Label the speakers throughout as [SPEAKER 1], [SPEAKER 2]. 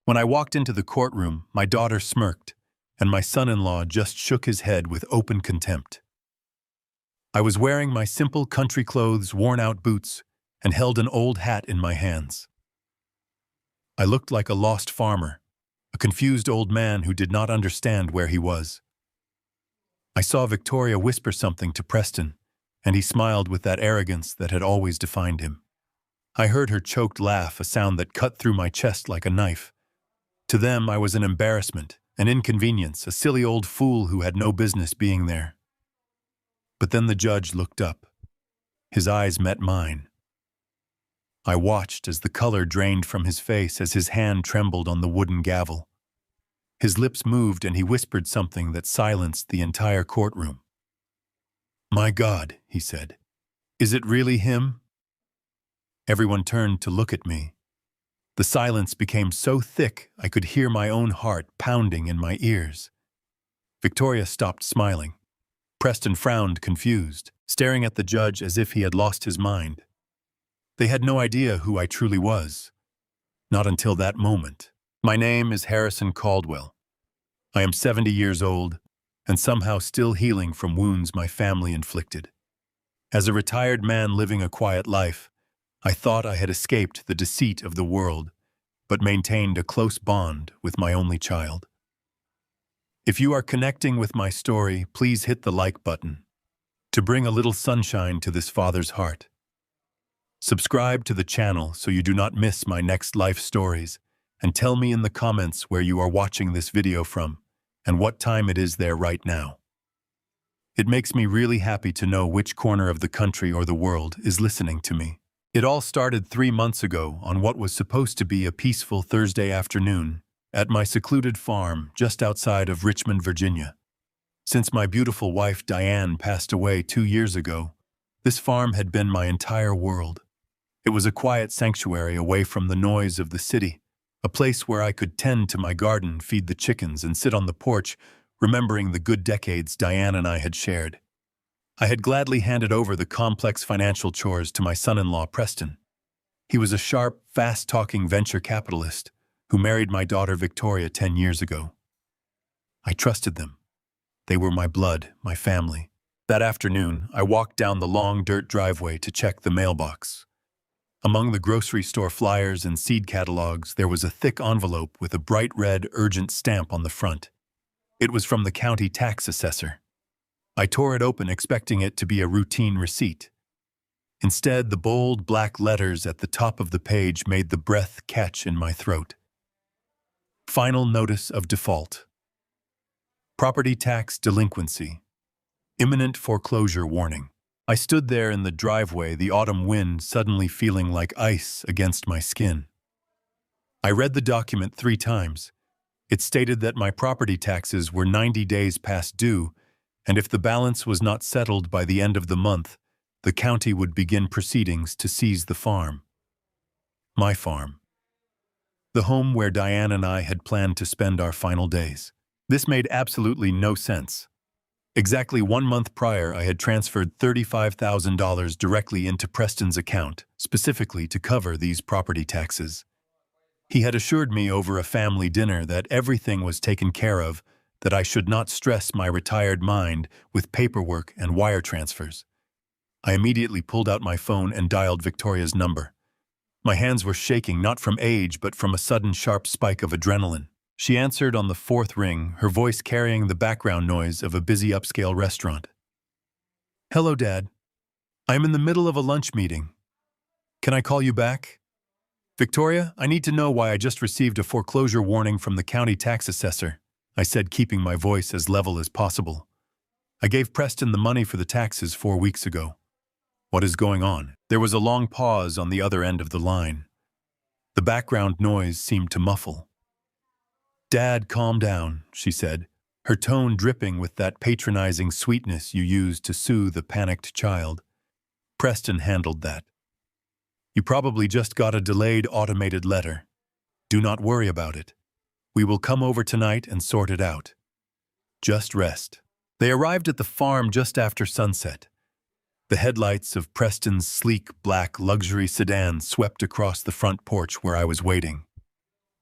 [SPEAKER 1] When I walked into the courtroom, my daughter smirked, and my son-in-law just shook his head with open contempt. I was wearing my simple country clothes, worn-out boots, and held an old hat in my hands. I looked like a lost farmer, a confused old man who did not understand where he was. I saw Victoria whisper something to Preston, and he smiled with that arrogance that had always defined him. I heard her choked laugh, a sound that cut through my chest like a knife. To them, I was an embarrassment, an inconvenience, a silly old fool who had no business being there. But then the judge looked up. His eyes met mine. I watched as the color drained from his face as his hand trembled on the wooden gavel. His lips moved and he whispered something that silenced the entire courtroom. "My God," he said, "is it really him?" Everyone turned to look at me. The silence became so thick I could hear my own heart pounding in my ears. Victoria stopped smiling. Preston frowned, confused, staring at the judge as if he had lost his mind. They had no idea who I truly was. Not until that moment. My name is Harrison Caldwell. I am 70 years old, and somehow still healing from wounds my family inflicted. As a retired man living a quiet life, I thought I had escaped the deceit of the world, but maintained a close bond with my only child. If you are connecting with my story, please hit the like button to bring a little sunshine to this father's heart. Subscribe to the channel so you do not miss my next life stories, and tell me in the comments where you are watching this video from and what time it is there right now. It makes me really happy to know which corner of the country or the world is listening to me. It all started 3 months ago on what was supposed to be a peaceful Thursday afternoon at my secluded farm just outside of Richmond, Virginia. Since my beautiful wife Diane passed away 2 years ago, this farm had been my entire world. It was a quiet sanctuary away from the noise of the city, a place where I could tend to my garden, feed the chickens, and sit on the porch, remembering the good decades Diane and I had shared. I had gladly handed over the complex financial chores to my son-in-law, Preston. He was a sharp, fast-talking venture capitalist who married my daughter Victoria 10 years ago. I trusted them. They were my blood, my family. That afternoon, I walked down the long dirt driveway to check the mailbox. Among the grocery store flyers and seed catalogs, there was a thick envelope with a bright red, urgent stamp on the front. It was from the county tax assessor. I tore it open, expecting it to be a routine receipt. Instead, the bold black letters at the top of the page made the breath catch in my throat. Final notice of default. Property tax delinquency. Imminent foreclosure warning. I stood there in the driveway, the autumn wind suddenly feeling like ice against my skin. I read the document 3 times. It stated that my property taxes were 90 days past due, and if the balance was not settled by the end of the month, the county would begin proceedings to seize the farm. My farm. The home where Diane and I had planned to spend our final days. This made absolutely no sense. Exactly 1 month prior, I had transferred $35,000 directly into Preston's account, specifically to cover these property taxes. He had assured me over a family dinner that everything was taken care of, that I should not stress my retired mind with paperwork and wire transfers. I immediately pulled out my phone and dialed Victoria's number. My hands were shaking, not from age, but from a sudden sharp spike of adrenaline. She answered on the 4th ring, her voice carrying the background noise of a busy upscale restaurant. "Hello, Dad. I am in the middle of a lunch meeting. Can I call you back? Victoria, I need to know why I just received a foreclosure warning from the county tax assessor," I said, keeping my voice as level as possible. "I gave Preston the money for the taxes 4 weeks ago. What is going on?" There was a long pause on the other end of the line. The background noise seemed to muffle. "Dad, calm down," she said, her tone dripping with that patronizing sweetness you use to soothe a panicked child. "Preston handled that. You probably just got a delayed automated letter. Do not worry about it. We will come over tonight and sort it out. Just rest." They arrived at the farm just after sunset. The headlights of Preston's sleek black luxury sedan swept across the front porch where I was waiting.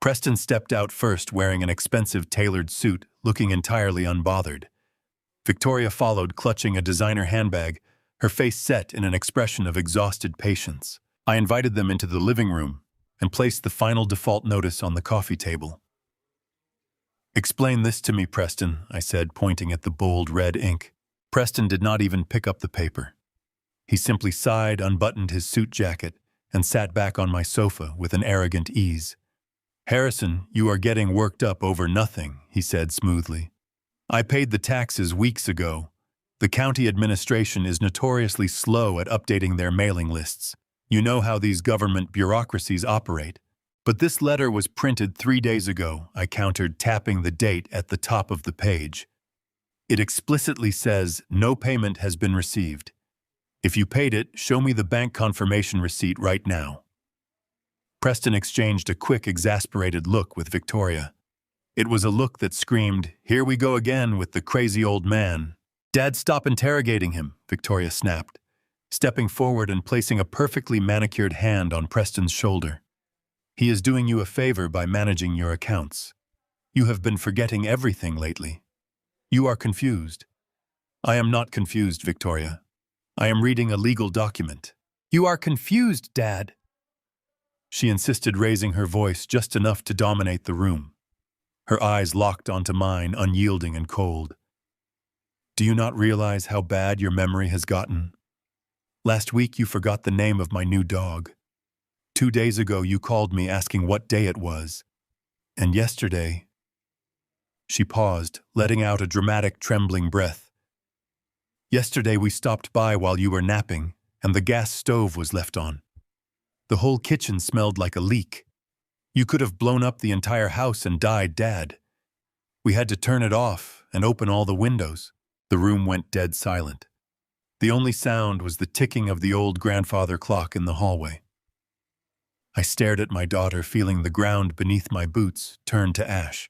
[SPEAKER 1] Preston stepped out first wearing an expensive tailored suit, looking entirely unbothered. Victoria followed, clutching a designer handbag, her face set in an expression of exhausted patience. I invited them into the living room and placed the final default notice on the coffee table. "Explain this to me, Preston," I said, pointing at the bold red ink. Preston did not even pick up the paper. He simply sighed, unbuttoned his suit jacket, and sat back on my sofa with an arrogant ease. "Harrison, you are getting worked up over nothing," he said smoothly. "I paid the taxes weeks ago. The county administration is notoriously slow at updating their mailing lists. You know how these government bureaucracies operate. But this letter was printed 3 days ago," I countered, tapping the date at the top of the page. "It explicitly says no payment has been received. If you paid it, show me the bank confirmation receipt right now." Preston exchanged a quick, exasperated look with Victoria. It was a look that screamed, "Here we go again with the crazy old man." "Dad, stop interrogating him," Victoria snapped, stepping forward and placing a perfectly manicured hand on Preston's shoulder. "He is doing you a favor by managing your accounts. You have been forgetting everything lately. You are confused." "I am not confused, Victoria. I am reading a legal document." "You are confused, Dad," she insisted, raising her voice just enough to dominate the room. Her eyes locked onto mine, unyielding and cold. "Do you not realize how bad your memory has gotten? Last week you forgot the name of my new dog. 2 days ago you called me asking what day it was. And yesterday—" She paused, letting out a dramatic, trembling breath. "Yesterday we stopped by while you were napping, and the gas stove was left on. The whole kitchen smelled like a leak. You could have blown up the entire house and died, Dad. We had to turn it off and open all the windows." The room went dead silent. The only sound was the ticking of the old grandfather clock in the hallway. I stared at my daughter, feeling the ground beneath my boots turn to ash.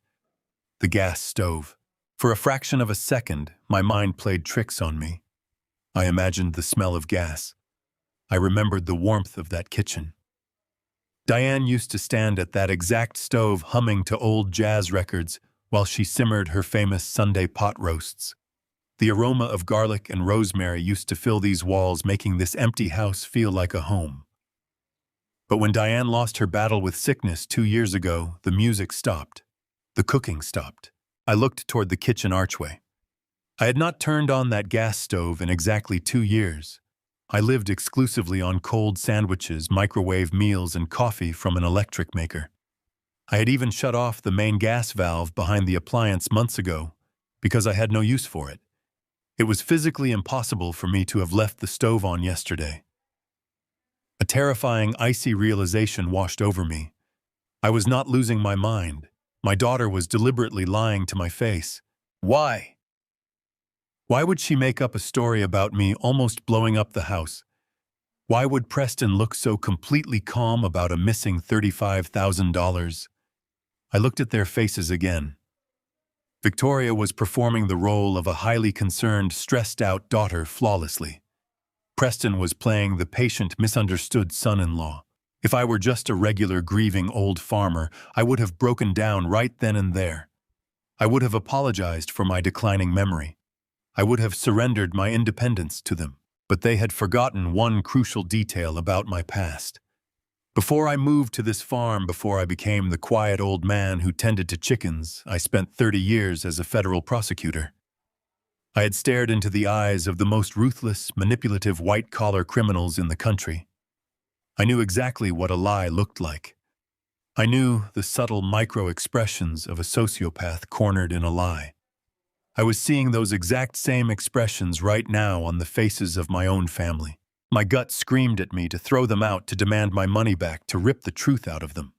[SPEAKER 1] The gas stove. For a fraction of a second, my mind played tricks on me. I imagined the smell of gas. I remembered the warmth of that kitchen. Diane used to stand at that exact stove humming to old jazz records while she simmered her famous Sunday pot roasts. The aroma of garlic and rosemary used to fill these walls, making this empty house feel like a home. But when Diane lost her battle with sickness 2 years ago, the music stopped. The cooking stopped. I looked toward the kitchen archway. I had not turned on that gas stove in exactly 2 years. I lived exclusively on cold sandwiches, microwave meals, and coffee from an electric maker. I had even shut off the main gas valve behind the appliance months ago because I had no use for it. It was physically impossible for me to have left the stove on yesterday. A terrifying, icy realization washed over me. I was not losing my mind. My daughter was deliberately lying to my face. Why? Why would she make up a story about me almost blowing up the house? Why would Preston look so completely calm about a missing $35,000? I looked at their faces again. Victoria was performing the role of a highly concerned, stressed-out daughter flawlessly. Preston was playing the patient, misunderstood son-in-law. If I were just a regular grieving old farmer, I would have broken down right then and there. I would have apologized for my declining memory. I would have surrendered my independence to them. But they had forgotten one crucial detail about my past. Before I moved to this farm, before I became the quiet old man who tended to chickens, I spent 30 years as a federal prosecutor. I had stared into the eyes of the most ruthless, manipulative white-collar criminals in the country. I knew exactly what a lie looked like. I knew the subtle micro-expressions of a sociopath cornered in a lie. I was seeing those exact same expressions right now on the faces of my own family. My gut screamed at me to throw them out, to demand my money back, to rip the truth out of them.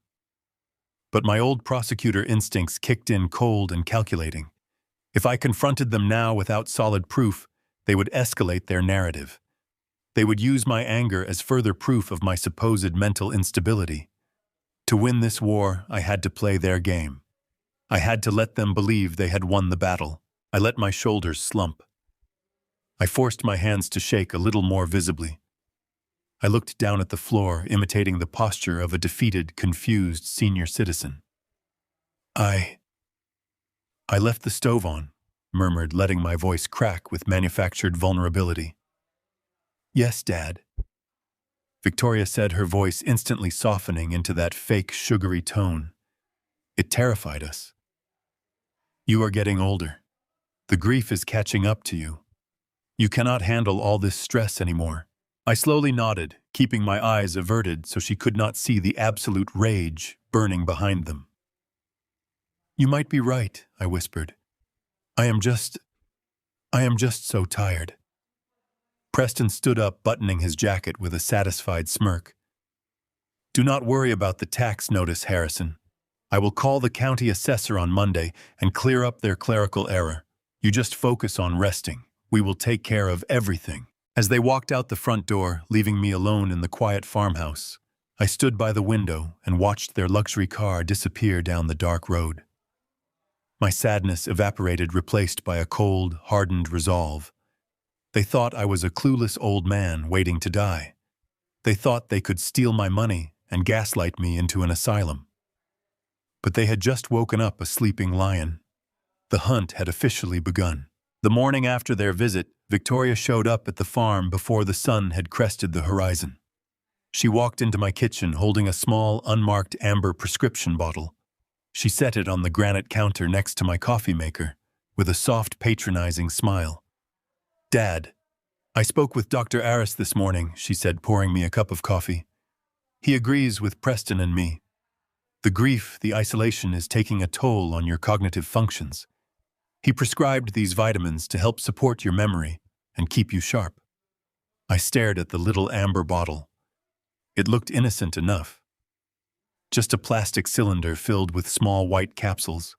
[SPEAKER 1] But my old prosecutor instincts kicked in cold and calculating. If I confronted them now without solid proof, they would escalate their narrative. They would use my anger as further proof of my supposed mental instability. To win this war, I had to play their game. I had to let them believe they had won the battle. I let my shoulders slump. I forced my hands to shake a little more visibly. I looked down at the floor, imitating the posture of a defeated, confused senior citizen. I left the stove on, murmured, letting my voice crack with manufactured vulnerability. Yes, Dad, Victoria said, her voice instantly softening into that fake sugary tone. It terrified us. You are getting older. The grief is catching up to you. You cannot handle all this stress anymore. I slowly nodded, keeping my eyes averted so she could not see the absolute rage burning behind them. You might be right, I whispered. I am just so tired. Preston stood up, buttoning his jacket with a satisfied smirk. Do not worry about the tax notice, Harrison. I will call the county assessor on Monday and clear up their clerical error. You just focus on resting. We will take care of everything. As they walked out the front door, leaving me alone in the quiet farmhouse, I stood by the window and watched their luxury car disappear down the dark road. My sadness evaporated, replaced by a cold, hardened resolve. They thought I was a clueless old man waiting to die. They thought they could steal my money and gaslight me into an asylum. But they had just woken up a sleeping lion. The hunt had officially begun. The morning after their visit, Victoria showed up at the farm before the sun had crested the horizon. She walked into my kitchen holding a small, unmarked amber prescription bottle. She set it on the granite counter next to my coffee maker, with a soft, patronizing smile. Dad, I spoke with Dr. Aris this morning, she said, pouring me a cup of coffee. He agrees with Preston and me. The grief, the isolation is taking a toll on your cognitive functions. He prescribed these vitamins to help support your memory and keep you sharp. I stared at the little amber bottle. It looked innocent enough. Just a plastic cylinder filled with small white capsules.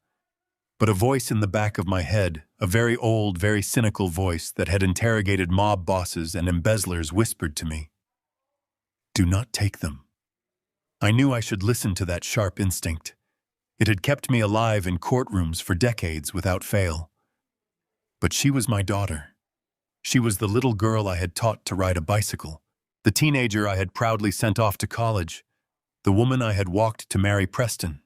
[SPEAKER 1] But a voice in the back of my head, a very old, very cynical voice that had interrogated mob bosses and embezzlers, whispered to me, do not take them. I knew I should listen to that sharp instinct. It had kept me alive in courtrooms for decades without fail. But she was my daughter. She was the little girl I had taught to ride a bicycle, the teenager I had proudly sent off to college, the woman I had walked to marry Preston.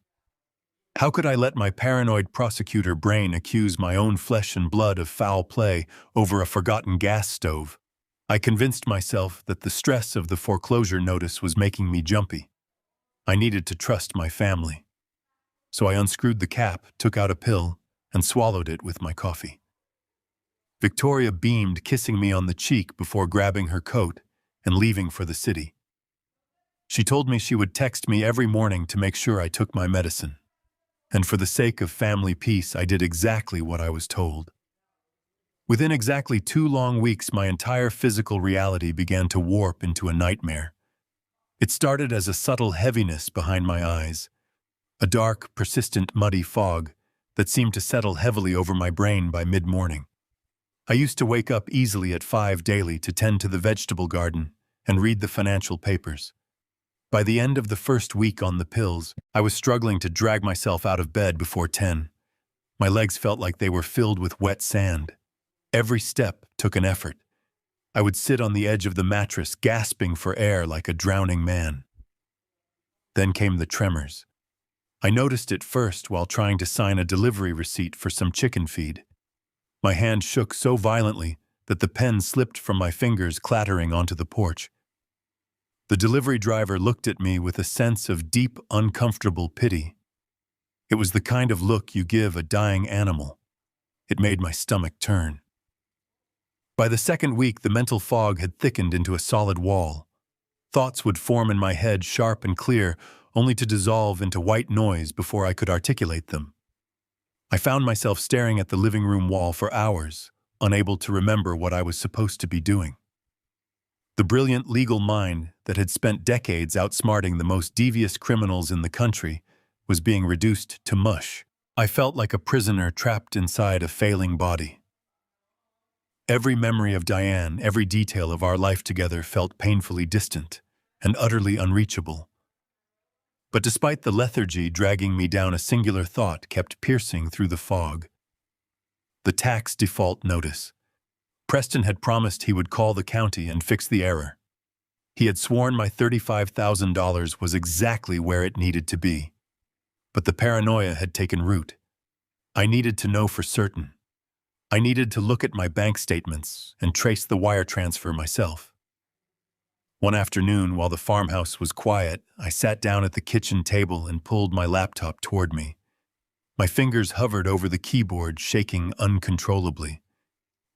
[SPEAKER 1] How could I let my paranoid prosecutor brain accuse my own flesh and blood of foul play over a forgotten gas stove? I convinced myself that the stress of the foreclosure notice was making me jumpy. I needed to trust my family. So I unscrewed the cap, took out a pill, and swallowed it with my coffee. Victoria beamed, kissing me on the cheek before grabbing her coat and leaving for the city. She told me she would text me every morning to make sure I took my medicine. And for the sake of family peace, I did exactly what I was told. Within exactly 2 long weeks, my entire physical reality began to warp into a nightmare. It started as a subtle heaviness behind my eyes, a dark, persistent, muddy fog that seemed to settle heavily over my brain by mid-morning. I used to wake up easily at 5 daily to tend to the vegetable garden and read the financial papers. By the end of the first week on the pills, I was struggling to drag myself out of bed before 10. My legs felt like they were filled with wet sand. Every step took an effort. I would sit on the edge of the mattress, gasping for air like a drowning man. Then came the tremors. I noticed it first while trying to sign a delivery receipt for some chicken feed. My hand shook so violently that the pen slipped from my fingers, clattering onto the porch. The delivery driver looked at me with a sense of deep, uncomfortable pity. It was the kind of look you give a dying animal. It made my stomach turn. By the second week, the mental fog had thickened into a solid wall. Thoughts would form in my head, sharp and clear, only to dissolve into white noise before I could articulate them. I found myself staring at the living room wall for hours, unable to remember what I was supposed to be doing. The brilliant legal mind that had spent decades outsmarting the most devious criminals in the country was being reduced to mush. I felt like a prisoner trapped inside a failing body. Every memory of Diane, every detail of our life together felt painfully distant and utterly unreachable. But despite the lethargy dragging me down, a singular thought kept piercing through the fog. The tax default notice. Preston had promised he would call the county and fix the error. He had sworn my $35,000 was exactly where it needed to be. But the paranoia had taken root. I needed to know for certain. I needed to look at my bank statements and trace the wire transfer myself. One afternoon, while the farmhouse was quiet, I sat down at the kitchen table and pulled my laptop toward me. My fingers hovered over the keyboard, shaking uncontrollably.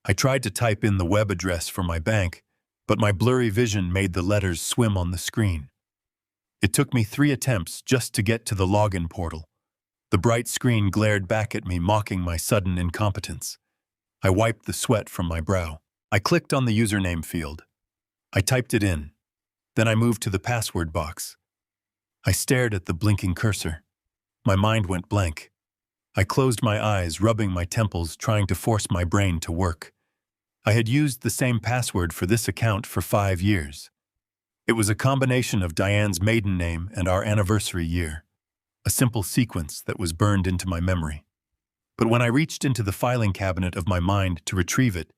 [SPEAKER 1] I tried to type in the web address for my bank, but my blurry vision made the letters swim on the screen. It took me 3 attempts just to get to the login portal. The bright screen glared back at me, mocking my sudden incompetence. I wiped the sweat from my brow. I clicked on the username field. I typed it in. Then I moved to the password box. I stared at the blinking cursor. My mind went blank. I closed my eyes, rubbing my temples, trying to force my brain to work. I had used the same password for this account for 5 years. It was a combination of Diane's maiden name and our anniversary year, a simple sequence that was burned into my memory. But when I reached into the filing cabinet of my mind to retrieve it,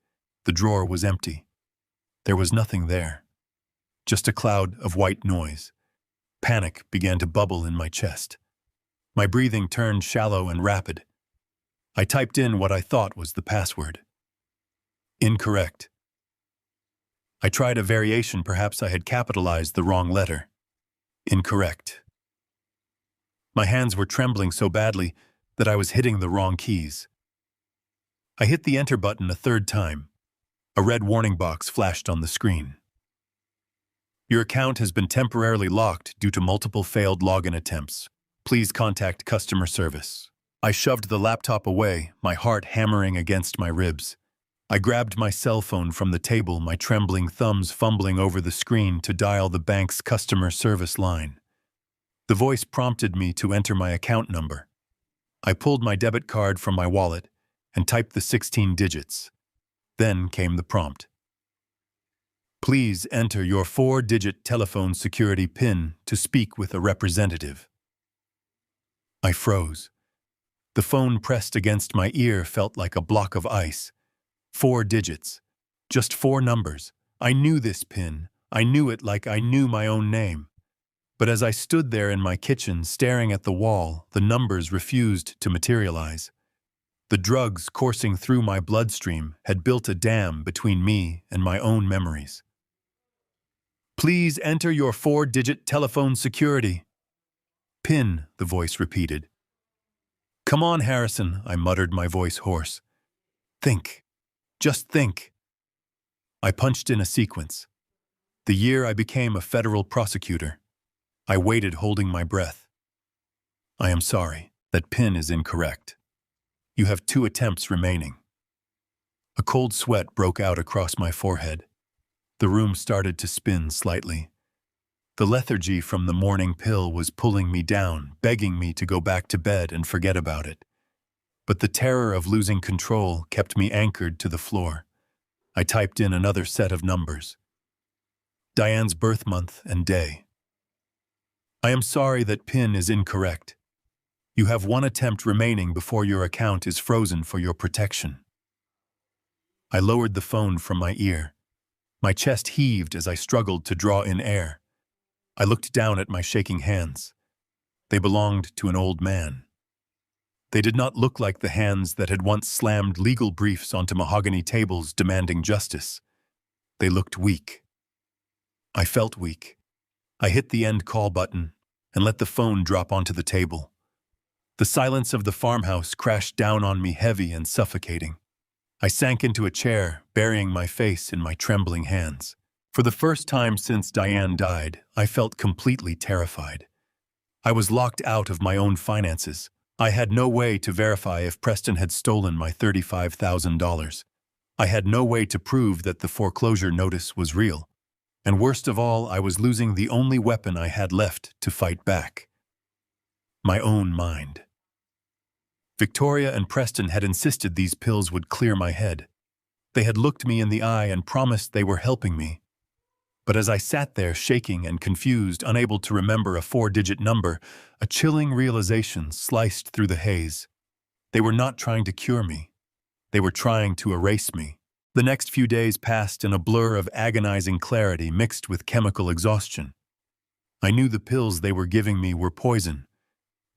[SPEAKER 1] the drawer was empty. There was nothing there. Just a cloud of white noise. Panic began to bubble in my chest. My breathing turned shallow and rapid. I typed in what I thought was the password. Incorrect. I tried a variation. Perhaps I had capitalized the wrong letter. Incorrect. My hands were trembling so badly that I was hitting the wrong keys. I hit the enter button a 3rd time. A red warning box flashed on the screen. Your account has been temporarily locked due to multiple failed login attempts. Please contact customer service. I shoved the laptop away, my heart hammering against my ribs. I grabbed my cell phone from the table, my trembling thumbs fumbling over the screen to dial the bank's customer service line. The voice prompted me to enter my account number. I pulled my debit card from my wallet and typed the 16 digits. Then came the prompt. Please enter your 4-digit telephone security PIN to speak with a representative. I froze. The phone pressed against my ear felt like a block of ice. 4 digits. Just 4 numbers. I knew this PIN. I knew it like I knew my own name. But as I stood there in my kitchen staring at the wall, the numbers refused to materialize. The drugs coursing through my bloodstream had built a dam between me and my own memories. Please enter your 4-digit telephone security PIN, the voice repeated. Come on, Harrison, I muttered, my voice hoarse. Think. Just think. I punched in a sequence. The year I became a federal prosecutor. I waited, holding my breath. I am sorry. That PIN is incorrect. You have 2 attempts remaining. A cold sweat broke out across my forehead. The room started to spin slightly. The lethargy from the morning pill was pulling me down, begging me to go back to bed and forget about it. But the terror of losing control kept me anchored to the floor. I typed in another set of numbers. Diane's birth month and day. I am sorry, that PIN is incorrect. You have 1 attempt remaining before your account is frozen for your protection. I lowered the phone from my ear. My chest heaved as I struggled to draw in air. I looked down at my shaking hands. They belonged to an old man. They did not look like the hands that had once slammed legal briefs onto mahogany tables demanding justice. They looked weak. I felt weak. I hit the end call button and let the phone drop onto the table. The silence of the farmhouse crashed down on me, heavy and suffocating. I sank into a chair, burying my face in my trembling hands. For the first time since Diane died, I felt completely terrified. I was locked out of my own finances. I had no way to verify if Preston had stolen my $35,000. I had no way to prove that the foreclosure notice was real. And worst of all, I was losing the only weapon I had left to fight back. My own mind. Victoria and Preston had insisted these pills would clear my head. They had looked me in the eye and promised they were helping me. But as I sat there shaking and confused, unable to remember a 4-digit number, a chilling realization sliced through the haze. They were not trying to cure me. They were trying to erase me. The next few days passed in a blur of agonizing clarity mixed with chemical exhaustion. I knew the pills they were giving me were poison,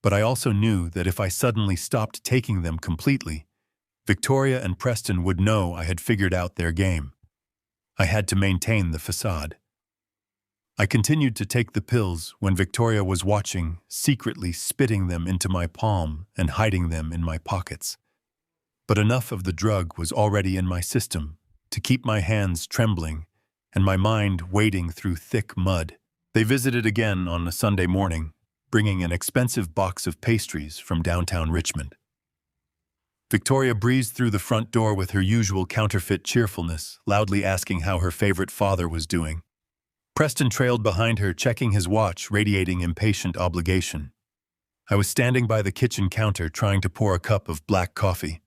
[SPEAKER 1] But I also knew that if I suddenly stopped taking them completely, Victoria and Preston would know I had figured out their game. I had to maintain the facade. I continued to take the pills when Victoria was watching, secretly spitting them into my palm and hiding them in my pockets. But enough of the drug was already in my system to keep my hands trembling and my mind wading through thick mud. They visited again on a Sunday morning, bringing an expensive box of pastries from downtown Richmond. Victoria breezed through the front door with her usual counterfeit cheerfulness, loudly asking how her favorite father was doing. Preston trailed behind her, checking his watch, radiating impatient obligation. I was standing by the kitchen counter trying to pour a cup of black coffee.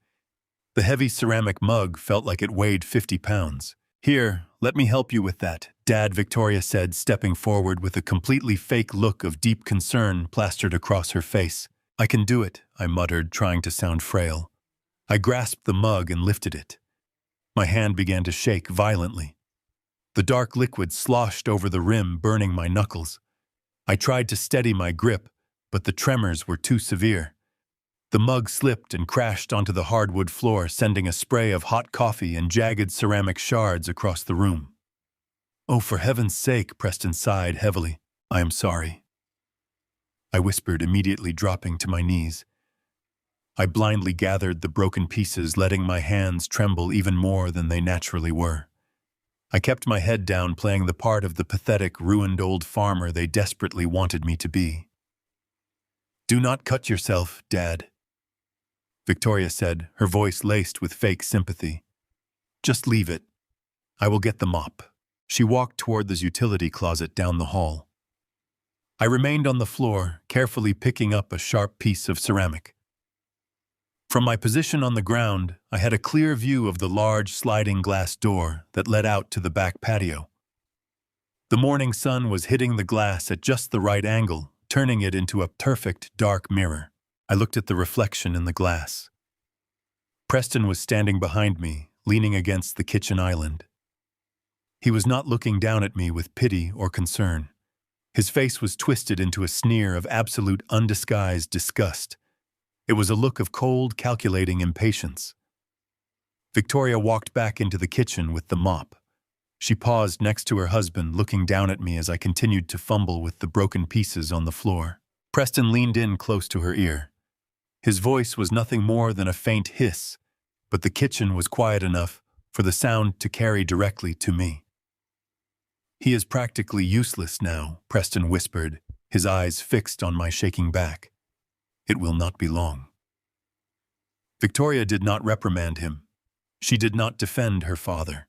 [SPEAKER 1] The heavy ceramic mug felt like it weighed 50 pounds. "Here, let me help you with that, Dad," Victoria said, stepping forward with a completely fake look of deep concern plastered across her face. "I can do it," I muttered, trying to sound frail. I grasped the mug and lifted it. My hand began to shake violently. The dark liquid sloshed over the rim, burning my knuckles. I tried to steady my grip, but the tremors were too severe. The mug slipped and crashed onto the hardwood floor, sending a spray of hot coffee and jagged ceramic shards across the room. "Oh, for heaven's sake," Preston sighed heavily. "I am sorry," I whispered, immediately dropping to my knees. I blindly gathered the broken pieces, letting my hands tremble even more than they naturally were. I kept my head down, playing the part of the pathetic, ruined old farmer they desperately wanted me to be. "Do not cut yourself, Dad," Victoria said, her voice laced with fake sympathy. "Just leave it. I will get the mop." She walked toward the utility closet down the hall. I remained on the floor, carefully picking up a sharp piece of ceramic. From my position on the ground, I had a clear view of the large sliding glass door that led out to the back patio. The morning sun was hitting the glass at just the right angle, turning it into a perfect dark mirror. I looked at the reflection in the glass. Preston was standing behind me, leaning against the kitchen island. He was not looking down at me with pity or concern. His face was twisted into a sneer of absolute undisguised disgust. It was a look of cold, calculating impatience. Victoria walked back into the kitchen with the mop. She paused next to her husband, looking down at me as I continued to fumble with the broken pieces on the floor. Preston leaned in close to her ear. His voice was nothing more than a faint hiss, but the kitchen was quiet enough for the sound to carry directly to me. "He is practically useless now," Preston whispered, his eyes fixed on my shaking back. "It will not be long." Victoria did not reprimand him. She did not defend her father.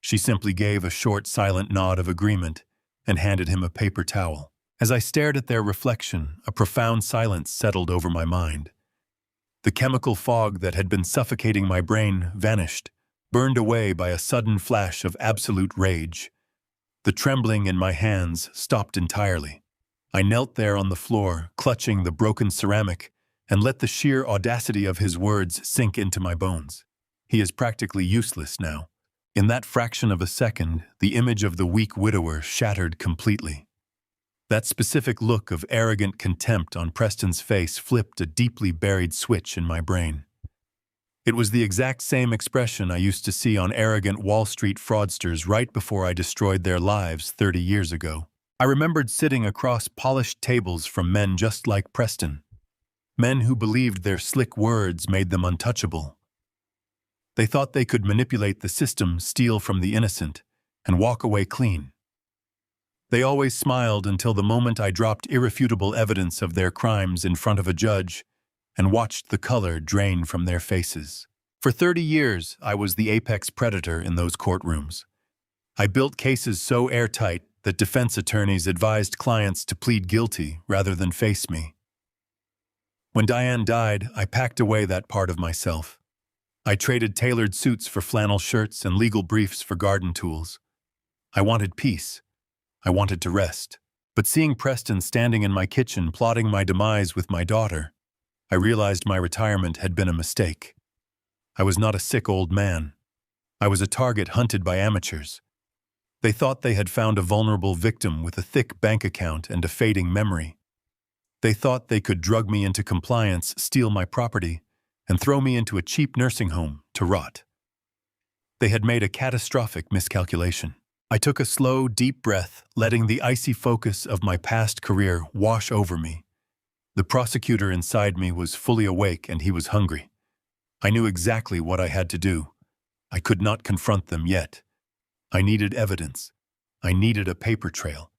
[SPEAKER 1] She simply gave a short, silent nod of agreement and handed him a paper towel. As I stared at their reflection, a profound silence settled over my mind. The chemical fog that had been suffocating my brain vanished, burned away by a sudden flash of absolute rage. The trembling in my hands stopped entirely. I knelt there on the floor, clutching the broken ceramic, and let the sheer audacity of his words sink into my bones. He is practically useless now. In that fraction of a second, the image of the weak widower shattered completely. That specific look of arrogant contempt on Preston's face flipped a deeply buried switch in my brain. It was the exact same expression I used to see on arrogant Wall Street fraudsters right before I destroyed their lives 30 years ago. I remembered sitting across polished tables from men just like Preston. Men who believed their slick words made them untouchable. They thought they could manipulate the system, steal from the innocent, and walk away clean. They always smiled until the moment I dropped irrefutable evidence of their crimes in front of a judge and watched the color drain from their faces. For 30 years, I was the apex predator in those courtrooms. I built cases so airtight that defense attorneys advised clients to plead guilty rather than face me. When Diane died, I packed away that part of myself. I traded tailored suits for flannel shirts and legal briefs for garden tools. I wanted peace. I wanted to rest. But seeing Preston standing in my kitchen plotting my demise with my daughter, I realized my retirement had been a mistake. I was not a sick old man. I was a target hunted by amateurs. They thought they had found a vulnerable victim with a thick bank account and a fading memory. They thought they could drug me into compliance, steal my property, and throw me into a cheap nursing home to rot. They had made a catastrophic miscalculation. I took a slow, deep breath, letting the icy focus of my past career wash over me. The prosecutor inside me was fully awake and he was hungry. I knew exactly what I had to do. I could not confront them yet. I needed evidence. I needed a paper trail.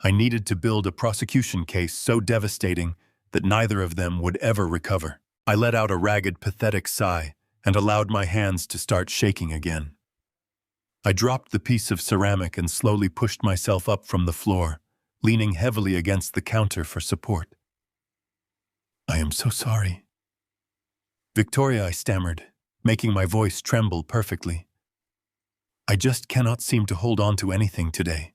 [SPEAKER 1] I needed to build a prosecution case so devastating that neither of them would ever recover. I let out a ragged, pathetic sigh and allowed my hands to start shaking again. I dropped the piece of ceramic and slowly pushed myself up from the floor, leaning heavily against the counter for support. "I am so sorry." "Victoria," I stammered, making my voice tremble perfectly. "I just cannot seem to hold on to anything today.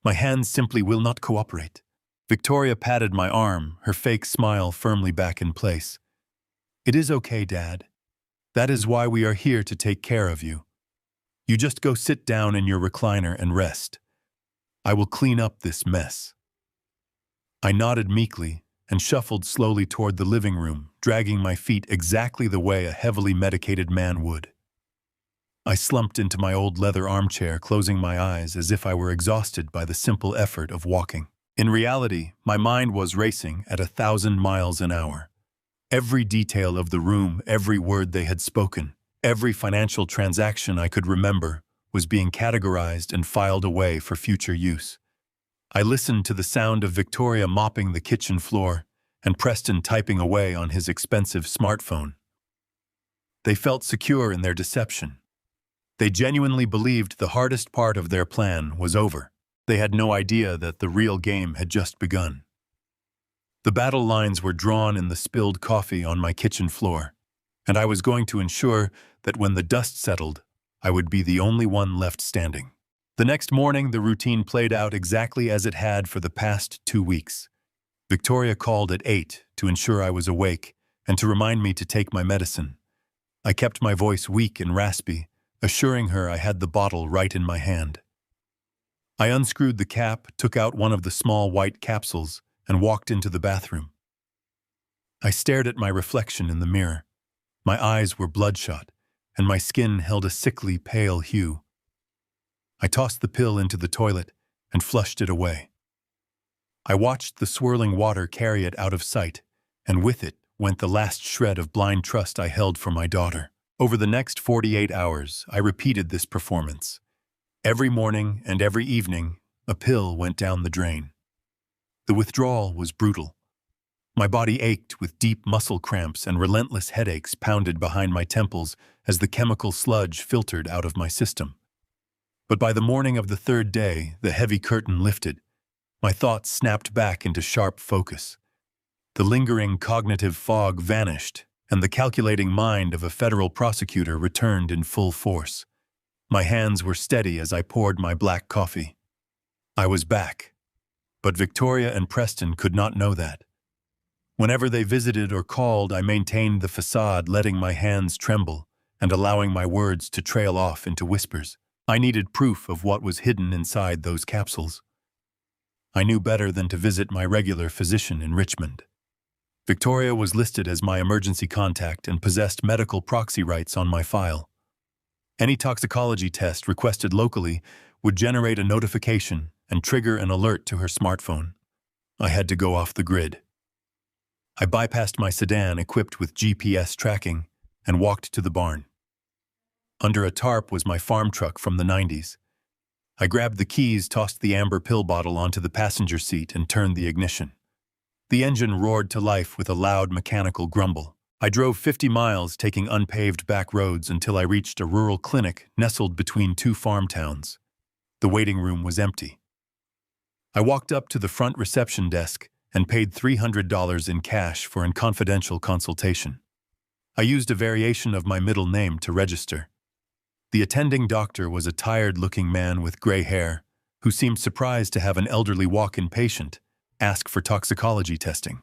[SPEAKER 1] My hands simply will not cooperate." Victoria patted my arm, her fake smile firmly back in place. "It is okay, Dad. That is why we are here to take care of you. You just go sit down in your recliner and rest. I will clean up this mess." I nodded meekly and shuffled slowly toward the living room, dragging my feet exactly the way a heavily medicated man would. I slumped into my old leather armchair, closing my eyes as if I were exhausted by the simple effort of walking. In reality, my mind was racing at 1,000 miles an hour. Every detail of the room, every word they had spoken, every financial transaction I could remember was being categorized and filed away for future use. I listened to the sound of Victoria mopping the kitchen floor and Preston typing away on his expensive smartphone. They felt secure in their deception. They genuinely believed the hardest part of their plan was over. They had no idea that the real game had just begun. The battle lines were drawn in the spilled coffee on my kitchen floor, and I was going to ensure that when the dust settled, I would be the only one left standing. The next morning, the routine played out exactly as it had for the past 2 weeks. Victoria called at 8 to ensure I was awake and to remind me to take my medicine. I kept my voice weak and raspy, assuring her I had the bottle right in my hand. I unscrewed the cap, took out one of the small white capsules, and walked into the bathroom. I stared at my reflection in the mirror. My eyes were bloodshot, and my skin held a sickly pale hue. I tossed the pill into the toilet and flushed it away. I watched the swirling water carry it out of sight, and with it went the last shred of blind trust I held for my daughter. Over the next 48 hours, I repeated this performance. Every morning and every evening, a pill went down the drain. The withdrawal was brutal. My body ached with deep muscle cramps and relentless headaches pounded behind my temples as the chemical sludge filtered out of my system. But by the morning of the 3rd day, the heavy curtain lifted. My thoughts snapped back into sharp focus. The lingering cognitive fog vanished, and the calculating mind of a federal prosecutor returned in full force. My hands were steady as I poured my black coffee. I was back. But Victoria and Preston could not know that. Whenever they visited or called, I maintained the facade, letting my hands tremble and allowing my words to trail off into whispers. I needed proof of what was hidden inside those capsules. I knew better than to visit my regular physician in Richmond. Victoria was listed as my emergency contact and possessed medical proxy rights on my file. Any toxicology test requested locally would generate a notification and trigger an alert to her smartphone. I had to go off the grid. I bypassed my sedan equipped with GPS tracking and walked to the barn. Under a tarp was my farm truck from the 90s. I grabbed the keys, tossed the amber pill bottle onto the passenger seat, and turned the ignition. The engine roared to life with a loud mechanical grumble. I drove 50 miles, taking unpaved back roads until I reached a rural clinic nestled between 2 farm towns. The waiting room was empty. I walked up to the front reception desk and paid $300 in cash for a confidential consultation. I used a variation of my middle name to register. The attending doctor was a tired-looking man with gray hair who seemed surprised to have an elderly walk-in patient ask for toxicology testing.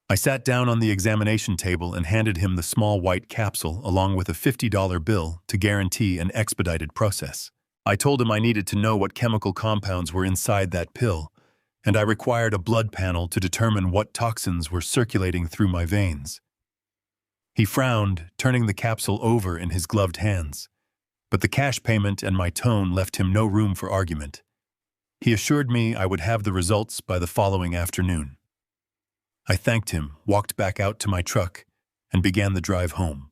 [SPEAKER 1] I sat down on the examination table and handed him the small white capsule along with a $50 bill to guarantee an expedited process. I told him I needed to know what chemical compounds were inside that pill and I required a blood panel to determine what toxins were circulating through my veins. He frowned, turning the capsule over in his gloved hands, but the cash payment and my tone left him no room for argument. He assured me I would have the results by the following afternoon. I thanked him, walked back out to my truck, and began the drive home.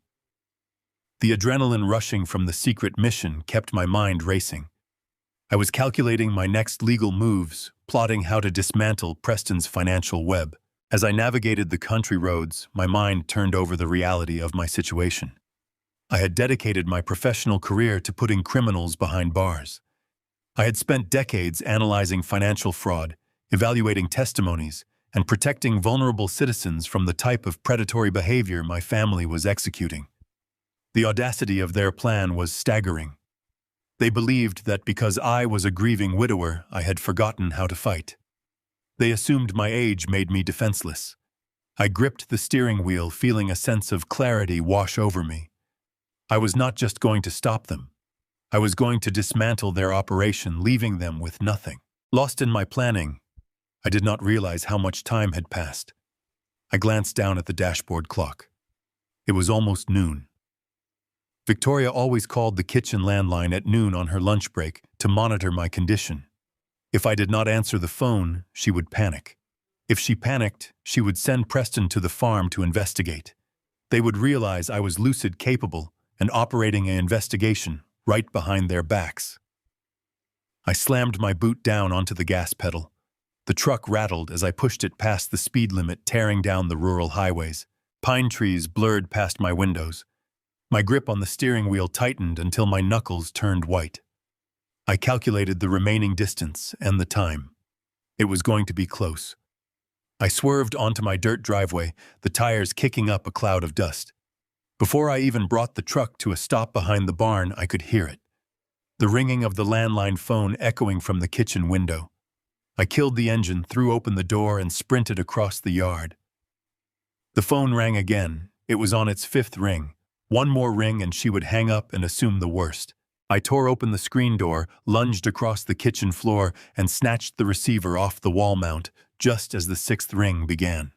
[SPEAKER 1] The adrenaline rushing from the secret mission kept my mind racing. I was calculating my next legal moves, plotting how to dismantle Preston's financial web. As I navigated the country roads, my mind turned over the reality of my situation. I had dedicated my professional career to putting criminals behind bars. I had spent decades analyzing financial fraud, evaluating testimonies, and protecting vulnerable citizens from the type of predatory behavior my family was executing. The audacity of their plan was staggering. They believed that because I was a grieving widower, I had forgotten how to fight. They assumed my age made me defenseless. I gripped the steering wheel, feeling a sense of clarity wash over me. I was not just going to stop them. I was going to dismantle their operation, leaving them with nothing. Lost in my planning, I did not realize how much time had passed. I glanced down at the dashboard clock. It was almost noon. Victoria always called the kitchen landline at noon on her lunch break to monitor my condition. If I did not answer the phone, she would panic. If she panicked, she would send Preston to the farm to investigate. They would realize I was lucid, capable, and operating an investigation right behind their backs. I slammed my boot down onto the gas pedal. The truck rattled as I pushed it past the speed limit, tearing down the rural highways. Pine trees blurred past my windows. My grip on the steering wheel tightened until my knuckles turned white. I calculated the remaining distance and the time. It was going to be close. I swerved onto my dirt driveway, the tires kicking up a cloud of dust. Before I even brought the truck to a stop behind the barn, I could hear it. The ringing of the landline phone echoing from the kitchen window. I killed the engine, threw open the door, and sprinted across the yard. The phone rang again. It was on its fifth ring. One more ring and she would hang up and assume the worst. I tore open the screen door, lunged across the kitchen floor, and snatched the receiver off the wall mount just as the sixth ring began.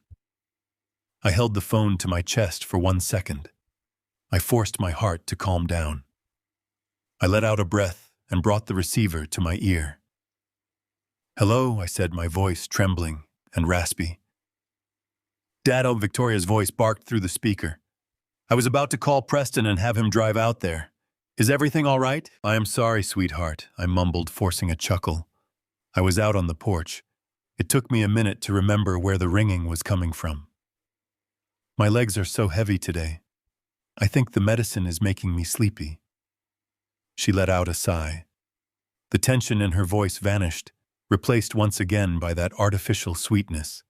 [SPEAKER 1] I held the phone to my chest for 1 second. I forced my heart to calm down. I let out a breath and brought the receiver to my ear. "Hello," I said, my voice trembling and raspy. "Dad," Victoria's voice barked through the speaker. "I was about to call Preston and have him drive out there. Is everything all right?" "I am sorry, sweetheart," I mumbled, forcing a chuckle. I was out on the porch. It took me a minute to remember where the ringing was coming from. "My legs are so heavy today. I think the medicine is making me sleepy." She let out a sigh. The tension in her voice vanished, replaced once again by that artificial sweetness.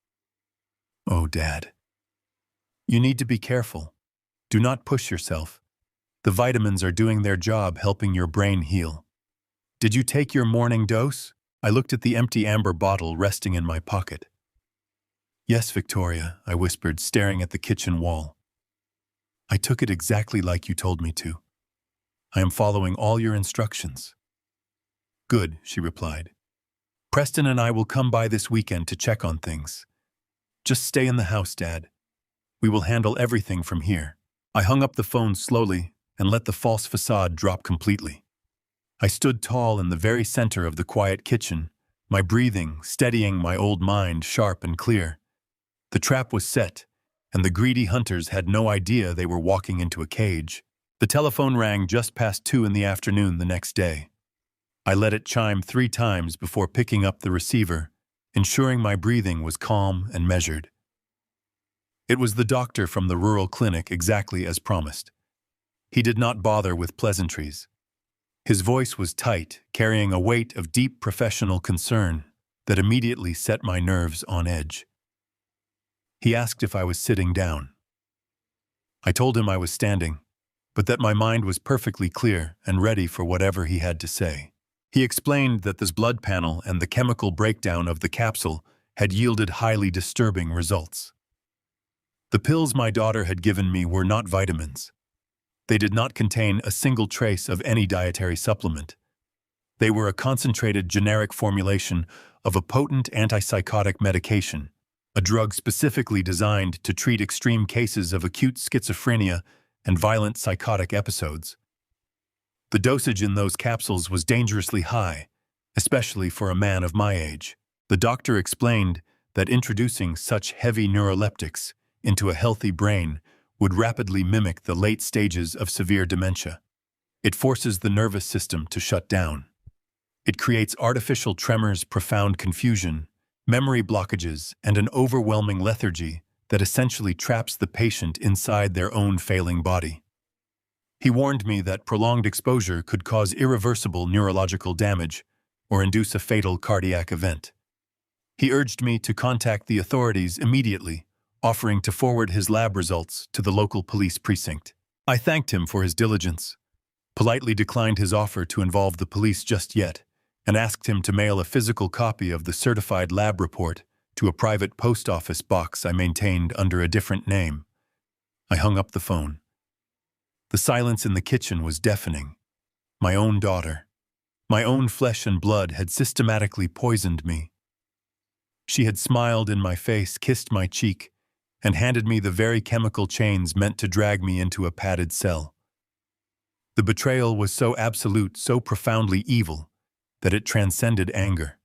[SPEAKER 1] "Oh, Dad. You need to be careful. Do not push yourself. The vitamins are doing their job, helping your brain heal. Did you take your morning dose?" I looked at the empty amber bottle resting in my pocket. "Yes, Victoria," I whispered, staring at the kitchen wall. "I took it exactly like you told me to. I am following all your instructions." "Good," she replied. "Preston and I will come by this weekend to check on things. Just stay in the house, Dad. We will handle everything from here." I hung up the phone slowly and let the false facade drop completely. I stood tall in the very center of the quiet kitchen, my breathing steadying my old mind sharp and clear. The trap was set, and the greedy hunters had no idea they were walking into a cage. The telephone rang just past 2 in the afternoon the next day. I let it chime 3 times before picking up the receiver, ensuring my breathing was calm and measured. It was the doctor from the rural clinic, exactly as promised. He did not bother with pleasantries. His voice was tight, carrying a weight of deep professional concern that immediately set my nerves on edge. He asked if I was sitting down. I told him I was standing, but that my mind was perfectly clear and ready for whatever he had to say. He explained that this blood panel and the chemical breakdown of the capsule had yielded highly disturbing results. The pills my daughter had given me were not vitamins. They did not contain a single trace of any dietary supplement. They were a concentrated generic formulation of a potent antipsychotic medication, a drug specifically designed to treat extreme cases of acute schizophrenia and violent psychotic episodes. The dosage in those capsules was dangerously high, especially for a man of my age. The doctor explained that introducing such heavy neuroleptics into a healthy brain would rapidly mimic the late stages of severe dementia. It forces the nervous system to shut down. It creates artificial tremors, profound confusion, memory blockages, and an overwhelming lethargy that essentially traps the patient inside their own failing body. He warned me that prolonged exposure could cause irreversible neurological damage or induce a fatal cardiac event. He urged me to contact the authorities immediately, offering to forward his lab results to the local police precinct. I thanked him for his diligence, politely declined his offer to involve the police just yet, and asked him to mail a physical copy of the certified lab report to a private post office box I maintained under a different name. I hung up the phone. The silence in the kitchen was deafening. My own daughter, my own flesh and blood, had systematically poisoned me. She had smiled in my face, kissed my cheek, and handed me the very chemical chains meant to drag me into a padded cell. The betrayal was so absolute, so profoundly evil, that it transcended anger.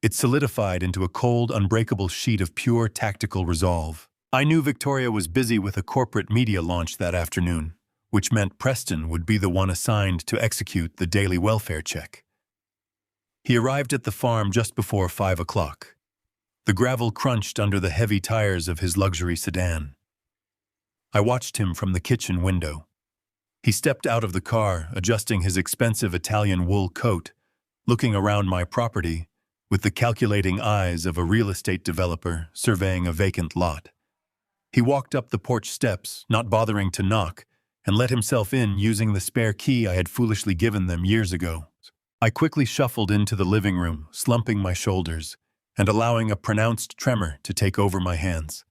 [SPEAKER 1] It solidified into a cold, unbreakable sheet of pure tactical resolve. I knew Victoria was busy with a corporate media launch that afternoon, which meant Preston would be the one assigned to execute the daily welfare check. He arrived at the farm just before 5 o'clock. The gravel crunched under the heavy tires of his luxury sedan. I watched him from the kitchen window. He stepped out of the car, adjusting his expensive Italian wool coat, looking around my property with the calculating eyes of a real estate developer surveying a vacant lot. He walked up the porch steps, not bothering to knock, and let himself in using the spare key I had foolishly given them years ago. I quickly shuffled into the living room, slumping my shoulders and allowing a pronounced tremor to take over my hands.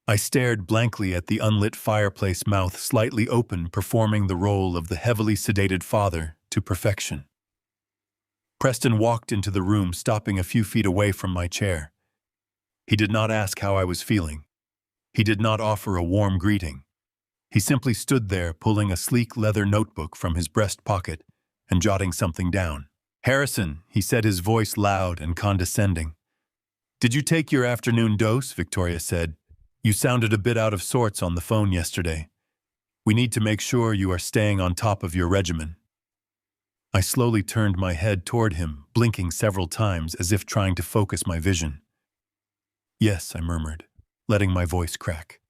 [SPEAKER 1] I stared blankly at the unlit fireplace, mouth slightly open, performing the role of the heavily sedated father to perfection. Preston walked into the room, stopping a few feet away from my chair. He did not ask how I was feeling. He did not offer a warm greeting. He simply stood there, pulling a sleek leather notebook from his breast pocket and jotting something down. "Harrison," he said, his voice loud and condescending. "Did you take your afternoon dose?" Victoria said. "You sounded a bit out of sorts on the phone yesterday. We need to make sure you are staying on top of your regimen." I slowly turned my head toward him, blinking several times as if trying to focus my vision. "Yes," I murmured, letting my voice crack.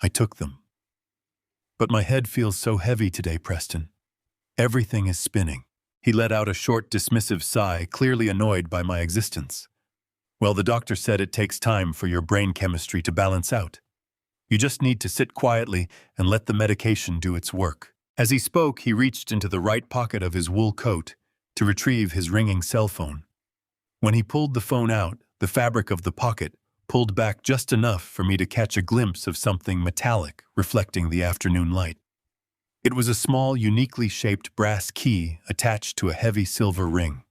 [SPEAKER 1] "I took them. But my head feels so heavy today, Preston. Everything is spinning." He let out a short, dismissive sigh, clearly annoyed by my existence. "Well, the doctor said it takes time for your brain chemistry to balance out. You just need to sit quietly and let the medication do its work." As he spoke, he reached into the right pocket of his wool coat to retrieve his ringing cell phone. When he pulled the phone out, the fabric of the pocket pulled back just enough for me to catch a glimpse of something metallic reflecting the afternoon light. It was a small, uniquely shaped brass key attached to a heavy silver ring.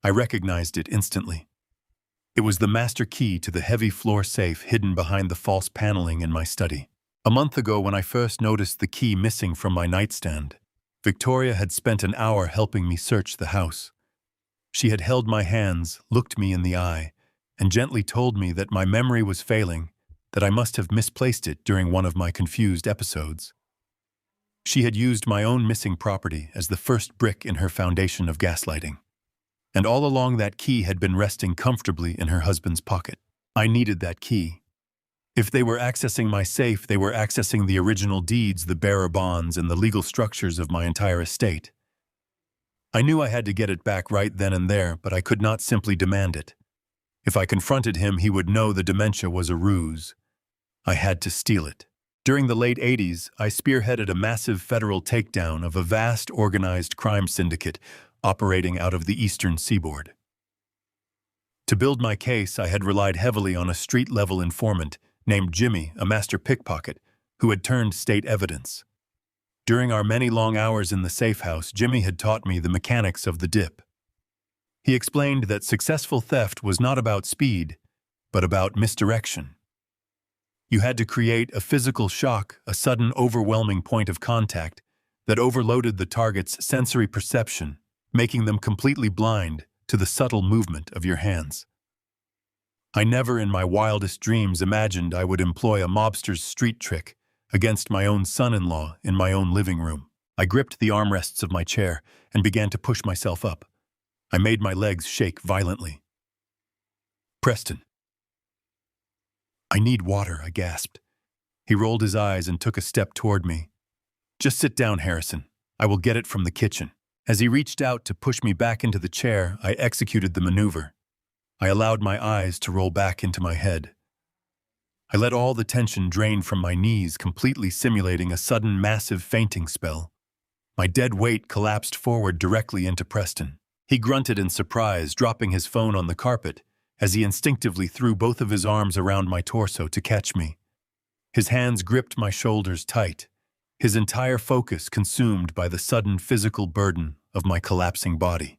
[SPEAKER 1] I recognized it instantly. It was the master key to the heavy floor safe hidden behind the false paneling in my study. A month ago, when I first noticed the key missing from my nightstand, Victoria had spent an hour helping me search the house. She had held my hands, looked me in the eye, and gently told me that my memory was failing, that I must have misplaced it during one of my confused episodes. She had used my own missing property as the first brick in her foundation of gaslighting. And all along, that key had been resting comfortably in her husband's pocket. I needed that key. If they were accessing my safe, they were accessing the original deeds, the bearer bonds, and the legal structures of my entire estate. I knew I had to get it back right then and there, but I could not simply demand it. If I confronted him, he would know the dementia was a ruse. I had to steal it. During the late 80s, I spearheaded a massive federal takedown of a vast organized crime syndicate operating out of the eastern seaboard. To build my case, I had relied heavily on a street-level informant named Jimmy, a master pickpocket, who had turned state evidence. During our many long hours in the safe house, Jimmy had taught me the mechanics of the dip. He explained that successful theft was not about speed, but about misdirection. You had to create a physical shock, a sudden overwhelming point of contact that overloaded the target's sensory perception, making them completely blind to the subtle movement of your hands. I never in my wildest dreams imagined I would employ a mobster's street trick against my own son-in-law in my own living room. I gripped the armrests of my chair and began to push myself up. I made my legs shake violently. Preston. I need water, I gasped. He rolled his eyes and took a step toward me. Just sit down, Harrison. I will get it from the kitchen. As he reached out to push me back into the chair, I executed the maneuver. I allowed my eyes to roll back into my head. I let all the tension drain from my knees, completely simulating a sudden massive fainting spell. My dead weight collapsed forward directly into Preston. He grunted in surprise, dropping his phone on the carpet, as he instinctively threw both of his arms around my torso to catch me. His hands gripped my shoulders tight, his entire focus consumed by the sudden physical burden of my collapsing body.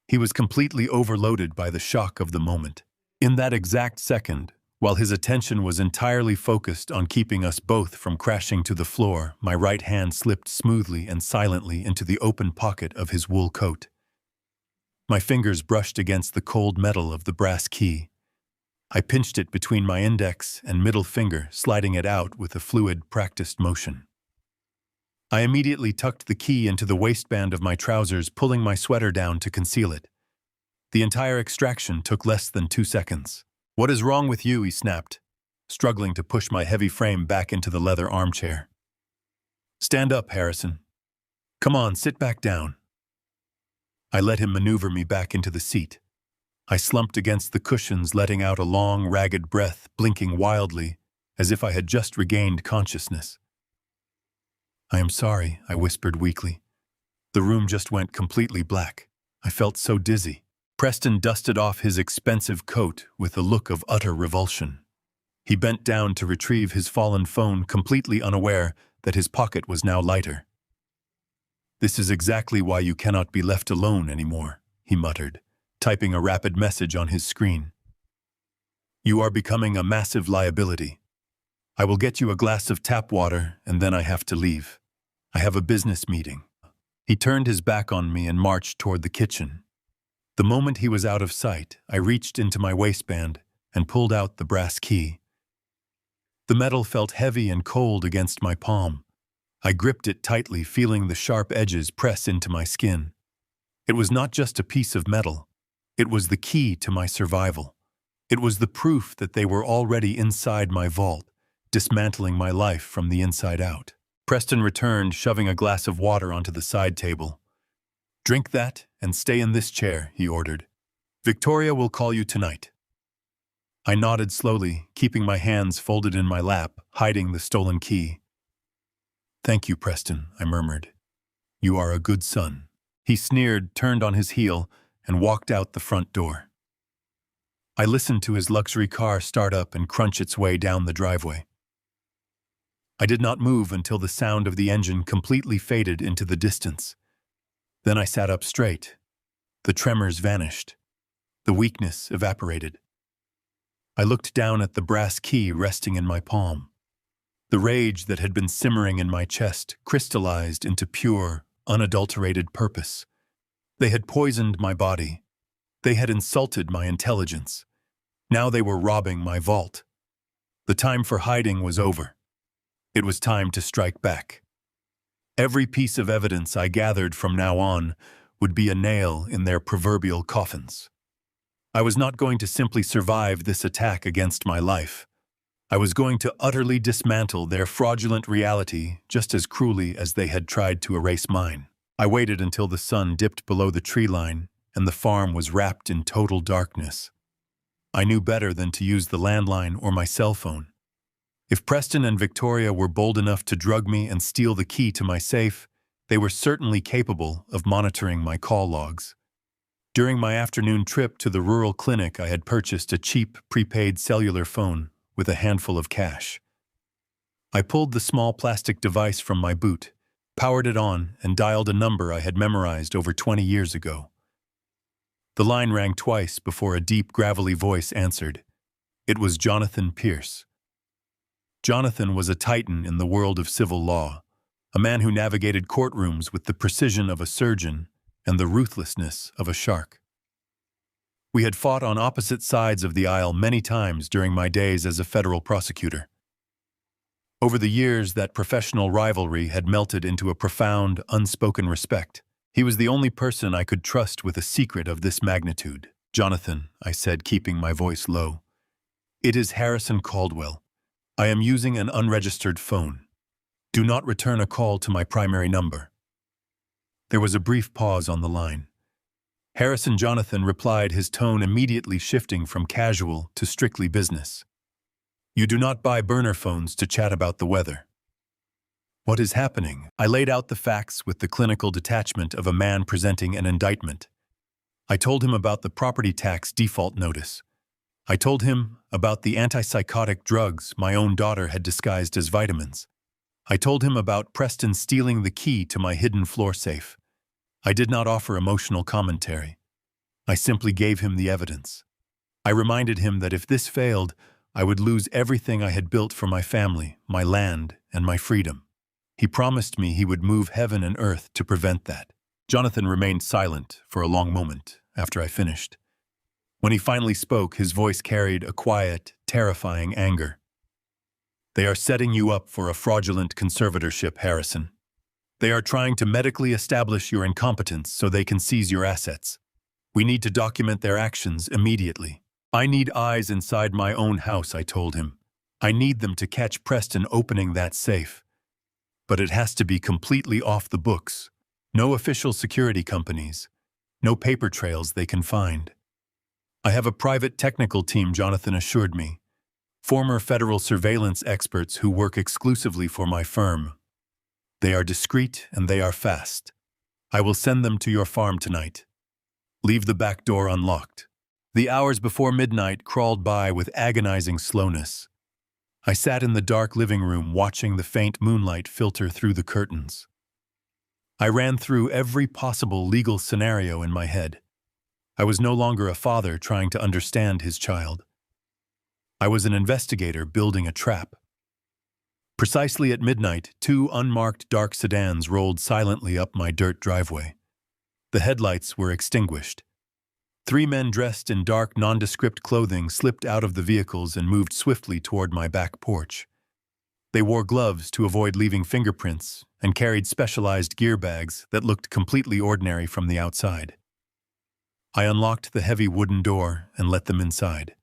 [SPEAKER 1] He was completely overloaded by the shock of the moment. In that exact second, while his attention was entirely focused on keeping us both from crashing to the floor, my right hand slipped smoothly and silently into the open pocket of his wool coat. My fingers brushed against the cold metal of the brass key. I pinched it between my index and middle finger, sliding it out with a fluid, practiced motion. I immediately tucked the key into the waistband of my trousers, pulling my sweater down to conceal it. The entire extraction took less than 2 seconds. "What is wrong with you?" he snapped, struggling to push my heavy frame back into the leather armchair. "Stand up, Harrison. Come on, sit back down." I let him maneuver me back into the seat. I slumped against the cushions, letting out a long, ragged breath, blinking wildly, as if I had just regained consciousness. "I am sorry," I whispered weakly. The room just went completely black. I felt so dizzy. Preston dusted off his expensive coat with a look of utter revulsion. He bent down to retrieve his fallen phone, completely unaware that his pocket was now lighter. "This is exactly why you cannot be left alone anymore," he muttered, typing a rapid message on his screen. "You are becoming a massive liability. I will get you a glass of tap water, and then I have to leave. I have a business meeting." He turned his back on me and marched toward the kitchen. The moment he was out of sight, I reached into my waistband and pulled out the brass key. The metal felt heavy and cold against my palm. I gripped it tightly, feeling the sharp edges press into my skin. It was not just a piece of metal. It was the key to my survival. It was the proof that they were already inside my vault, dismantling my life from the inside out. Preston returned, shoving a glass of water onto the side table. "Drink that and stay in this chair," he ordered. "Victoria will call you tonight." I nodded slowly, keeping my hands folded in my lap, hiding the stolen key. "Thank you, Preston," I murmured. "You are a good son." He sneered, turned on his heel, and walked out the front door. I listened to his luxury car start up and crunch its way down the driveway. I did not move until the sound of the engine completely faded into the distance. Then I sat up straight. The tremors vanished. The weakness evaporated. I looked down at the brass key resting in my palm. The rage that had been simmering in my chest crystallized into pure, unadulterated purpose. They had poisoned my body. They had insulted my intelligence. Now they were robbing my vault. The time for hiding was over. It was time to strike back. Every piece of evidence I gathered from now on would be a nail in their proverbial coffins. I was not going to simply survive this attack against my life. I was going to utterly dismantle their fraudulent reality just as cruelly as they had tried to erase mine. I waited until the sun dipped below the tree line and the farm was wrapped in total darkness. I knew better than to use the landline or my cell phone. If Preston and Victoria were bold enough to drug me and steal the key to my safe, they were certainly capable of monitoring my call logs. During my afternoon trip to the rural clinic, I had purchased a cheap, prepaid cellular phone with a handful of cash. I pulled the small plastic device from my boot, powered it on, and dialed a number I had memorized over 20 years ago. The line rang twice before a deep, gravelly voice answered. It was Jonathan Pierce. Jonathan was a titan in the world of civil law, a man who navigated courtrooms with the precision of a surgeon and the ruthlessness of a shark. We had fought on opposite sides of the aisle many times during my days as a federal prosecutor. Over the years, that professional rivalry had melted into a profound, unspoken respect. He was the only person I could trust with a secret of this magnitude. Jonathan, I said, keeping my voice low. It is Harrison Caldwell. I am using an unregistered phone. Do not return a call to my primary number. There was a brief pause on the line. Harrison Jonathan replied, his tone immediately shifting from casual to strictly business. You do not buy burner phones to chat about the weather. What is happening? I laid out the facts with the clinical detachment of a man presenting an indictment. I told him about the property tax default notice. I told him about the antipsychotic drugs my own daughter had disguised as vitamins. I told him about Preston stealing the key to my hidden floor safe. I did not offer emotional commentary. I simply gave him the evidence. I reminded him that if this failed, I would lose everything I had built for my family, my land, and my freedom. He promised me he would move heaven and earth to prevent that. Jonathan remained silent for a long moment after I finished. When he finally spoke, his voice carried a quiet, terrifying anger. They are setting you up for a fraudulent conservatorship, Harrison. They are trying to medically establish your incompetence so they can seize your assets. We need to document their actions immediately. I need eyes inside my own house, I told him. I need them to catch Preston opening that safe. But it has to be completely off the books. No official security companies. No paper trails they can find. I have a private technical team, Jonathan assured me. Former federal surveillance experts who work exclusively for my firm. They are discreet and they are fast. I will send them to your farm tonight. Leave the back door unlocked. The hours before midnight crawled by with agonizing slowness. I sat in the dark living room watching the faint moonlight filter through the curtains. I ran through every possible legal scenario in my head. I was no longer a father trying to understand his child. I was an investigator building a trap. Precisely at midnight, 2 unmarked dark sedans rolled silently up my dirt driveway. The headlights were extinguished. 3 men dressed in dark, nondescript clothing slipped out of the vehicles and moved swiftly toward my back porch. They wore gloves to avoid leaving fingerprints and carried specialized gear bags that looked completely ordinary from the outside. I unlocked the heavy wooden door and let them inside.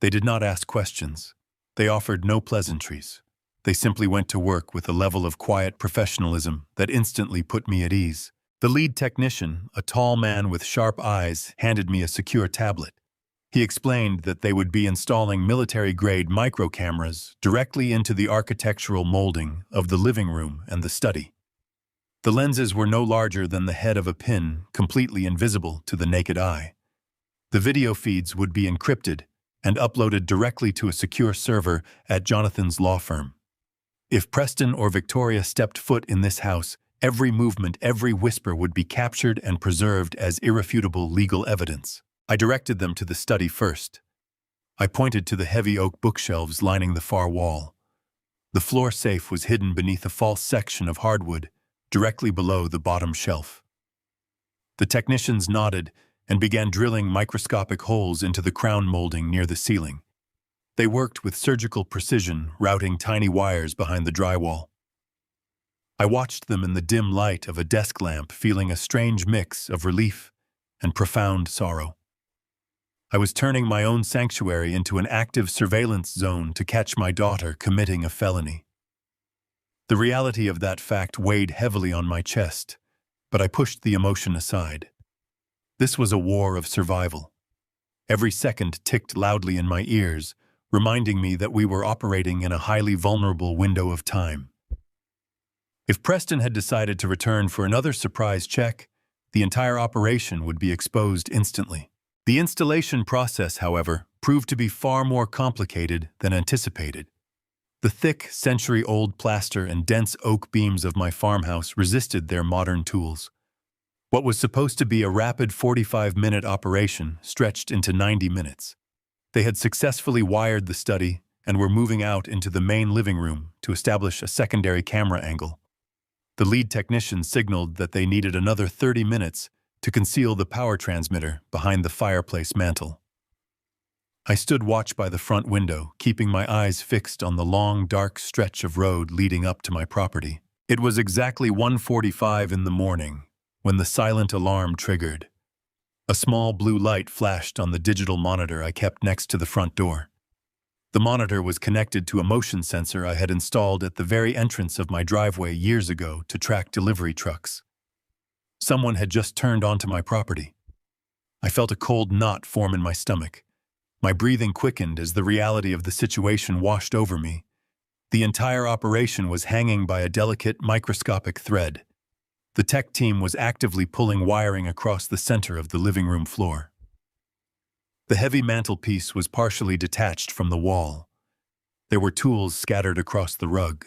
[SPEAKER 1] They did not ask questions. They offered no pleasantries. They simply went to work with a level of quiet professionalism that instantly put me at ease. The lead technician, a tall man with sharp eyes, handed me a secure tablet. He explained that they would be installing military-grade micro-cameras directly into the architectural molding of the living room and the study. The lenses were no larger than the head of a pin, completely invisible to the naked eye. The video feeds would be encrypted and uploaded directly to a secure server at Jonathan's law firm. If Preston or Victoria stepped foot in this house, every movement, every whisper would be captured and preserved as irrefutable legal evidence. I directed them to the study first. I pointed to the heavy oak bookshelves lining the far wall. The floor safe was hidden beneath a false section of hardwood, directly below the bottom shelf. The technicians nodded and began drilling microscopic holes into the crown molding near the ceiling. They worked with surgical precision, routing tiny wires behind the drywall. I watched them in the dim light of a desk lamp, feeling a strange mix of relief and profound sorrow. I was turning my own sanctuary into an active surveillance zone to catch my daughter committing a felony. The reality of that fact weighed heavily on my chest, but I pushed the emotion aside. This was a war of survival. Every second ticked loudly in my ears, reminding me that we were operating in a highly vulnerable window of time. If Preston had decided to return for another surprise check, the entire operation would be exposed instantly. The installation process, however, proved to be far more complicated than anticipated. The thick, century-old plaster and dense oak beams of my farmhouse resisted their modern tools. What was supposed to be a rapid 45-minute operation stretched into 90 minutes. They had successfully wired the study and were moving out into the main living room to establish a secondary camera angle. The lead technician signaled that they needed another 30 minutes to conceal the power transmitter behind the fireplace mantel. I stood watch by the front window, keeping my eyes fixed on the long, dark stretch of road leading up to my property. It was exactly 1:45 in the morning when the silent alarm triggered. A small blue light flashed on the digital monitor I kept next to the front door. The monitor was connected to a motion sensor I had installed at the very entrance of my driveway years ago to track delivery trucks. Someone had just turned onto my property. I felt a cold knot form in my stomach. My breathing quickened as the reality of the situation washed over me. The entire operation was hanging by a delicate, microscopic thread. The tech team was actively pulling wiring across the center of the living room floor. The heavy mantelpiece was partially detached from the wall. There were tools scattered across the rug.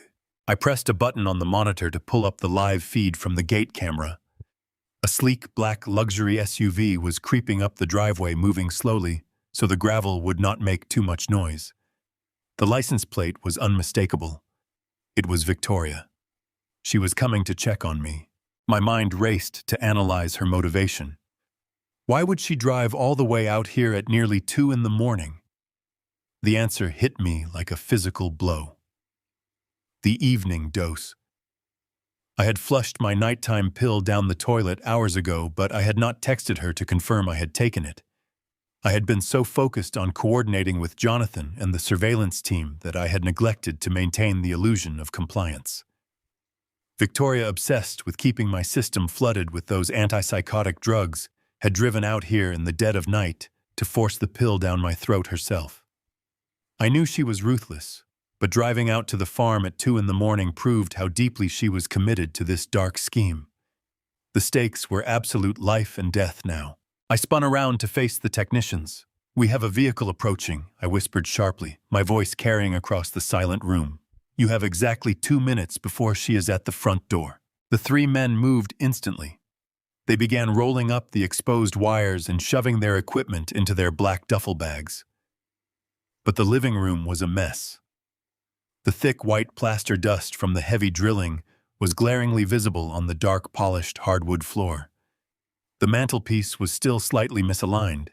[SPEAKER 1] I pressed a button on the monitor to pull up the live feed from the gate camera. A sleek, black luxury SUV was creeping up the driveway, moving slowly, so the gravel would not make too much noise. The license plate was unmistakable. It was Victoria. She was coming to check on me. My mind raced to analyze her motivation. Why would she drive all the way out here at nearly 2 in the morning? The answer hit me like a physical blow. The evening dose. I had flushed my nighttime pill down the toilet hours ago, but I had not texted her to confirm I had taken it. I had been so focused on coordinating with Jonathan and the surveillance team that I had neglected to maintain the illusion of compliance. Victoria, obsessed with keeping my system flooded with those antipsychotic drugs, had driven out here in the dead of night to force the pill down my throat herself. I knew she was ruthless, but driving out to the farm at 2 in the morning proved how deeply she was committed to this dark scheme. The stakes were absolute life and death now. I spun around to face the technicians. "We have a vehicle approaching," I whispered sharply, my voice carrying across the silent room. "You have exactly 2 minutes before she is at the front door." The 3 men moved instantly. They began rolling up the exposed wires and shoving their equipment into their black duffel bags. But the living room was a mess. The thick white plaster dust from the heavy drilling was glaringly visible on the dark polished hardwood floor. The mantelpiece was still slightly misaligned.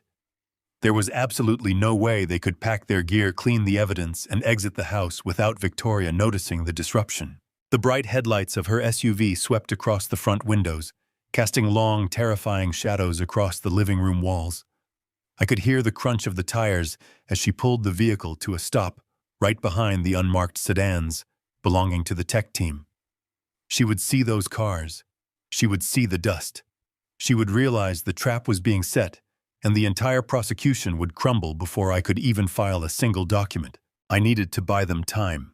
[SPEAKER 1] There was absolutely no way they could pack their gear, clean the evidence, and exit the house without Victoria noticing the disruption. The bright headlights of her SUV swept across the front windows, casting long, terrifying shadows across the living room walls. I could hear the crunch of the tires as she pulled the vehicle to a stop right behind the unmarked sedans belonging to the tech team. She would see those cars. She would see the dust. She would realize the trap was being set, and the entire prosecution would crumble before I could even file a single document. I needed to buy them time.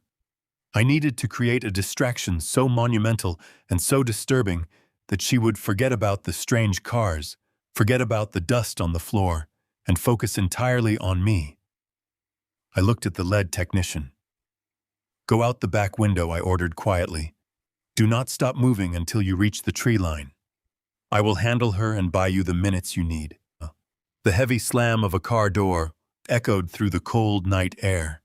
[SPEAKER 1] I needed to create a distraction so monumental and so disturbing that she would forget about the strange cars, forget about the dust on the floor, and focus entirely on me. I looked at the lead technician. "Go out the back window," I ordered quietly. "Do not stop moving until you reach the tree line. I will handle her and buy you the minutes you need." The heavy slam of a car door echoed through the cold night air.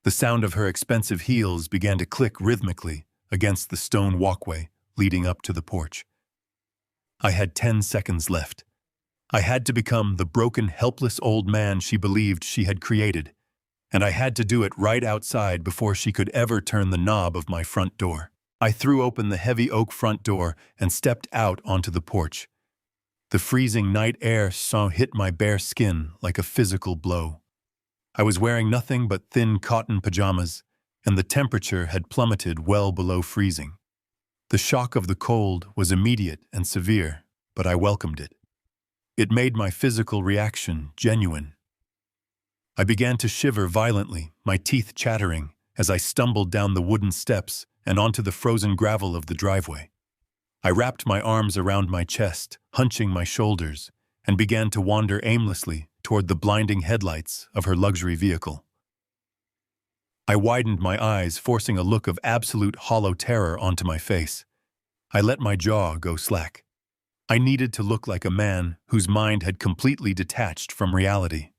[SPEAKER 1] The sound of her expensive heels began to click rhythmically against the stone walkway leading up to the porch. I had 10 seconds left. I had to become the broken, helpless old man she believed she had created, and I had to do it right outside before she could ever turn the knob of my front door. I threw open the heavy oak front door and stepped out onto the porch. The freezing night air hit my bare skin like a physical blow. I was wearing nothing but thin cotton pajamas, and the temperature had plummeted well below freezing. The shock of the cold was immediate and severe, but I welcomed it. It made my physical reaction genuine. I began to shiver violently, my teeth chattering, as I stumbled down the wooden steps and onto the frozen gravel of the driveway. I wrapped my arms around my chest, hunching my shoulders, and began to wander aimlessly toward the blinding headlights of her luxury vehicle. I widened my eyes, forcing a look of absolute hollow terror onto my face. I let my jaw go slack. I needed to look like a man whose mind had completely detached from reality.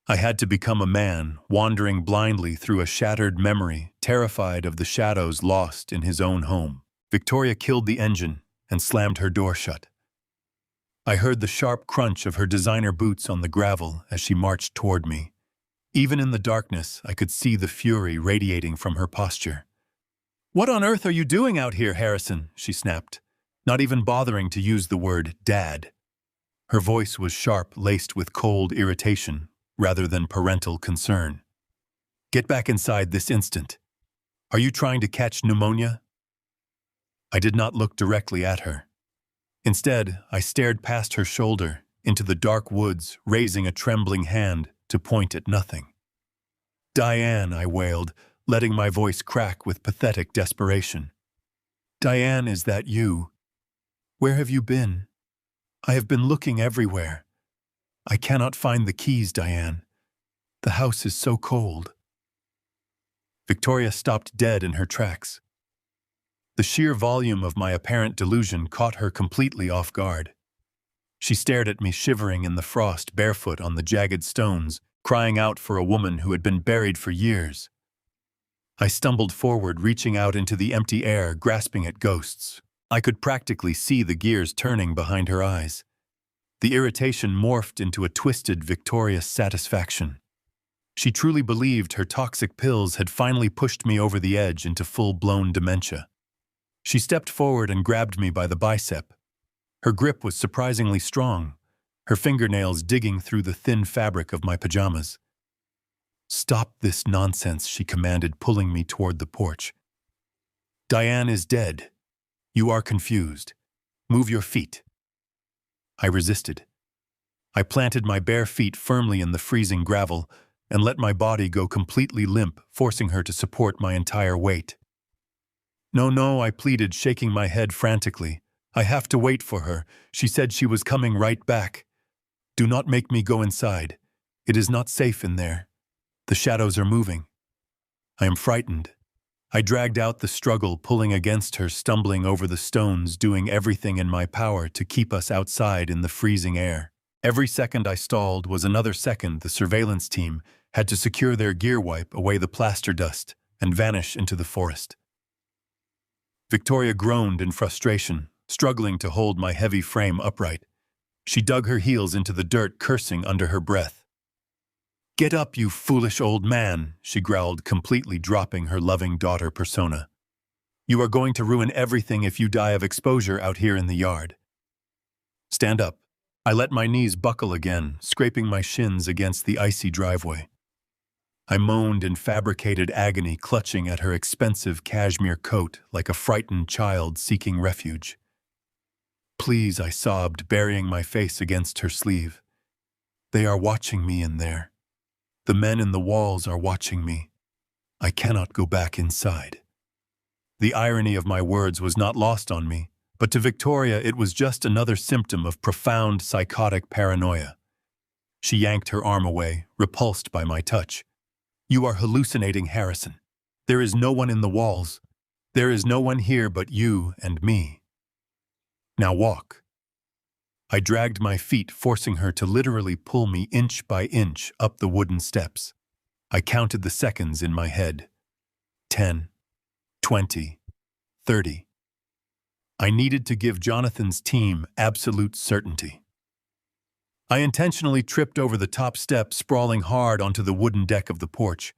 [SPEAKER 1] I had to become a man, wandering blindly through a shattered memory, terrified of the shadows lost in his own home. Victoria killed the engine and slammed her door shut. I heard the sharp crunch of her designer boots on the gravel as she marched toward me. Even in the darkness, I could see the fury radiating from her posture. "What on earth are you doing out here, Harrison?" she snapped, not even bothering to use the word "dad." Her voice was sharp, laced with cold irritation, rather than parental concern. "Get back inside this instant. Are you trying to catch pneumonia?" I did not look directly at her. Instead, I stared past her shoulder into the dark woods, raising a trembling hand to point at nothing. "Diane," I wailed, letting my voice crack with pathetic desperation. "Diane, is that you? Where have you been? I have been looking everywhere. I cannot find the keys, Diane. The house is so cold." Victoria stopped dead in her tracks. The sheer volume of my apparent delusion caught her completely off guard. She stared at me, shivering in the frost, barefoot on the jagged stones, crying out for a woman who had been buried for years. I stumbled forward, reaching out into the empty air, grasping at ghosts. I could practically see the gears turning behind her eyes. The irritation morphed into a twisted, victorious satisfaction. She truly believed her toxic pills had finally pushed me over the edge into full-blown dementia. She stepped forward and grabbed me by the bicep. Her grip was surprisingly strong, her fingernails digging through the thin fabric of my pajamas. "Stop this nonsense," she commanded, pulling me toward the porch. "Diane is dead. You are confused. Move your feet." I resisted. I planted my bare feet firmly in the freezing gravel and let my body go completely limp, forcing her to support my entire weight. "No, no," I pleaded, shaking my head frantically. "I have to wait for her. She said she was coming right back. Do not make me go inside. It is not safe in there. The shadows are moving. I am frightened." I dragged out the struggle, pulling against her, stumbling over the stones, doing everything in my power to keep us outside in the freezing air. Every second I stalled was another second the surveillance team had to secure their gear, wipe away the plaster dust, and vanish into the forest. Victoria groaned in frustration, struggling to hold my heavy frame upright. She dug her heels into the dirt, cursing under her breath. "Get up, you foolish old man," she growled, completely dropping her loving daughter persona. "You are going to ruin everything if you die of exposure out here in the yard." "Stand up." I let my knees buckle again, scraping my shins against the icy driveway. I moaned in fabricated agony, clutching at her expensive cashmere coat like a frightened child seeking refuge. "Please," I sobbed, burying my face against her sleeve. "They are watching me in there. The men in the walls are watching me. I cannot go back inside." The irony of my words was not lost on me, but to Victoria it was just another symptom of profound psychotic paranoia. She yanked her arm away, repulsed by my touch. "You are hallucinating, Harrison. There is no one in the walls. There is no one here but you and me. Now walk." I dragged my feet, forcing her to literally pull me inch by inch up the wooden steps. I counted the seconds in my head. 10, 20, 30. I needed to give Jonathan's team absolute certainty. I intentionally tripped over the top step, sprawling hard onto the wooden deck of the porch.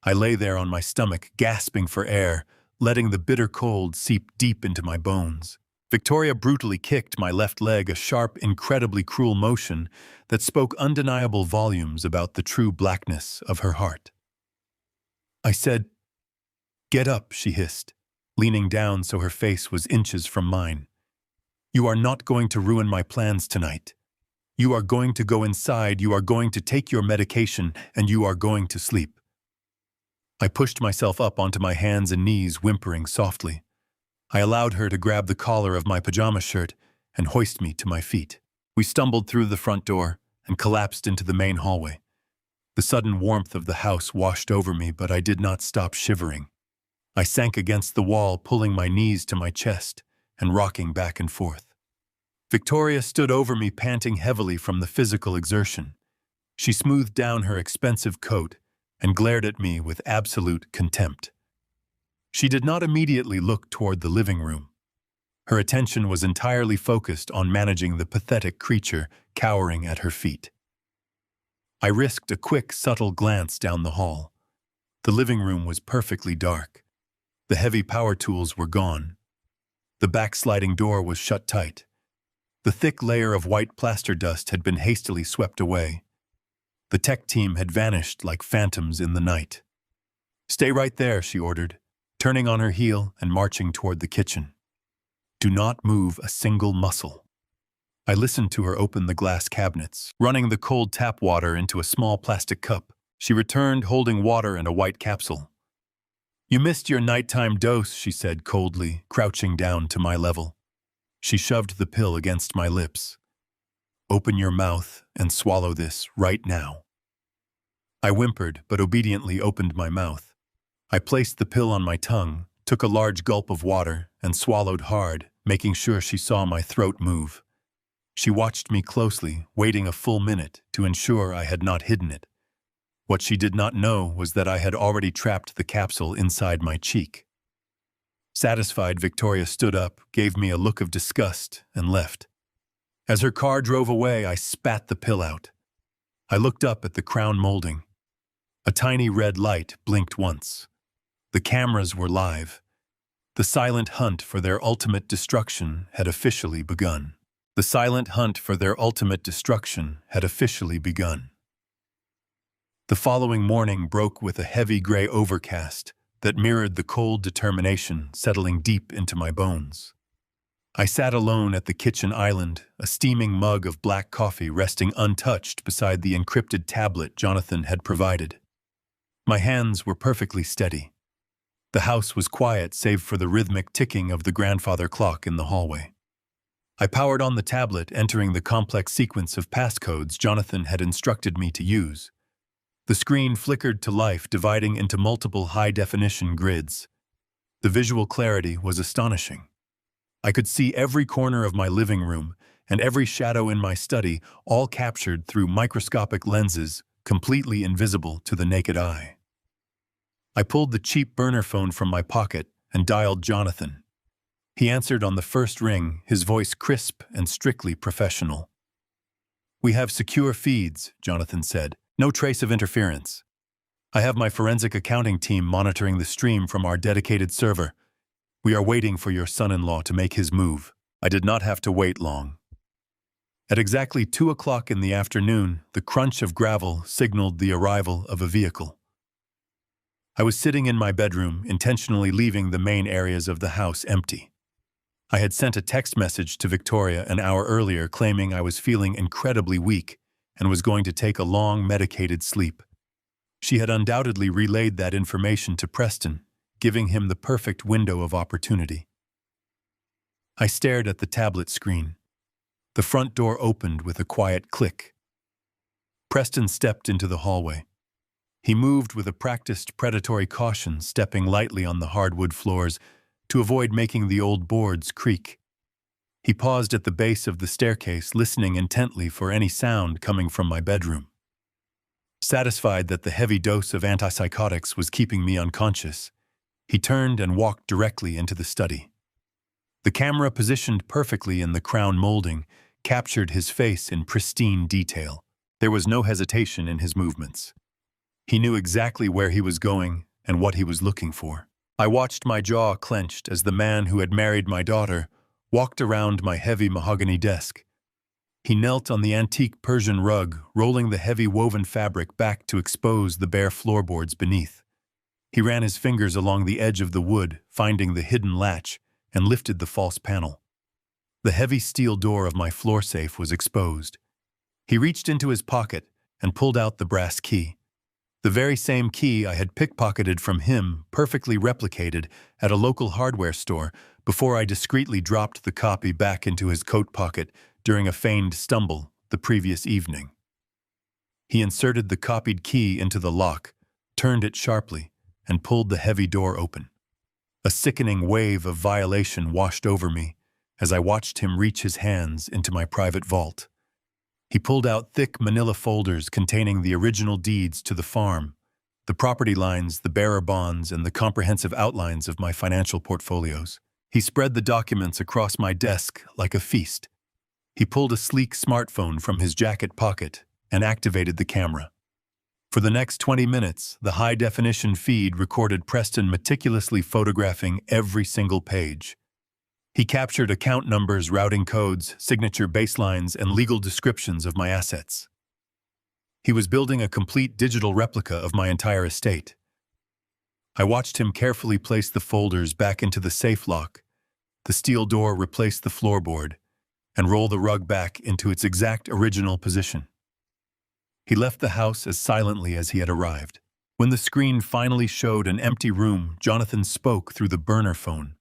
[SPEAKER 1] I lay there on my stomach, gasping for air, letting the bitter cold seep deep into my bones. Victoria brutally kicked my left leg, a sharp, incredibly cruel motion that spoke undeniable volumes about the true blackness of her heart. I said, "Get up," she hissed, leaning down so her face was inches from mine. "You are not going to ruin my plans tonight. You are going to go inside, you are going to take your medication, and you are going to sleep." I pushed myself up onto my hands and knees, whimpering softly. I allowed her to grab the collar of my pajama shirt and hoist me to my feet. We stumbled through the front door and collapsed into the main hallway. The sudden warmth of the house washed over me, but I did not stop shivering. I sank against the wall, pulling my knees to my chest and rocking back and forth. Victoria stood over me, panting heavily from the physical exertion. She smoothed down her expensive coat and glared at me with absolute contempt. She did not immediately look toward the living room. Her attention was entirely focused on managing the pathetic creature cowering at her feet. I risked a quick, subtle glance down the hall. The living room was perfectly dark. The heavy power tools were gone. The backsliding door was shut tight. The thick layer of white plaster dust had been hastily swept away. The tech team had vanished like phantoms in the night. "Stay right there," she ordered, turning on her heel and marching toward the kitchen. "Do not move a single muscle." I listened to her open the glass cabinets, running the cold tap water into a small plastic cup. She returned holding water and a white capsule. "You missed your nighttime dose," she said coldly, crouching down to my level. She shoved the pill against my lips. "Open your mouth and swallow this right now." I whimpered, but obediently opened my mouth. I placed the pill on my tongue, took a large gulp of water, and swallowed hard, making sure she saw my throat move. She watched me closely, waiting a full minute to ensure I had not hidden it. What she did not know was that I had already trapped the capsule inside my cheek. Satisfied, Victoria stood up, gave me a look of disgust, and left. As her car drove away, I spat the pill out. I looked up at the crown molding. A tiny red light blinked once. The cameras were live. The silent hunt for their ultimate destruction had officially begun. The silent hunt for their ultimate destruction had officially begun. The following morning broke with a heavy gray overcast that mirrored the cold determination settling deep into my bones. I sat alone at the kitchen island, a steaming mug of black coffee resting untouched beside the encrypted tablet Jonathan had provided. My hands were perfectly steady. The house was quiet save for the rhythmic ticking of the grandfather clock in the hallway. I powered on the tablet, entering the complex sequence of passcodes Jonathan had instructed me to use. The screen flickered to life, dividing into multiple high-definition grids. The visual clarity was astonishing. I could see every corner of my living room and every shadow in my study, all captured through microscopic lenses, completely invisible to the naked eye. I pulled the cheap burner phone from my pocket and dialed Jonathan. He answered on the first ring, his voice crisp and strictly professional. "We have secure feeds," Jonathan said. "No trace of interference. I have my forensic accounting team monitoring the stream from our dedicated server. We are waiting for your son-in-law to make his move." I did not have to wait long. At exactly 2 o'clock in the afternoon, the crunch of gravel signaled the arrival of a vehicle. I was sitting in my bedroom, intentionally leaving the main areas of the house empty. I had sent a text message to Victoria an hour earlier claiming I was feeling incredibly weak and was going to take a long medicated sleep. She had undoubtedly relayed that information to Preston, giving him the perfect window of opportunity. I stared at the tablet screen. The front door opened with a quiet click. Preston stepped into the hallway. He moved with a practiced predatory caution, stepping lightly on the hardwood floors to avoid making the old boards creak. He paused at the base of the staircase, listening intently for any sound coming from my bedroom. Satisfied that the heavy dose of antipsychotics was keeping me unconscious, he turned and walked directly into the study. The camera, positioned perfectly in the crown molding, captured his face in pristine detail. There was no hesitation in his movements. He knew exactly where he was going and what he was looking for. I watched, my jaw clenched, as the man who had married my daughter walked around my heavy mahogany desk. He knelt on the antique Persian rug, rolling the heavy woven fabric back to expose the bare floorboards beneath. He ran his fingers along the edge of the wood, finding the hidden latch, and lifted the false panel. The heavy steel door of my floor safe was exposed. He reached into his pocket and pulled out the brass key. The very same key I had pickpocketed from him, perfectly replicated at a local hardware store, before I discreetly dropped the copy back into his coat pocket during a feigned stumble the previous evening. He inserted the copied key into the lock, turned it sharply, and pulled the heavy door open. A sickening wave of violation washed over me, as I watched him reach his hands into my private vault. He pulled out thick manila folders containing the original deeds to the farm, the property lines, the bearer bonds, and the comprehensive outlines of my financial portfolios. He spread the documents across my desk like a feast. He pulled a sleek smartphone from his jacket pocket and activated the camera. For the next 20 minutes, the high-definition feed recorded Preston meticulously photographing every single page. He captured account numbers, routing codes, signature baselines, and legal descriptions of my assets. He was building a complete digital replica of my entire estate. I watched him carefully place the folders back into the safe lock, the steel door replace the floorboard, and roll the rug back into its exact original position. He left the house as silently as he had arrived. When the screen finally showed an empty room, Jonathan spoke through the burner phone.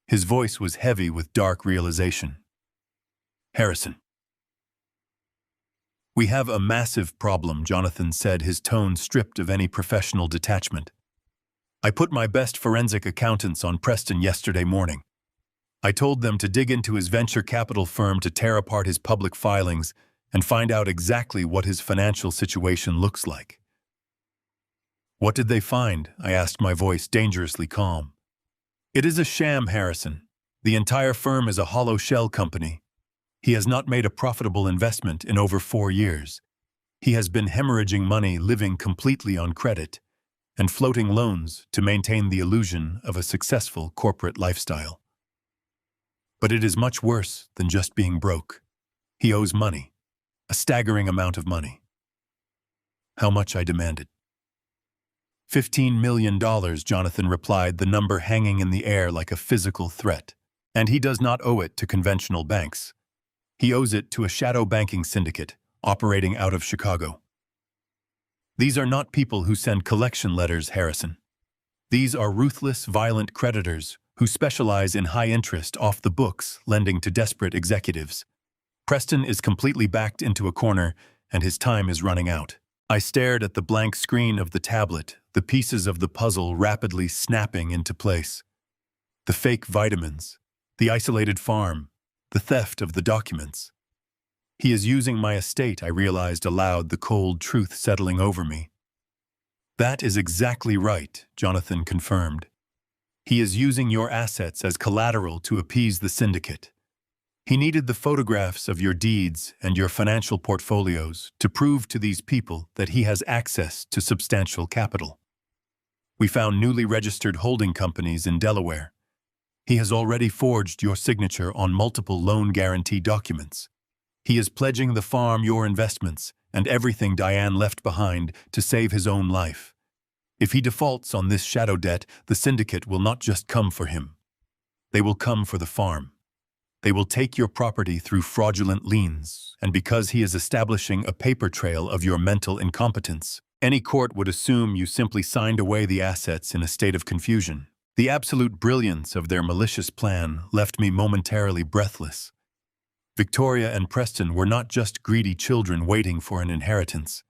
[SPEAKER 1] His voice was heavy with dark realization. "Harrison." "We have a massive problem," Jonathan said, his tone stripped of any professional detachment. "I put my best forensic accountants on Preston yesterday morning. I told them to dig into his venture capital firm to tear apart his public filings and find out exactly what his financial situation looks like." "What did they find?" I asked, my voice dangerously calm. "It is a sham, Harrison. The entire firm is a hollow shell company. He has not made a profitable investment in over 4 years. He has been hemorrhaging money, living completely on credit, and floating loans to maintain the illusion of a successful corporate lifestyle. But it is much worse than just being broke. He owes money, a staggering amount of money." "How much?" I demanded. $15 million, Jonathan replied, the number hanging in the air like a physical threat. "And he does not owe it to conventional banks. He owes it to a shadow banking syndicate operating out of Chicago. These are not people who send collection letters, Harrison. These are ruthless, violent creditors who specialize in high-interest, off-the-books lending to desperate executives. Preston is completely backed into a corner, and his time is running out." I stared at the blank screen of the tablet, the pieces of the puzzle rapidly snapping into place. The fake vitamins, the isolated farm, the theft of the documents. "He is using my estate," I realized aloud, the cold truth settling over me. "That is exactly right," Jonathan confirmed. "He is using your assets as collateral to appease the syndicate. He needed the photographs of your deeds and your financial portfolios to prove to these people that he has access to substantial capital. We found newly registered holding companies in Delaware. He has already forged your signature on multiple loan guarantee documents. He is pledging the farm, your investments, and everything Diane left behind to save his own life. If he defaults on this shadow debt, the syndicate will not just come for him. They will come for the farm. They will take your property through fraudulent liens, and because he is establishing a paper trail of your mental incompetence, any court would assume you simply signed away the assets in a state of confusion. The absolute brilliance of their malicious plan left me momentarily breathless. Victoria and Preston were not just greedy children waiting for an inheritance.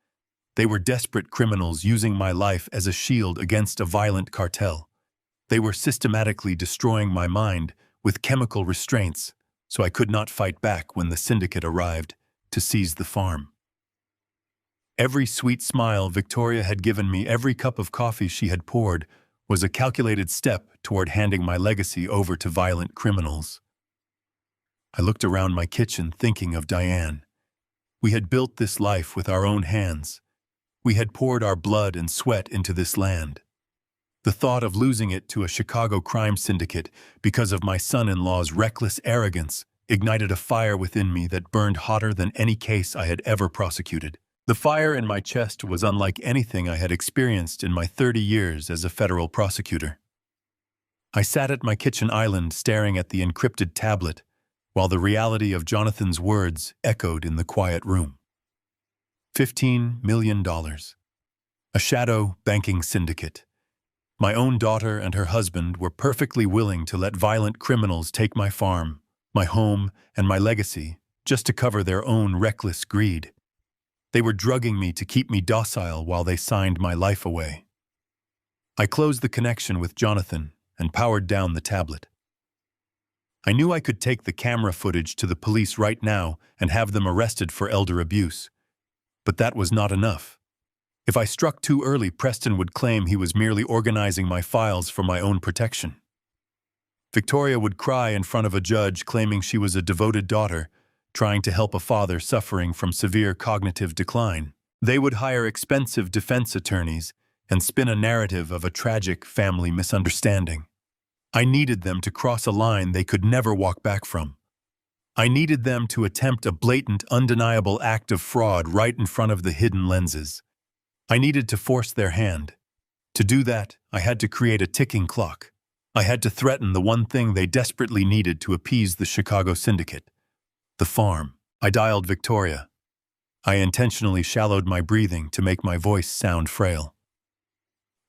[SPEAKER 1] They were desperate criminals using my life as a shield against a violent cartel. They were systematically destroying my mind with chemical restraints, so I could not fight back when the syndicate arrived to seize the farm. Every sweet smile Victoria had given me, every cup of coffee she had poured, was a calculated step toward handing my legacy over to violent criminals. I looked around my kitchen thinking of Diane. We had built this life with our own hands. We had poured our blood and sweat into this land. The thought of losing it to a Chicago crime syndicate because of my son-in-law's reckless arrogance ignited a fire within me that burned hotter than any case I had ever prosecuted. The fire in my chest was unlike anything I had experienced in my 30 years as a federal prosecutor. I sat at my kitchen island staring at the encrypted tablet while the reality of Jonathan's words echoed in the quiet room. $15 million. A shadow banking syndicate. My own daughter and her husband were perfectly willing to let violent criminals take my farm, my home, and my legacy just to cover their own reckless greed. They were drugging me to keep me docile while they signed my life away. I closed the connection with Jonathan and powered down the tablet. I knew I could take the camera footage to the police right now and have them arrested for elder abuse. But that was not enough. If I struck too early, Preston would claim he was merely organizing my files for my own protection. Victoria would cry in front of a judge claiming she was a devoted daughter, trying to help a father suffering from severe cognitive decline. They would hire expensive defense attorneys and spin a narrative of a tragic family misunderstanding. I needed them to cross a line they could never walk back from. I needed them to attempt a blatant, undeniable act of fraud right in front of the hidden lenses. I needed to force their hand. To do that, I had to create a ticking clock. I had to threaten the one thing they desperately needed to appease the Chicago syndicate: the farm. I dialed Victoria. I intentionally shallowed my breathing to make my voice sound frail.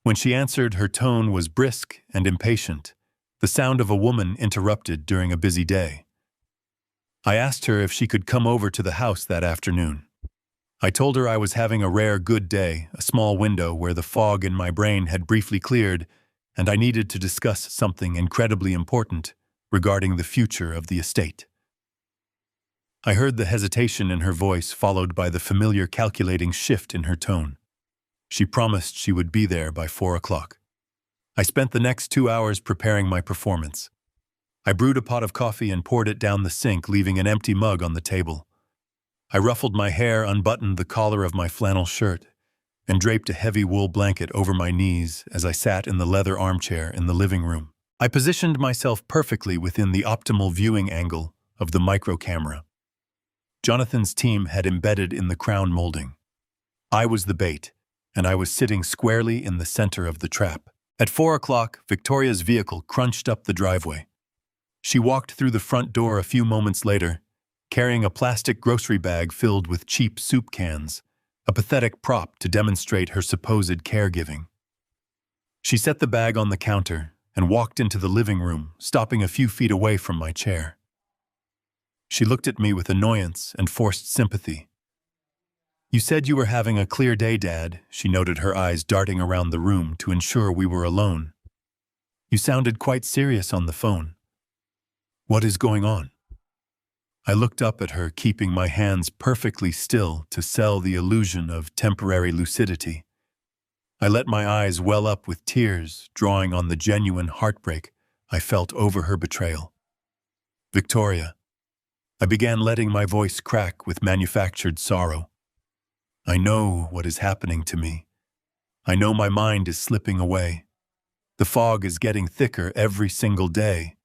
[SPEAKER 1] When she answered, her tone was brisk and impatient, the sound of a woman interrupted during a busy day. I asked her if she could come over to the house that afternoon. I told her I was having a rare good day, a small window where the fog in my brain had briefly cleared, and I needed to discuss something incredibly important regarding the future of the estate. I heard the hesitation in her voice, followed by the familiar calculating shift in her tone. She promised she would be there by 4 o'clock. I spent the next 2 hours preparing my performance. I brewed a pot of coffee and poured it down the sink, leaving an empty mug on the table. I ruffled my hair, unbuttoned the collar of my flannel shirt, and draped a heavy wool blanket over my knees as I sat in the leather armchair in the living room. I positioned myself perfectly within the optimal viewing angle of the micro camera. Jonathan's team had embedded in the crown molding. I was the bait, and I was sitting squarely in the center of the trap. At 4 o'clock, Victoria's vehicle crunched up the driveway. She walked through the front door a few moments later, carrying a plastic grocery bag filled with cheap soup cans, a pathetic prop to demonstrate her supposed caregiving. She set the bag on the counter and walked into the living room, stopping a few feet away from my chair. She looked at me with annoyance and forced sympathy. "You said you were having a clear day, Dad," she noted, her eyes darting around the room to ensure we were alone. "You sounded quite serious on the phone. What is going on?" I looked up at her, keeping my hands perfectly still to sell the illusion of temporary lucidity. I let my eyes well up with tears, drawing on the genuine heartbreak I felt over her betrayal. "Victoria," I began, letting my voice crack with manufactured sorrow. "I know what is happening to me. I know my mind is slipping away. The fog is getting thicker every single day.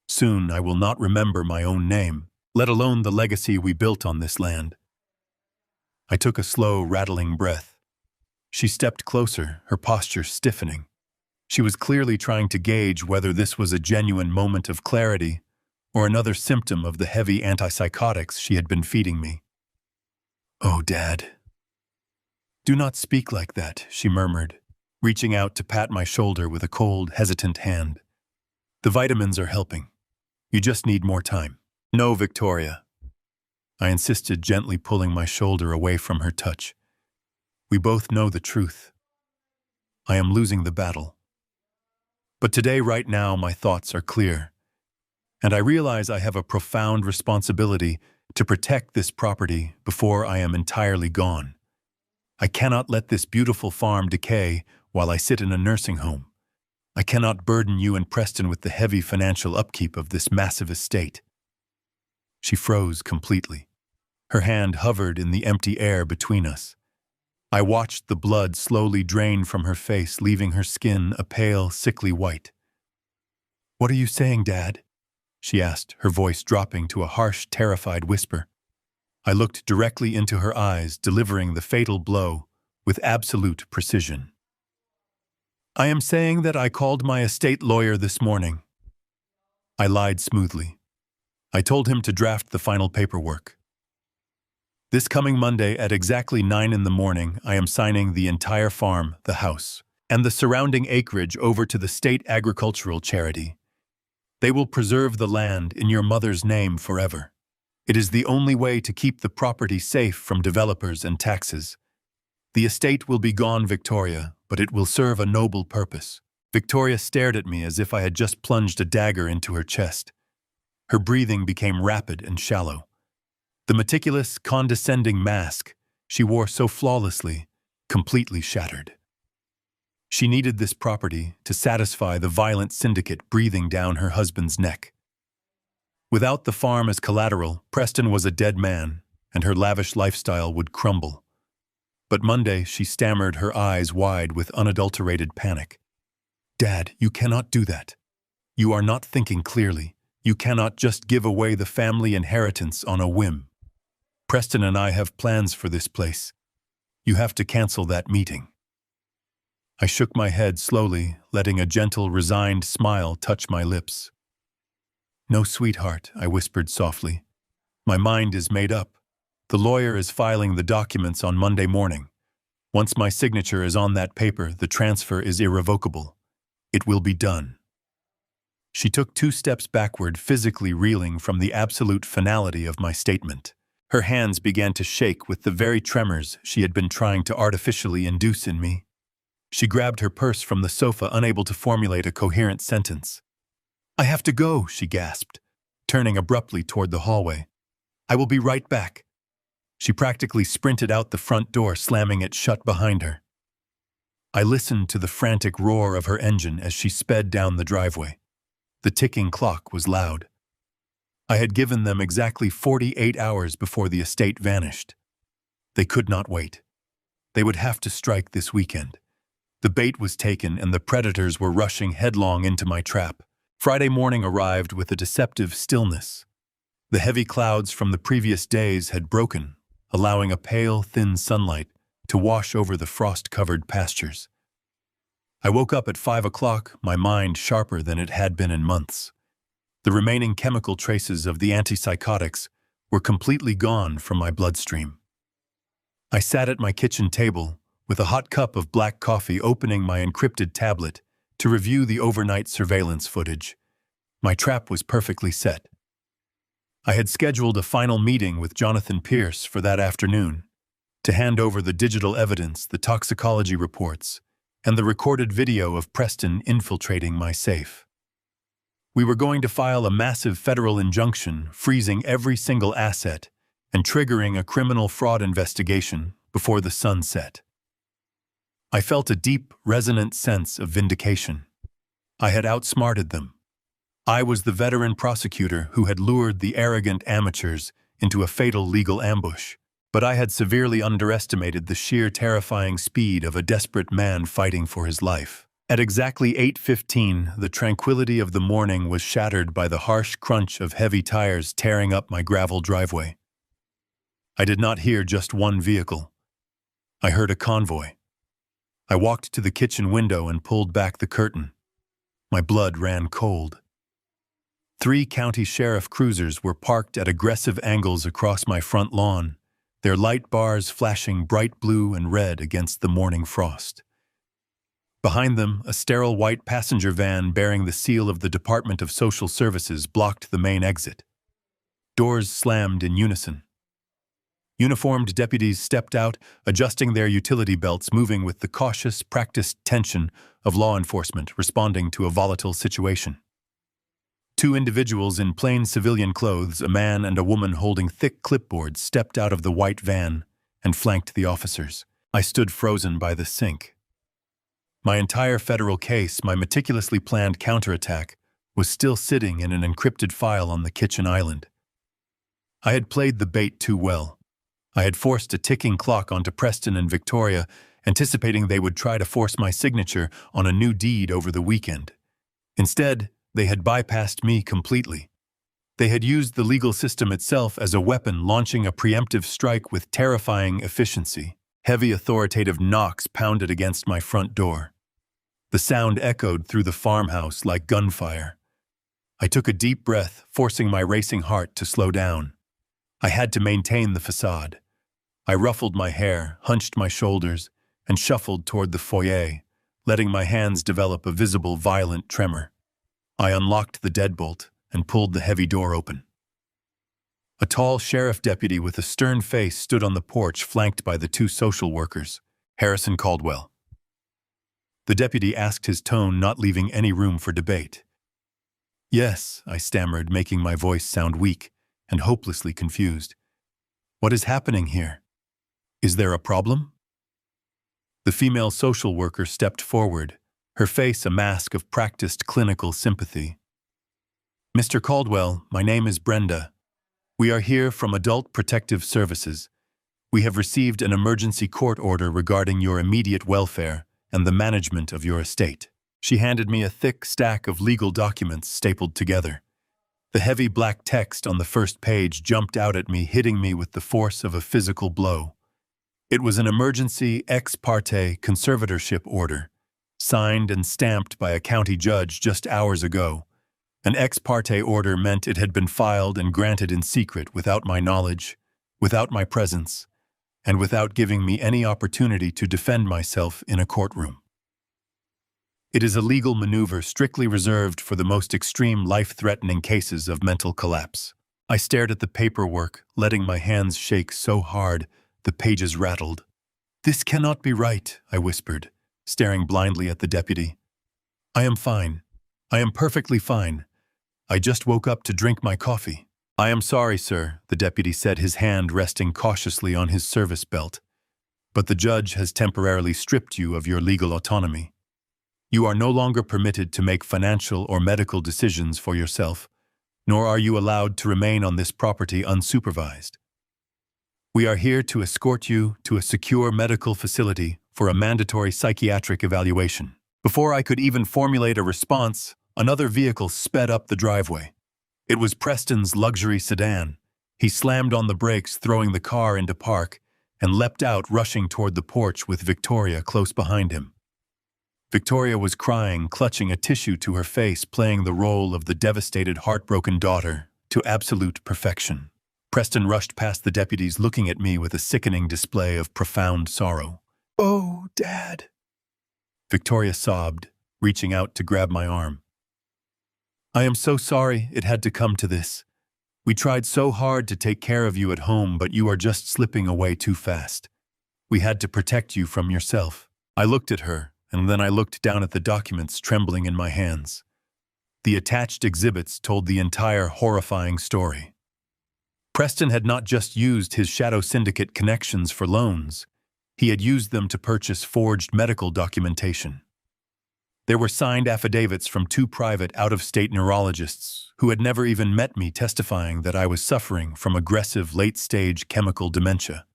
[SPEAKER 1] Soon I will not remember my own name, let alone the legacy we built on this land." I took a slow, rattling breath. She stepped closer, her posture stiffening. She was clearly trying to gauge whether this was a genuine moment of clarity or another symptom of the heavy antipsychotics she had been feeding me. "Oh, Dad." "Do not speak like that," she murmured, reaching out to pat my shoulder with a cold, hesitant hand. "The vitamins are helping. You just need more time." "No, Victoria," I insisted, gently pulling my shoulder away from her touch. "We both know the truth. I am losing the battle. But today, right now, my thoughts are clear. And I realize I have a profound responsibility to protect this property before I am entirely gone. I cannot let this beautiful farm decay while I sit in a nursing home. I cannot burden you and Preston with the heavy financial upkeep of this massive estate." She froze completely. Her hand hovered in the empty air between us. I watched the blood slowly drain from her face, leaving her skin a pale, sickly white. "What are you saying, Dad?" she asked, her voice dropping to a harsh, terrified whisper. I looked directly into her eyes, delivering the fatal blow with absolute precision. "I am saying that I called my estate lawyer this morning." I lied smoothly. I told him to draft the final paperwork. "This coming Monday at exactly 9 in the morning, I am signing the entire farm, the house, and the surrounding acreage over to the state agricultural charity. They will preserve the land in your mother's name forever. It is the only way to keep the property safe from developers and taxes. The estate will be gone, Victoria, but it will serve a noble purpose." Victoria stared at me as if I had just plunged a dagger into her chest. Her breathing became rapid and shallow. The meticulous, condescending mask she wore so flawlessly completely shattered. She needed this property to satisfy the violent syndicate breathing down her husband's neck. Without the farm as collateral, Preston was a dead man, and her lavish lifestyle would crumble. But Monday, she stammered, her eyes wide with unadulterated panic. "Dad, you cannot do that. You are not thinking clearly. You cannot just give away the family inheritance on a whim. Preston and I have plans for this place. You have to cancel that meeting." I shook my head slowly, letting a gentle, resigned smile touch my lips. "No, sweetheart," I whispered softly. "My mind is made up. The lawyer is filing the documents on Monday morning. Once my signature is on that paper, the transfer is irrevocable. It will be done." She took 2 steps backward, physically reeling from the absolute finality of my statement. Her hands began to shake with the very tremors she had been trying to artificially induce in me. She grabbed her purse from the sofa, unable to formulate a coherent sentence. "I have to go," she gasped, turning abruptly toward the hallway. "I will be right back." She practically sprinted out the front door, slamming it shut behind her. I listened to the frantic roar of her engine as she sped down the driveway. The ticking clock was loud. I had given them exactly 48 hours before the estate vanished. They could not wait. They would have to strike this weekend. The bait was taken and the predators were rushing headlong into my trap. Friday morning arrived with a deceptive stillness. The heavy clouds from the previous days had broken, allowing a pale, thin sunlight to wash over the frost-covered pastures. I woke up at 5 o'clock, my mind sharper than it had been in months. The remaining chemical traces of the antipsychotics were completely gone from my bloodstream. I sat at my kitchen table with a hot cup of black coffee, opening my encrypted tablet to review the overnight surveillance footage. My trap was perfectly set. I had scheduled a final meeting with Jonathan Pierce for that afternoon to hand over the digital evidence, the toxicology reports, and the recorded video of Preston infiltrating my safe. We were going to file a massive federal injunction, freezing every single asset and triggering a criminal fraud investigation before the sun set. I felt a deep, resonant sense of vindication. I had outsmarted them. I was the veteran prosecutor who had lured the arrogant amateurs into a fatal legal ambush, but I had severely underestimated the sheer terrifying speed of a desperate man fighting for his life. At exactly 8:15, the tranquility of the morning was shattered by the harsh crunch of heavy tires tearing up my gravel driveway. I did not hear just one vehicle. I heard a convoy. I walked to the kitchen window and pulled back the curtain. My blood ran cold. 3 county sheriff cruisers were parked at aggressive angles across my front lawn, their light bars flashing bright blue and red against the morning frost. Behind them, a sterile white passenger van bearing the seal of the Department of Social Services blocked the main exit. Doors slammed in unison. Uniformed deputies stepped out, adjusting their utility belts, moving with the cautious, practiced tension of law enforcement responding to a volatile situation. 2 individuals in plain civilian clothes, a man and a woman holding thick clipboards, stepped out of the white van and flanked the officers. I stood frozen by the sink. My entire federal case, my meticulously planned counterattack, was still sitting in an encrypted file on the kitchen island. I had played the bait too well. I had forced a ticking clock onto Preston and Victoria, anticipating they would try to force my signature on a new deed over the weekend. Instead, they had bypassed me completely. They had used the legal system itself as a weapon, launching a preemptive strike with terrifying efficiency. Heavy authoritative knocks pounded against my front door. The sound echoed through the farmhouse like gunfire. I took a deep breath, forcing my racing heart to slow down. I had to maintain the facade. I ruffled my hair, hunched my shoulders, and shuffled toward the foyer, letting my hands develop a visible, violent tremor. I unlocked the deadbolt and pulled the heavy door open. A tall sheriff deputy with a stern face stood on the porch, flanked by the 2 social workers. "Harrison Caldwell." The deputy asked, his tone not leaving any room for debate. Yes, I stammered, making my voice sound weak and hopelessly confused. What is happening here? Is there a problem? The female social worker stepped forward, her face a mask of practiced clinical sympathy. Mr. Caldwell, my name is Brenda. We are here from Adult Protective Services. We have received an emergency court order regarding your immediate welfare and the management of your estate. She handed me a thick stack of legal documents stapled together. The heavy black text on the first page jumped out at me, hitting me with the force of a physical blow. It was an emergency ex parte conservatorship order, signed and stamped by a county judge just hours ago. An ex parte order meant it had been filed and granted in secret without my knowledge, without my presence, and without giving me any opportunity to defend myself in a courtroom. It is a legal maneuver strictly reserved for the most extreme life-threatening cases of mental collapse. I stared at the paperwork, letting my hands shake so hard the pages rattled. "This cannot be right," I whispered, staring blindly at the deputy. "I am fine. I am perfectly fine. I just woke up to drink my coffee." "I am sorry, sir," the deputy said, his hand resting cautiously on his service belt. "But the judge has temporarily stripped you of your legal autonomy. You are no longer permitted to make financial or medical decisions for yourself, nor are you allowed to remain on this property unsupervised. We are here to escort you to a secure medical facility for a mandatory psychiatric evaluation." Before I could even formulate a response, another vehicle sped up the driveway. It was Preston's luxury sedan. He slammed on the brakes, throwing the car into park, and leapt out, rushing toward the porch with Victoria close behind him. Victoria was crying, clutching a tissue to her face, playing the role of the devastated, heartbroken daughter to absolute perfection. Preston rushed past the deputies, looking at me with a sickening display of profound sorrow. "Oh, Dad," Victoria sobbed, reaching out to grab my arm. "I am so sorry it had to come to this. We tried so hard to take care of you at home, but you are just slipping away too fast. We had to protect you from yourself." I looked at her, and then I looked down at the documents trembling in my hands. The attached exhibits told the entire horrifying story. Preston had not just used his shadow syndicate connections for loans. He had used them to purchase forged medical documentation. There were signed affidavits from 2 private out-of-state neurologists who had never even met me, testifying that I was suffering from aggressive late-stage chemical dementia.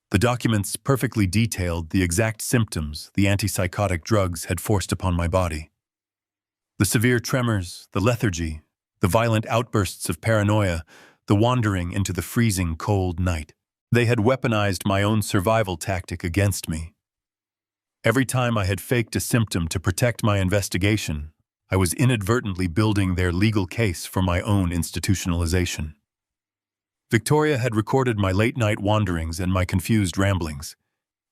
[SPEAKER 1] The documents perfectly detailed the exact symptoms the antipsychotic drugs had forced upon my body. The severe tremors, the lethargy, the violent outbursts of paranoia, the wandering into the freezing cold night. They had weaponized my own survival tactic against me. Every time I had faked a symptom to protect my investigation, I was inadvertently building their legal case for my own institutionalization. Victoria had recorded my late-night wanderings and my confused ramblings.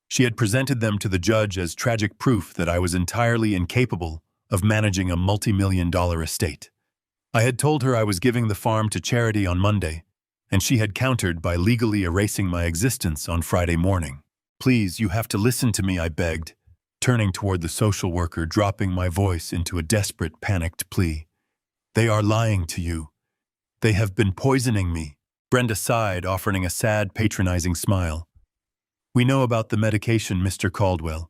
[SPEAKER 1] She had presented them to the judge as tragic proof that I was entirely incapable of managing a multi-million-dollar estate. I had told her I was giving the farm to charity on Monday, and she had countered by legally erasing my existence on Friday morning. "Please, you have to listen to me," I begged, turning toward the social worker, dropping my voice into a desperate, panicked plea. "They are lying to you. They have been poisoning me." Brenda sighed, offering a sad, patronizing smile. "We know about the medication, Mr. Caldwell.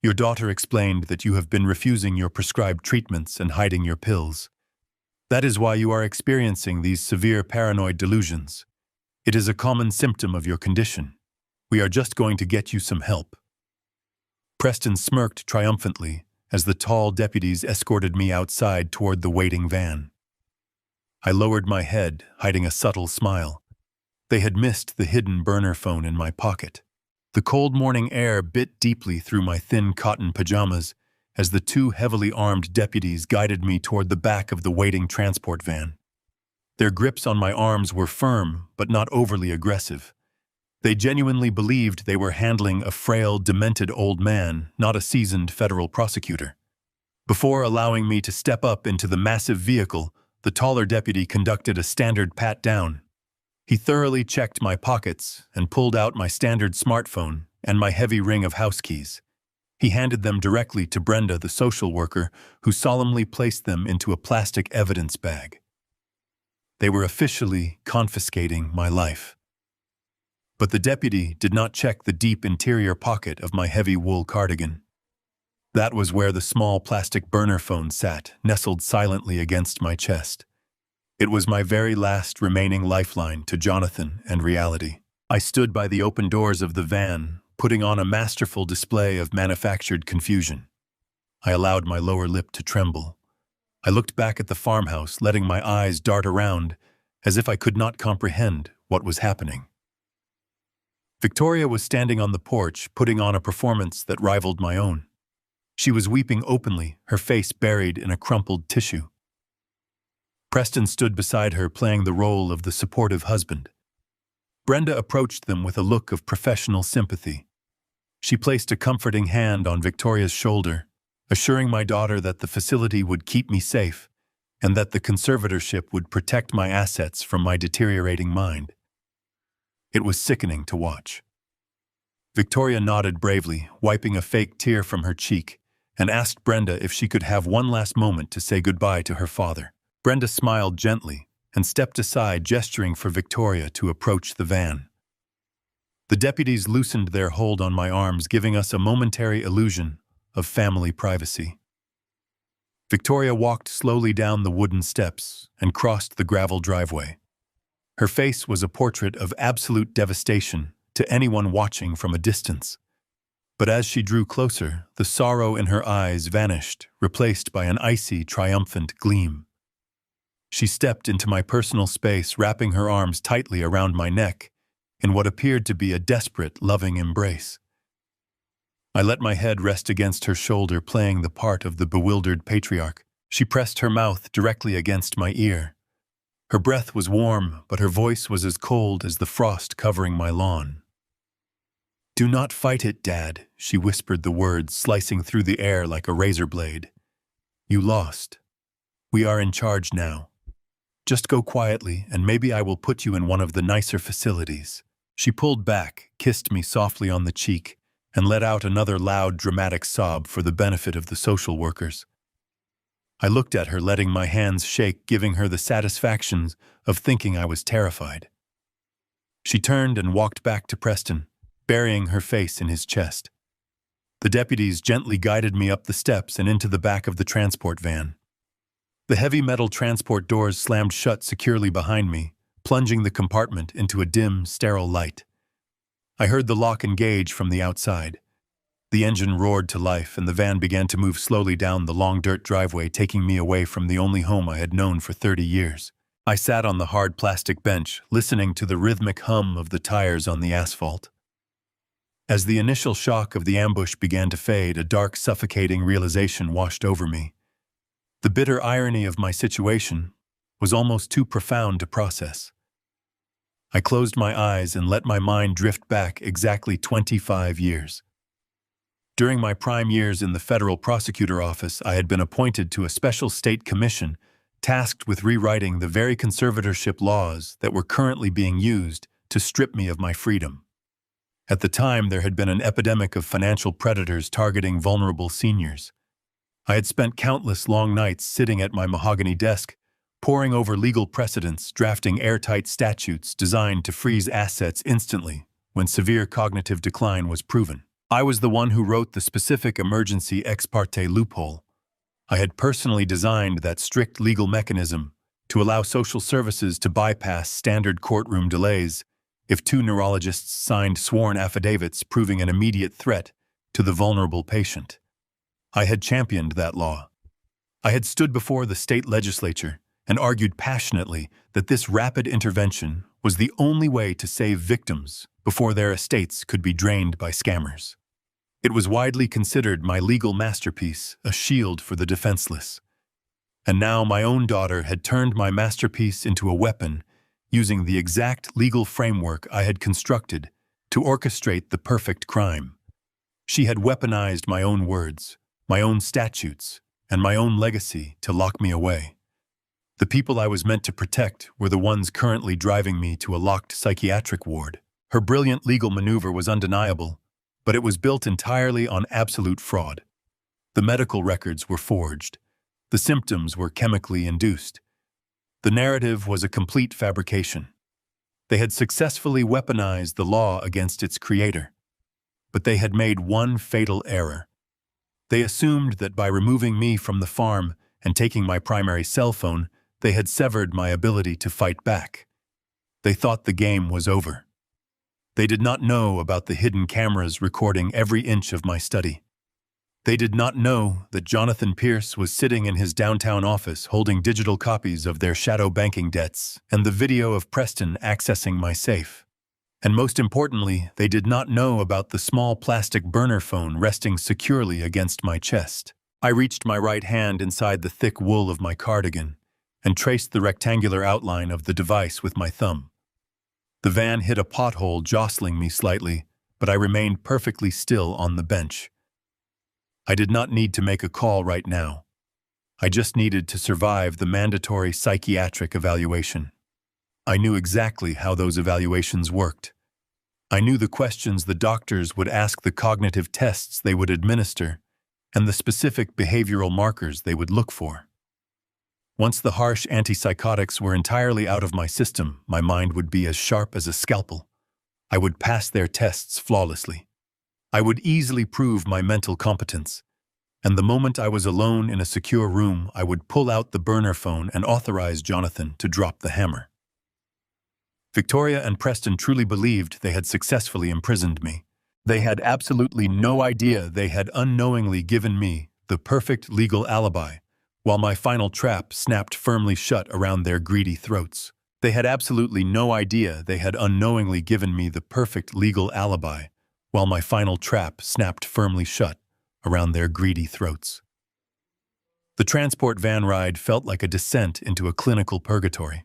[SPEAKER 1] Your daughter explained that you have been refusing your prescribed treatments and hiding your pills. That is why you are experiencing these severe paranoid delusions. It is a common symptom of your condition. We are just going to get you some help." Preston smirked triumphantly as the tall deputies escorted me outside toward the waiting van. I lowered my head, hiding a subtle smile. They had missed the hidden burner phone in my pocket. The cold morning air bit deeply through my thin cotton pajamas as the 2 heavily armed deputies guided me toward the back of the waiting transport van. Their grips on my arms were firm, but not overly aggressive. They genuinely believed they were handling a frail, demented old man, not a seasoned federal prosecutor. Before allowing me to step up into the massive vehicle, the taller deputy conducted a standard pat-down. He thoroughly checked my pockets and pulled out my standard smartphone and my heavy ring of house keys. He handed them directly to Brenda, the social worker, who solemnly placed them into a plastic evidence bag. They were officially confiscating my life. But the deputy did not check the deep interior pocket of my heavy wool cardigan. That was where the small plastic burner phone sat, nestled silently against my chest. It was my very last remaining lifeline to Jonathan and reality. I stood by the open doors of the van, putting on a masterful display of manufactured confusion. I allowed my lower lip to tremble. I looked back at the farmhouse, letting my eyes dart around, as if I could not comprehend what was happening. Victoria was standing on the porch, putting on a performance that rivaled my own. She was weeping openly, her face buried in a crumpled tissue. Preston stood beside her, playing the role of the supportive husband. Brenda approached them with a look of professional sympathy. She placed a comforting hand on Victoria's shoulder, assuring my daughter that the facility would keep me safe and that the conservatorship would protect my assets from my deteriorating mind. It was sickening to watch. Victoria nodded bravely, wiping a fake tear from her cheek, and asked Brenda if she could have one last moment to say goodbye to her father. Brenda smiled gently and stepped aside, gesturing for Victoria to approach the van. The deputies loosened their hold on my arms, giving us a momentary illusion of family privacy. Victoria walked slowly down the wooden steps and crossed the gravel driveway. Her face was a portrait of absolute devastation to anyone watching from a distance. But as she drew closer, the sorrow in her eyes vanished, replaced by an icy, triumphant gleam. She stepped into my personal space, wrapping her arms tightly around my neck in what appeared to be a desperate, loving embrace. I let my head rest against her shoulder, playing the part of the bewildered patriarch. She pressed her mouth directly against my ear. Her breath was warm, but her voice was as cold as the frost covering my lawn. "Do not fight it, Dad," she whispered, the words slicing through the air like a razor blade. "You lost. We are in charge now. Just go quietly, and maybe I will put you in one of the nicer facilities." She pulled back, kissed me softly on the cheek, and let out another loud, dramatic sob for the benefit of the social workers. I looked at her, letting my hands shake, giving her the satisfaction of thinking I was terrified. She turned and walked back to Preston, burying her face in his chest. The deputies gently guided me up the steps and into the back of the transport van. The heavy metal transport doors slammed shut securely behind me, plunging the compartment into a dim, sterile light. I heard the lock engage from the outside. The engine roared to life, and the van began to move slowly down the long dirt driveway, taking me away from the only home I had known for 30 years. I sat on the hard plastic bench, listening to the rhythmic hum of the tires on the asphalt. As the initial shock of the ambush began to fade, a dark, suffocating realization washed over me. The bitter irony of my situation was almost too profound to process. I closed my eyes and let my mind drift back exactly 25 years. During my prime years in the federal prosecutor office, I had been appointed to a special state commission tasked with rewriting the very conservatorship laws that were currently being used to strip me of my freedom. At the time, there had been an epidemic of financial predators targeting vulnerable seniors. I had spent countless long nights sitting at my mahogany desk, poring over legal precedents, drafting airtight statutes designed to freeze assets instantly when severe cognitive decline was proven. I was the one who wrote the specific emergency ex parte loophole. I had personally designed that strict legal mechanism to allow social services to bypass standard courtroom delays if two neurologists signed sworn affidavits proving an immediate threat to the vulnerable patient. I had championed that law. I had stood before the state legislature and argued passionately that this rapid intervention was the only way to save victims before their estates could be drained by scammers. It was widely considered my legal masterpiece, a shield for the defenseless. And now my own daughter had turned my masterpiece into a weapon, using the exact legal framework I had constructed to orchestrate the perfect crime. She had weaponized my own words, my own statutes, and my own legacy to lock me away. The people I was meant to protect were the ones currently driving me to a locked psychiatric ward. Her brilliant legal maneuver was undeniable, but it was built entirely on absolute fraud. The medical records were forged. The symptoms were chemically induced. The narrative was a complete fabrication. They had successfully weaponized the law against its creator. But they had made one fatal error. They assumed that by removing me from the farm and taking my primary cell phone, they had severed my ability to fight back. They thought the game was over. They did not know about the hidden cameras recording every inch of my study. They did not know that Jonathan Pierce was sitting in his downtown office holding digital copies of their shadow banking debts and the video of Preston accessing my safe. And most importantly, they did not know about the small plastic burner phone resting securely against my chest. I reached my right hand inside the thick wool of my cardigan and traced the rectangular outline of the device with my thumb. The van hit a pothole, jostling me slightly, but I remained perfectly still on the bench. I did not need to make a call right now. I just needed to survive the mandatory psychiatric evaluation. I knew exactly how those evaluations worked. I knew the questions the doctors would ask, the cognitive tests they would administer, and the specific behavioral markers they would look for. Once the harsh antipsychotics were entirely out of my system, my mind would be as sharp as a scalpel. I would pass their tests flawlessly. I would easily prove my mental competence. And the moment I was alone in a secure room, I would pull out the burner phone and authorize Jonathan to drop the hammer. Victoria and Preston truly believed they had successfully imprisoned me. They had absolutely no idea they had unknowingly given me the perfect legal alibi, while my final trap snapped firmly shut around their greedy throats. They had absolutely no idea they had unknowingly given me the perfect legal alibi, while my final trap snapped firmly shut around their greedy throats. The transport van ride felt like a descent into a clinical purgatory.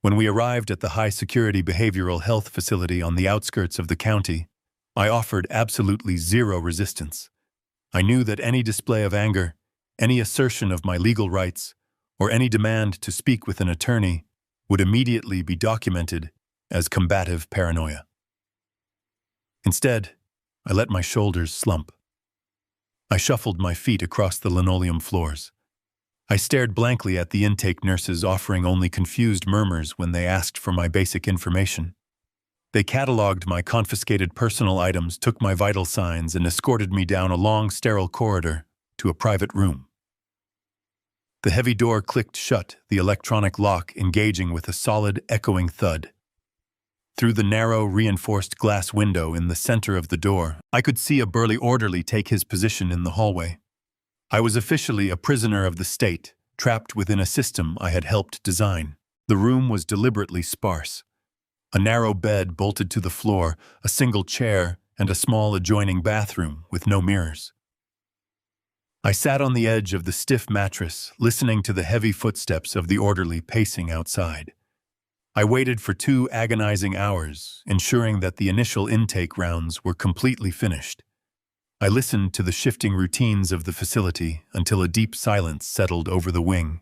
[SPEAKER 1] When we arrived at the high-security behavioral health facility on the outskirts of the county, I offered absolutely zero resistance. I knew that any display of anger, any assertion of my legal rights, or any demand to speak with an attorney would immediately be documented as combative paranoia. Instead, I let my shoulders slump. I shuffled my feet across the linoleum floors. I stared blankly at the intake nurses, offering only confused murmurs when they asked for my basic information. They cataloged my confiscated personal items, took my vital signs, and escorted me down a long, sterile corridor to a private room. The heavy door clicked shut, the electronic lock engaging with a solid, echoing thud. Through the narrow, reinforced glass window in the center of the door, I could see a burly orderly take his position in the hallway. I was officially a prisoner of the state, trapped within a system I had helped design. The room was deliberately sparse. A narrow bed bolted to the floor, a single chair, and a small adjoining bathroom with no mirrors. I sat on the edge of the stiff mattress, listening to the heavy footsteps of the orderly pacing outside. I waited for 2 agonizing hours, ensuring that the initial intake rounds were completely finished. I listened to the shifting routines of the facility until a deep silence settled over the wing.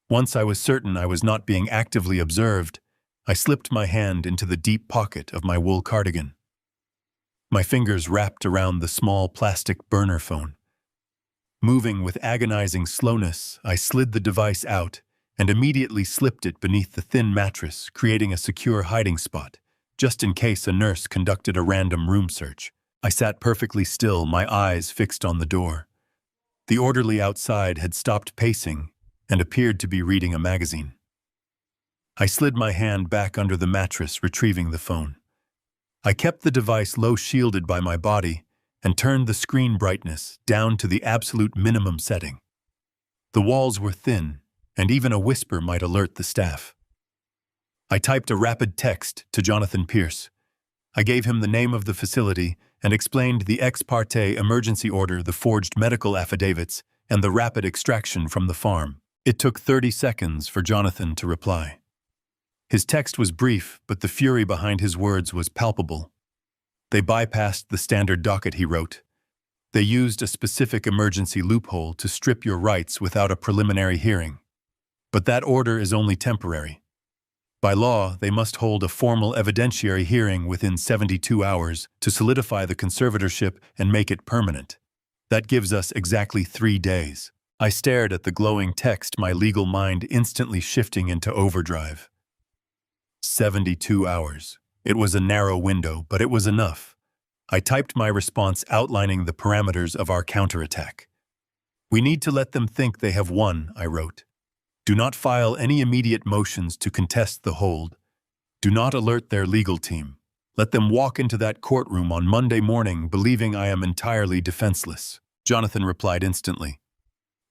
[SPEAKER 1] Once I was certain I was not being actively observed, I slipped my hand into the deep pocket of my wool cardigan. My fingers wrapped around the small plastic burner phone. Moving with agonizing slowness, I slid the device out and immediately slipped it beneath the thin mattress, creating a secure hiding spot, just in case a nurse conducted a random room search. I sat perfectly still, my eyes fixed on the door. The orderly outside had stopped pacing and appeared to be reading a magazine. I slid my hand back under the mattress, retrieving the phone. I kept the device low, shielded by my body, and turned the screen brightness down to the absolute minimum setting. The walls were thin, and even a whisper might alert the staff. I typed a rapid text to Jonathan Pierce. I gave him the name of the facility and explained the ex parte emergency order, the forged medical affidavits, and the rapid extraction from the farm. It took 30 seconds for Jonathan to reply. His text was brief, but the fury behind his words was palpable. They bypassed the standard docket, he wrote. They used a specific emergency loophole to strip your rights without a preliminary hearing. But that order is only temporary. By law, they must hold a formal evidentiary hearing within 72 hours to solidify the conservatorship and make it permanent. That gives us exactly 3 days. I stared at the glowing text, my legal mind instantly shifting into overdrive. 72 hours. It was a narrow window, but it was enough. I typed my response outlining the parameters of our counterattack. We need to let them think they have won, I wrote. Do not file any immediate motions to contest the hold. Do not alert their legal team. Let them walk into that courtroom on Monday morning believing I am entirely defenseless. Jonathan replied instantly.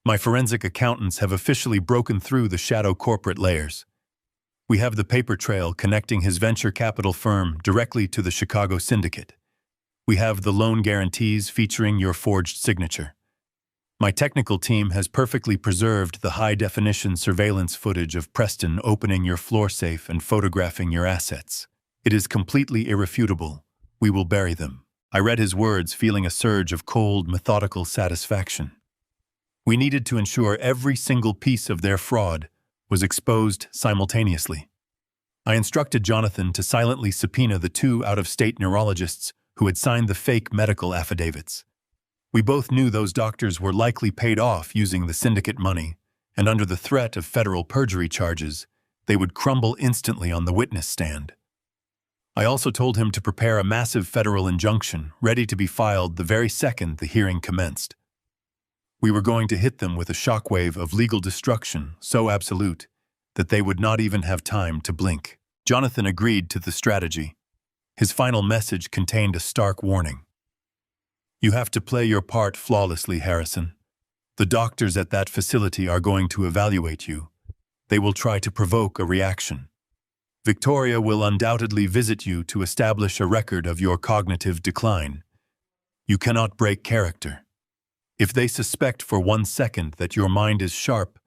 [SPEAKER 1] My forensic accountants have officially broken through the shadow corporate layers. We have the paper trail connecting his venture capital firm directly to the Chicago syndicate. We have the loan guarantees featuring your forged signature. My technical team has perfectly preserved the high-definition surveillance footage of Preston opening your floor safe and photographing your assets. It is completely irrefutable. We will bury them. I read his words, feeling a surge of cold, methodical satisfaction. We needed to ensure every single piece of their fraud was exposed simultaneously. I instructed Jonathan to silently subpoena the 2 out-of-state neurologists who had signed the fake medical affidavits. We both knew those doctors were likely paid off using the syndicate money, and under the threat of federal perjury charges, they would crumble instantly on the witness stand. I also told him to prepare a massive federal injunction ready to be filed the very second the hearing commenced. We were going to hit them with a shockwave of legal destruction so absolute that they would not even have time to blink. Jonathan agreed to the strategy. His final message contained a stark warning. You have to play your part flawlessly, Harrison. The doctors at that facility are going to evaluate you. They will try to provoke a reaction. Victoria will undoubtedly visit you to establish a record of your cognitive decline. You cannot break character. If they suspect for 1 second that your mind is sharp,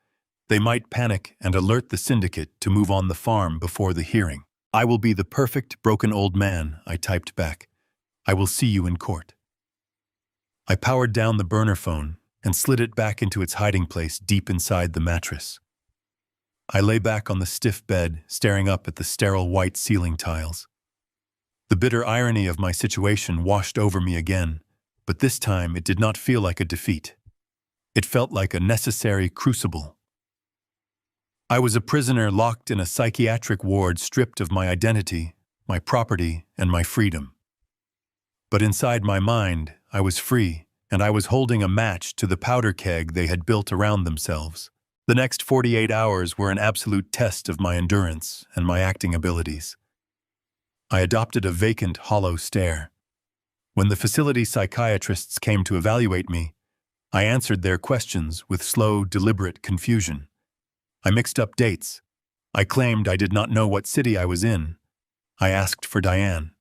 [SPEAKER 1] they might panic and alert the syndicate to move on the farm before the hearing. I will be the perfect broken old man, I typed back. I will see you in court. I powered down the burner phone and slid it back into its hiding place deep inside the mattress. I lay back on the stiff bed, staring up at the sterile white ceiling tiles. The bitter irony of my situation washed over me again, but this time it did not feel like a defeat. It felt like a necessary crucible. I was a prisoner locked in a psychiatric ward, stripped of my identity, my property, and my freedom. But inside my mind, I was free, and I was holding a match to the powder keg they had built around themselves. The next 48 hours were an absolute test of my endurance and my acting abilities. I adopted a vacant, hollow stare. When the facility psychiatrists came to evaluate me, I answered their questions with slow, deliberate confusion. I mixed up dates. I claimed I did not know what city I was in. I asked for Diane.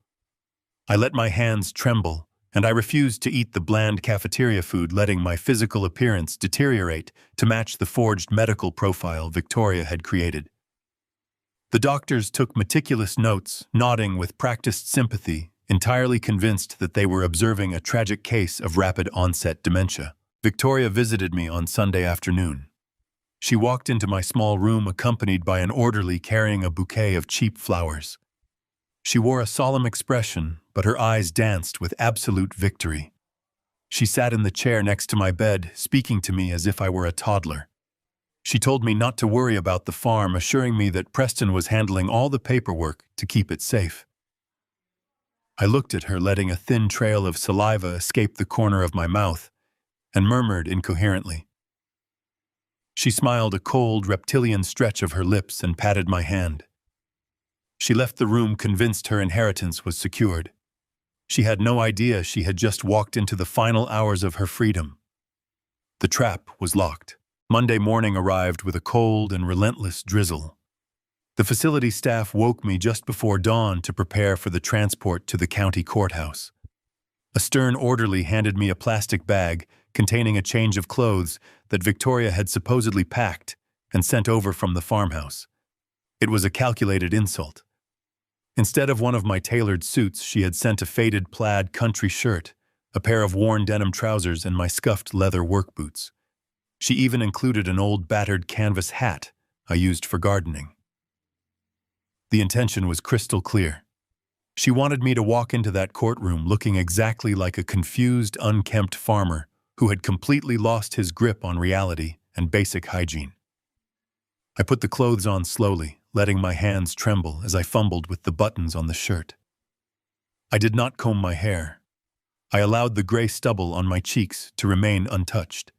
[SPEAKER 1] I let my hands tremble, and I refused to eat the bland cafeteria food, letting my physical appearance deteriorate to match the forged medical profile Victoria had created. The doctors took meticulous notes, nodding with practiced sympathy, entirely convinced that they were observing a tragic case of rapid-onset dementia. Victoria visited me on Sunday afternoon. She walked into my small room accompanied by an orderly carrying a bouquet of cheap flowers. She wore a solemn expression, but her eyes danced with absolute victory. She sat in the chair next to my bed, speaking to me as if I were a toddler. She told me not to worry about the farm, assuring me that Preston was handling all the paperwork to keep it safe. I looked at her, letting a thin trail of saliva escape the corner of my mouth, and murmured incoherently. She smiled a cold, reptilian stretch of her lips and patted my hand. She left the room convinced her inheritance was secured. She had no idea she had just walked into the final hours of her freedom. The trap was locked. Monday morning arrived with a cold and relentless drizzle. The facility staff woke me just before dawn to prepare for the transport to the county courthouse. A stern orderly handed me a plastic bag containing a change of clothes that Victoria had supposedly packed and sent over from the farmhouse. It was a calculated insult. Instead of one of my tailored suits, she had sent a faded plaid country shirt, a pair of worn denim trousers, and my scuffed leather work boots. She even included an old battered canvas hat I used for gardening. The intention was crystal clear. She wanted me to walk into that courtroom looking exactly like a confused, unkempt farmer who had completely lost his grip on reality and basic hygiene. I put the clothes on slowly, letting my hands tremble as I fumbled with the buttons on the shirt. I did not comb my hair. I allowed the gray stubble on my cheeks to remain untouched.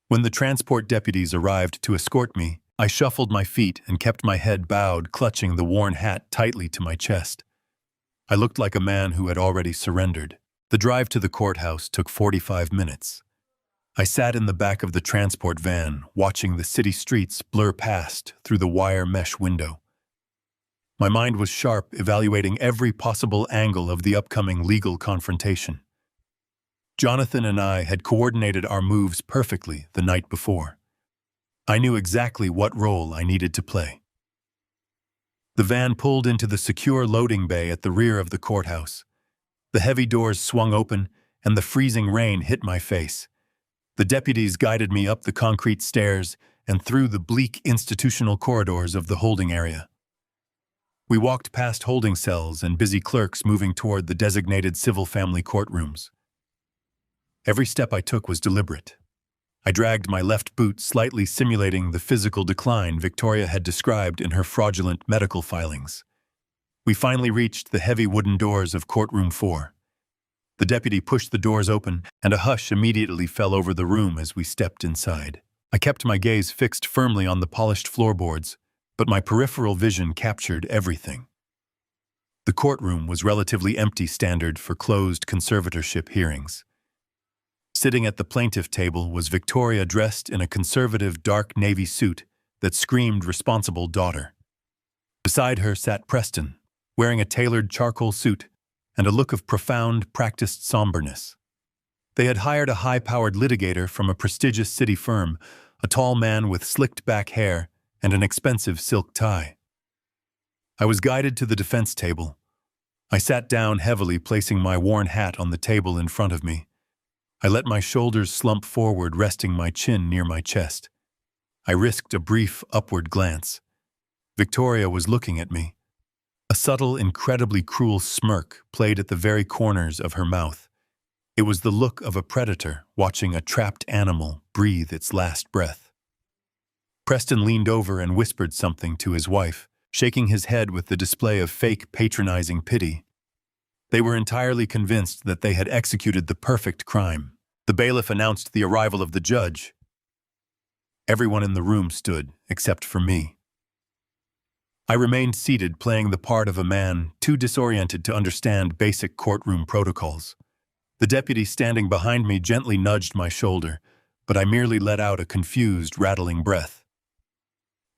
[SPEAKER 1] When the transport deputies arrived to escort me, I shuffled my feet and kept my head bowed, clutching the worn hat tightly to my chest. I looked like a man who had already surrendered. The drive to the courthouse took 45 minutes. I sat in the back of the transport van, watching the city streets blur past through the wire mesh window. My mind was sharp, evaluating every possible angle of the upcoming legal confrontation. Jonathan and I had coordinated our moves perfectly the night before. I knew exactly what role I needed to play. The van pulled into the secure loading bay at the rear of the courthouse. The heavy doors swung open, and the freezing rain hit my face. The deputies guided me up the concrete stairs and through the bleak institutional corridors of the holding area. We walked past holding cells and busy clerks moving toward the designated civil family courtrooms. Every step I took was deliberate. I dragged my left boot, slightly simulating the physical decline Victoria had described in her fraudulent medical filings. We finally reached the heavy wooden doors of courtroom 4. The deputy pushed the doors open, and a hush immediately fell over the room as we stepped inside. I kept my gaze fixed firmly on the polished floorboards, but my peripheral vision captured everything. The courtroom was relatively empty, standard for closed conservatorship hearings. Sitting at the plaintiff table was Victoria, dressed in a conservative dark navy suit that screamed responsible daughter. Beside her sat Preston, wearing a tailored charcoal suit and a look of profound, practiced somberness. They had hired a high-powered litigator from a prestigious city firm, a tall man with slicked-back hair and an expensive silk tie. I was guided to the defense table. I sat down heavily, placing my worn hat on the table in front of me. I let my shoulders slump forward, resting my chin near my chest. I risked a brief upward glance. Victoria was looking at me. A subtle, incredibly cruel smirk played at the very corners of her mouth. It was the look of a predator watching a trapped animal breathe its last breath. Preston leaned over and whispered something to his wife, shaking his head with the display of fake, patronizing pity. They were entirely convinced that they had executed the perfect crime. The bailiff announced the arrival of the judge. Everyone in the room stood, except for me. I remained seated, playing the part of a man too disoriented to understand basic courtroom protocols. The deputy standing behind me gently nudged my shoulder, but I merely let out a confused, rattling breath.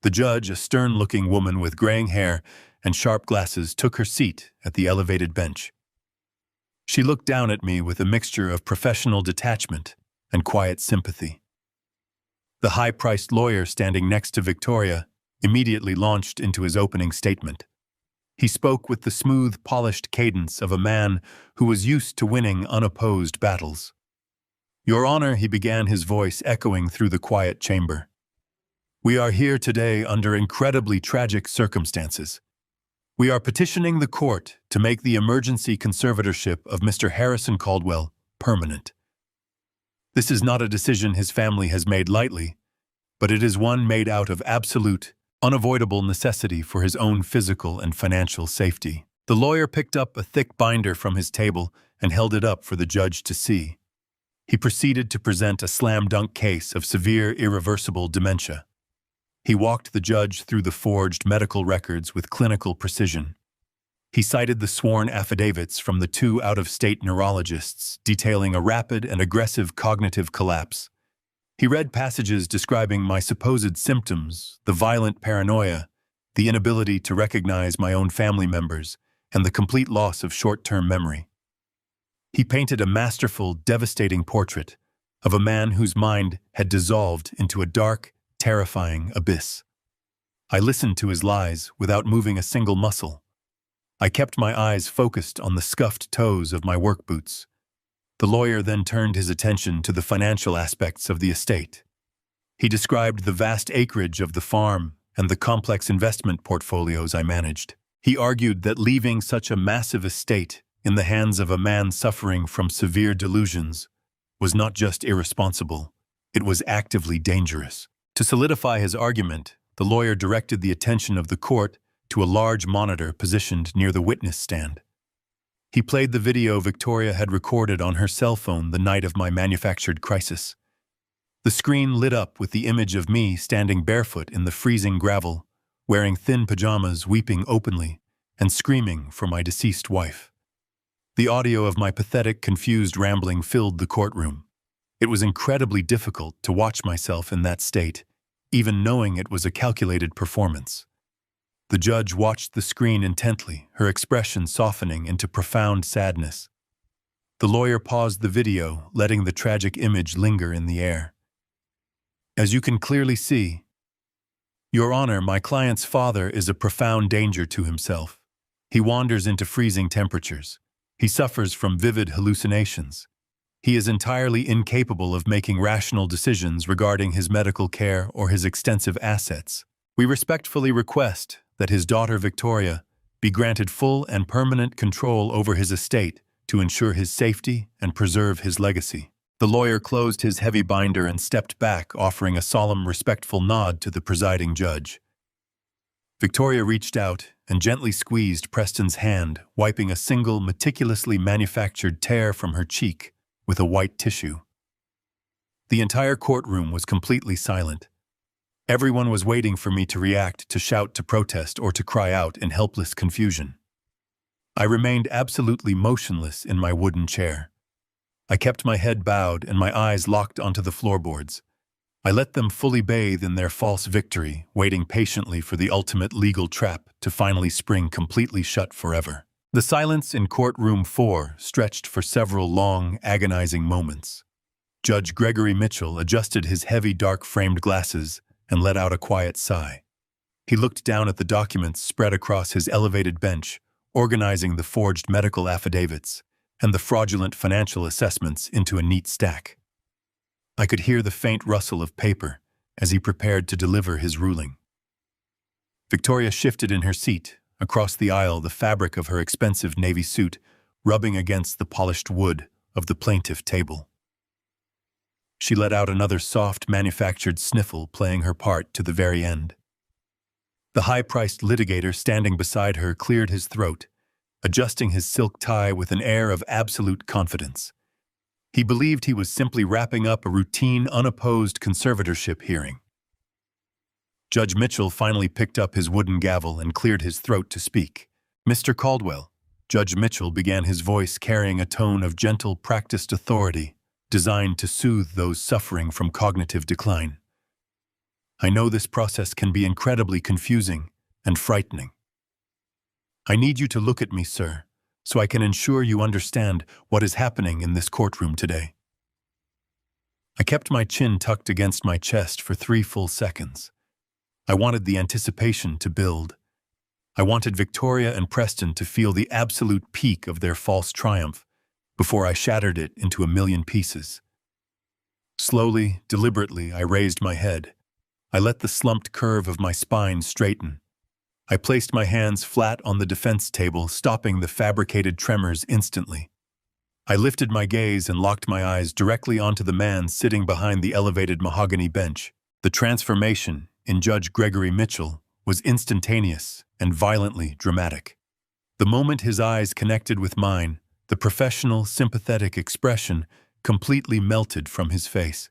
[SPEAKER 1] The judge, a stern-looking woman with graying hair and sharp glasses, took her seat at the elevated bench. She looked down at me with a mixture of professional detachment and quiet sympathy. The high-priced lawyer standing next to Victoria immediately launched into his opening statement. He spoke with the smooth, polished cadence of a man who was used to winning unopposed battles. "Your Honor," he began, his voice echoing through the quiet chamber. "We are here today under incredibly tragic circumstances. We are petitioning the court to make the emergency conservatorship of Mr. Harrison Caldwell permanent. This is not a decision his family has made lightly, but it is one made out of absolute, unavoidable necessity for his own physical and financial safety." The lawyer picked up a thick binder from his table and held it up for the judge to see. He proceeded to present a slam-dunk case of severe, irreversible dementia. He walked the judge through the forged medical records with clinical precision. He cited the sworn affidavits from the 2 out-of-state neurologists detailing a rapid and aggressive cognitive collapse. He read passages describing my supposed symptoms, the violent paranoia, the inability to recognize my own family members, and the complete loss of short-term memory. He painted a masterful, devastating portrait of a man whose mind had dissolved into a dark, terrifying abyss. I listened to his lies without moving a single muscle. I kept my eyes focused on the scuffed toes of my work boots. The lawyer then turned his attention to the financial aspects of the estate. He described the vast acreage of the farm and the complex investment portfolios I managed. He argued that leaving such a massive estate in the hands of a man suffering from severe delusions was not just irresponsible, it was actively dangerous. To solidify his argument, the lawyer directed the attention of the court to a large monitor positioned near the witness stand. He played the video Victoria had recorded on her cell phone the night of my manufactured crisis. The screen lit up with the image of me standing barefoot in the freezing gravel, wearing thin pajamas, weeping openly, and screaming for my deceased wife. The audio of my pathetic, confused rambling filled the courtroom. It was incredibly difficult to watch myself in that state, even knowing it was a calculated performance. The judge watched the screen intently, her expression softening into profound sadness. The lawyer paused the video, letting the tragic image linger in the air. As you can clearly see, Your Honor, my client's father is a profound danger to himself. He wanders into freezing temperatures. He suffers from vivid hallucinations. He is entirely incapable of making rational decisions regarding his medical care or his extensive assets. We respectfully request that his daughter Victoria be granted full and permanent control over his estate to ensure his safety and preserve his legacy. The lawyer closed his heavy binder and stepped back, offering a solemn, respectful nod to the presiding judge. Victoria reached out and gently squeezed Preston's hand, wiping a single, meticulously manufactured tear from her cheek with a white tissue. The entire courtroom was completely silent. Everyone was waiting for me to react, to shout, to protest, or to cry out in helpless confusion. I remained absolutely motionless in my wooden chair. I kept my head bowed and my eyes locked onto the floorboards. I let them fully bathe in their false victory, waiting patiently for the ultimate legal trap to finally spring completely shut forever. The silence in courtroom 4 stretched for several long, agonizing moments. Judge Gregory Mitchell adjusted his heavy, dark-framed glasses and let out a quiet sigh. He looked down at the documents spread across his elevated bench, organizing the forged medical affidavits and the fraudulent financial assessments into a neat stack. I could hear the faint rustle of paper as he prepared to deliver his ruling. Victoria shifted in her seat. Across the aisle, the fabric of her expensive navy suit rubbing against the polished wood of the plaintiff table. She let out another soft, manufactured sniffle, playing her part to the very end. The high-priced litigator standing beside her cleared his throat, adjusting his silk tie with an air of absolute confidence. He believed he was simply wrapping up a routine, unopposed conservatorship hearing. Judge Mitchell finally picked up his wooden gavel and cleared his throat to speak. "Mr. Caldwell," Judge Mitchell began, his voice carrying a tone of gentle, practiced authority designed to soothe those suffering from cognitive decline. "I know this process can be incredibly confusing and frightening. I need you to look at me, sir, so I can ensure you understand what is happening in this courtroom today." I kept my chin tucked against my chest for 3 full seconds. I wanted the anticipation to build. I wanted Victoria and Preston to feel the absolute peak of their false triumph before I shattered it into a million pieces. Slowly, deliberately, I raised my head. I let the slumped curve of my spine straighten. I placed my hands flat on the defense table, stopping the fabricated tremors instantly. I lifted my gaze and locked my eyes directly onto the man sitting behind the elevated mahogany bench. The transformation in Judge Gregory Mitchell was instantaneous and violently dramatic. The moment his eyes connected with mine, the professional, sympathetic expression completely melted from his face.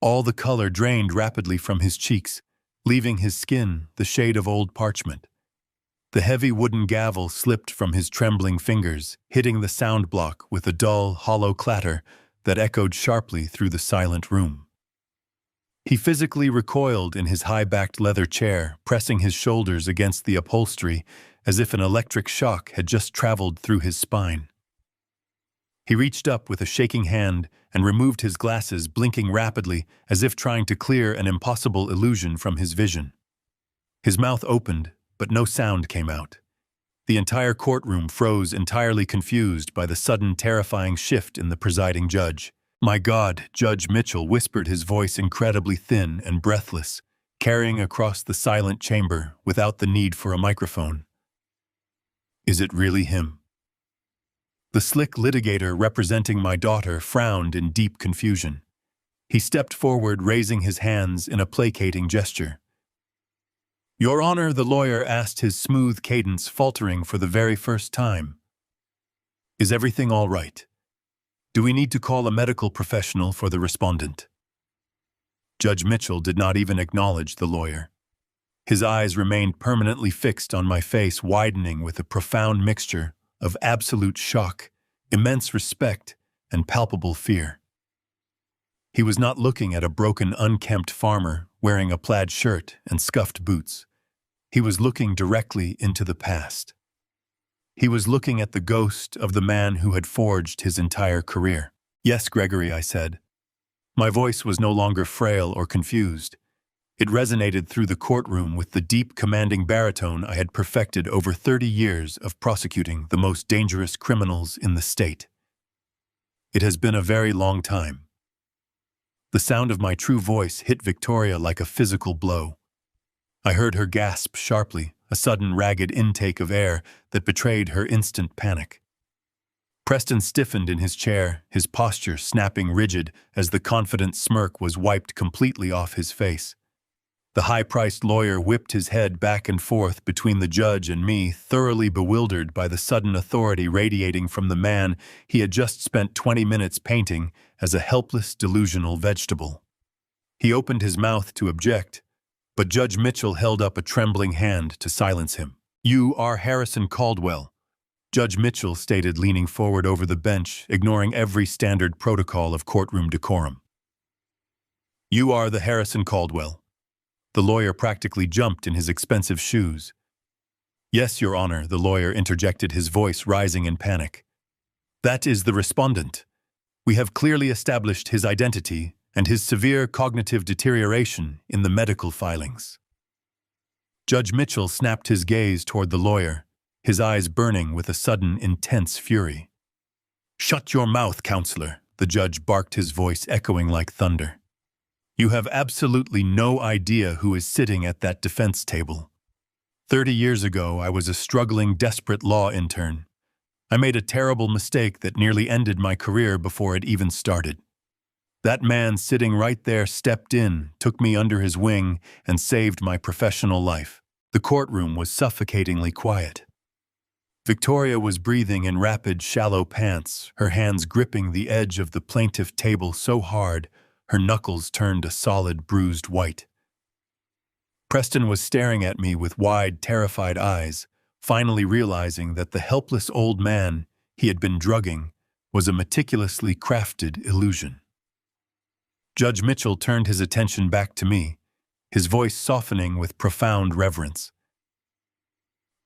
[SPEAKER 1] All the color drained rapidly from his cheeks, leaving his skin the shade of old parchment. The heavy wooden gavel slipped from his trembling fingers, hitting the sound block with a dull, hollow clatter that echoed sharply through the silent room. He physically recoiled in his high-backed leather chair, pressing his shoulders against the upholstery as if an electric shock had just traveled through his spine. He reached up with a shaking hand and removed his glasses, blinking rapidly as if trying to clear an impossible illusion from his vision. His mouth opened, but no sound came out. The entire courtroom froze, entirely confused by the sudden, terrifying shift in the presiding judge. "My God," Judge Mitchell whispered, his voice incredibly thin and breathless. carrying across the silent chamber without the need for a microphone. Is it really him? The slick litigator representing my daughter frowned in deep confusion. He stepped forward, raising his hands in a placating gesture. Your Honor, the lawyer asked, his smooth cadence faltering for the very first time. Is everything all right? Do we need to call a medical professional for the respondent? Judge Mitchell did not even acknowledge the lawyer. His eyes remained permanently fixed on my face, widening with a profound mixture of absolute shock, immense respect, and palpable fear. He was not looking at a broken, unkempt farmer wearing a plaid shirt and scuffed boots. He was looking directly into the past. He was looking at the ghost of the man who had forged his entire career. Yes, Gregory, I said. My voice was no longer frail or confused. It resonated through the courtroom with the deep, commanding baritone I had perfected over 30 years of prosecuting the most dangerous criminals in the state. It has been a very long time. The sound of my true voice hit Victoria like a physical blow. I heard her gasp sharply, a sudden ragged intake of air that betrayed her instant panic. Preston stiffened in his chair, his posture snapping rigid as the confident smirk was wiped completely off his face. The high-priced lawyer whipped his head back and forth between the judge and me, thoroughly bewildered by the sudden authority radiating from the man he had just spent 20 minutes painting as a helpless, delusional vegetable. He opened his mouth to object, but Judge Mitchell held up a trembling hand to silence him. You are Harrison Caldwell, Judge Mitchell stated, leaning forward over the bench, ignoring every standard protocol of courtroom decorum. You are the Harrison Caldwell. The lawyer practically jumped in his expensive shoes. Yes, Your Honor, the lawyer interjected, his voice rising in panic. That is the respondent. We have clearly established his identity and his severe cognitive deterioration in the medical filings. Judge Mitchell snapped his gaze toward the lawyer, his eyes burning with a sudden, intense fury. Shut your mouth, counselor, the judge barked, his voice echoing like thunder. You have absolutely no idea who is sitting at that defense table. 30 years ago, I was a struggling, desperate law intern. I made a terrible mistake that nearly ended my career before it even started. That man sitting right there stepped in, took me under his wing, and saved my professional life. The courtroom was suffocatingly quiet. Victoria was breathing in rapid, shallow pants, her hands gripping the edge of the plaintiff table so hard her knuckles turned a solid, bruised white. Preston was staring at me with wide, terrified eyes, finally realizing that the helpless old man he had been drugging was a meticulously crafted illusion. Judge Mitchell turned his attention back to me, his voice softening with profound reverence.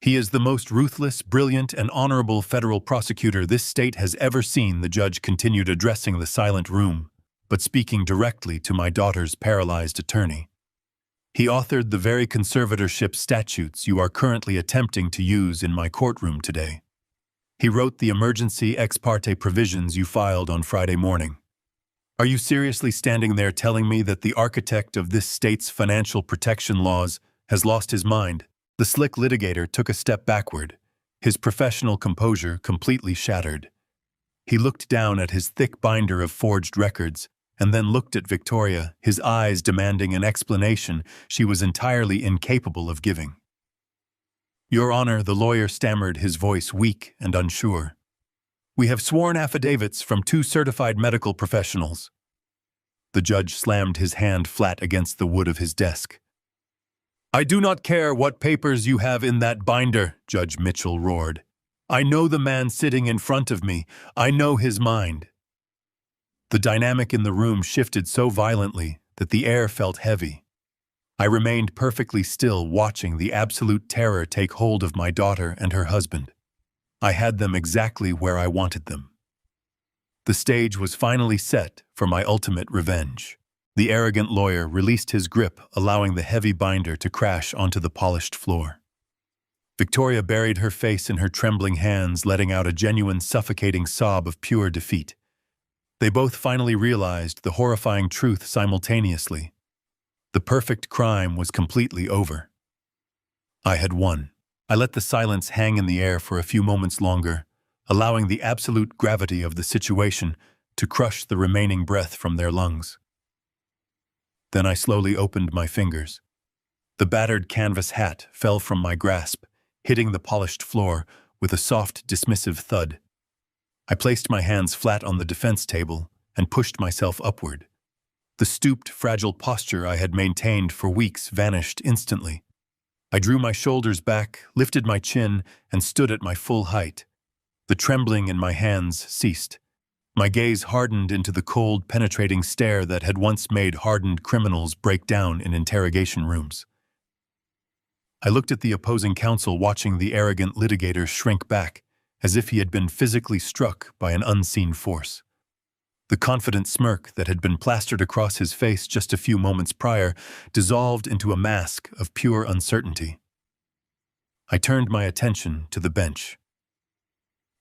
[SPEAKER 1] He is the most ruthless, brilliant, and honorable federal prosecutor this state has ever seen, the judge continued, addressing the silent room, but speaking directly to my daughter's paralyzed attorney. He authored the very conservatorship statutes you are currently attempting to use in my courtroom today. He wrote the emergency ex parte provisions you filed on Friday morning. Are you seriously standing there telling me that the architect of this state's financial protection laws has lost his mind? The slick litigator took a step backward, his professional composure completely shattered. He looked down at his thick binder of forged records, and then looked at Victoria, his eyes demanding an explanation she was entirely incapable of giving. Your Honor, the lawyer stammered, his voice weak and unsure. We have sworn affidavits from 2 certified medical professionals. The judge slammed his hand flat against the wood of his desk. I do not care what papers you have in that binder, Judge Mitchell roared. I know the man sitting in front of me. I know his mind. The dynamic in the room shifted so violently that the air felt heavy. I remained perfectly still, watching the absolute terror take hold of my daughter and her husband. I had them exactly where I wanted them. The stage was finally set for my ultimate revenge. The arrogant lawyer released his grip, allowing the heavy binder to crash onto the polished floor. Victoria buried her face in her trembling hands, letting out a genuine, suffocating sob of pure defeat. They both finally realized the horrifying truth simultaneously. The The perfect crime was completely over. I had won. I let the silence hang in the air for a few moments longer, allowing the absolute gravity of the situation to crush the remaining breath from their lungs. Then I slowly opened my fingers. The battered canvas hat fell from my grasp, hitting the polished floor with a soft, dismissive thud. I placed my hands flat on the defense table and pushed myself upward. The stooped, fragile posture I had maintained for weeks vanished instantly. I drew my shoulders back, lifted my chin, and stood at my full height. The trembling in my hands ceased. My gaze hardened into the cold, penetrating stare that had once made hardened criminals break down in interrogation rooms. I looked at the opposing counsel, watching the arrogant litigator shrink back, as if he had been physically struck by an unseen force. The confident smirk that had been plastered across his face just a few moments prior dissolved into a mask of pure uncertainty. I turned my attention to the bench.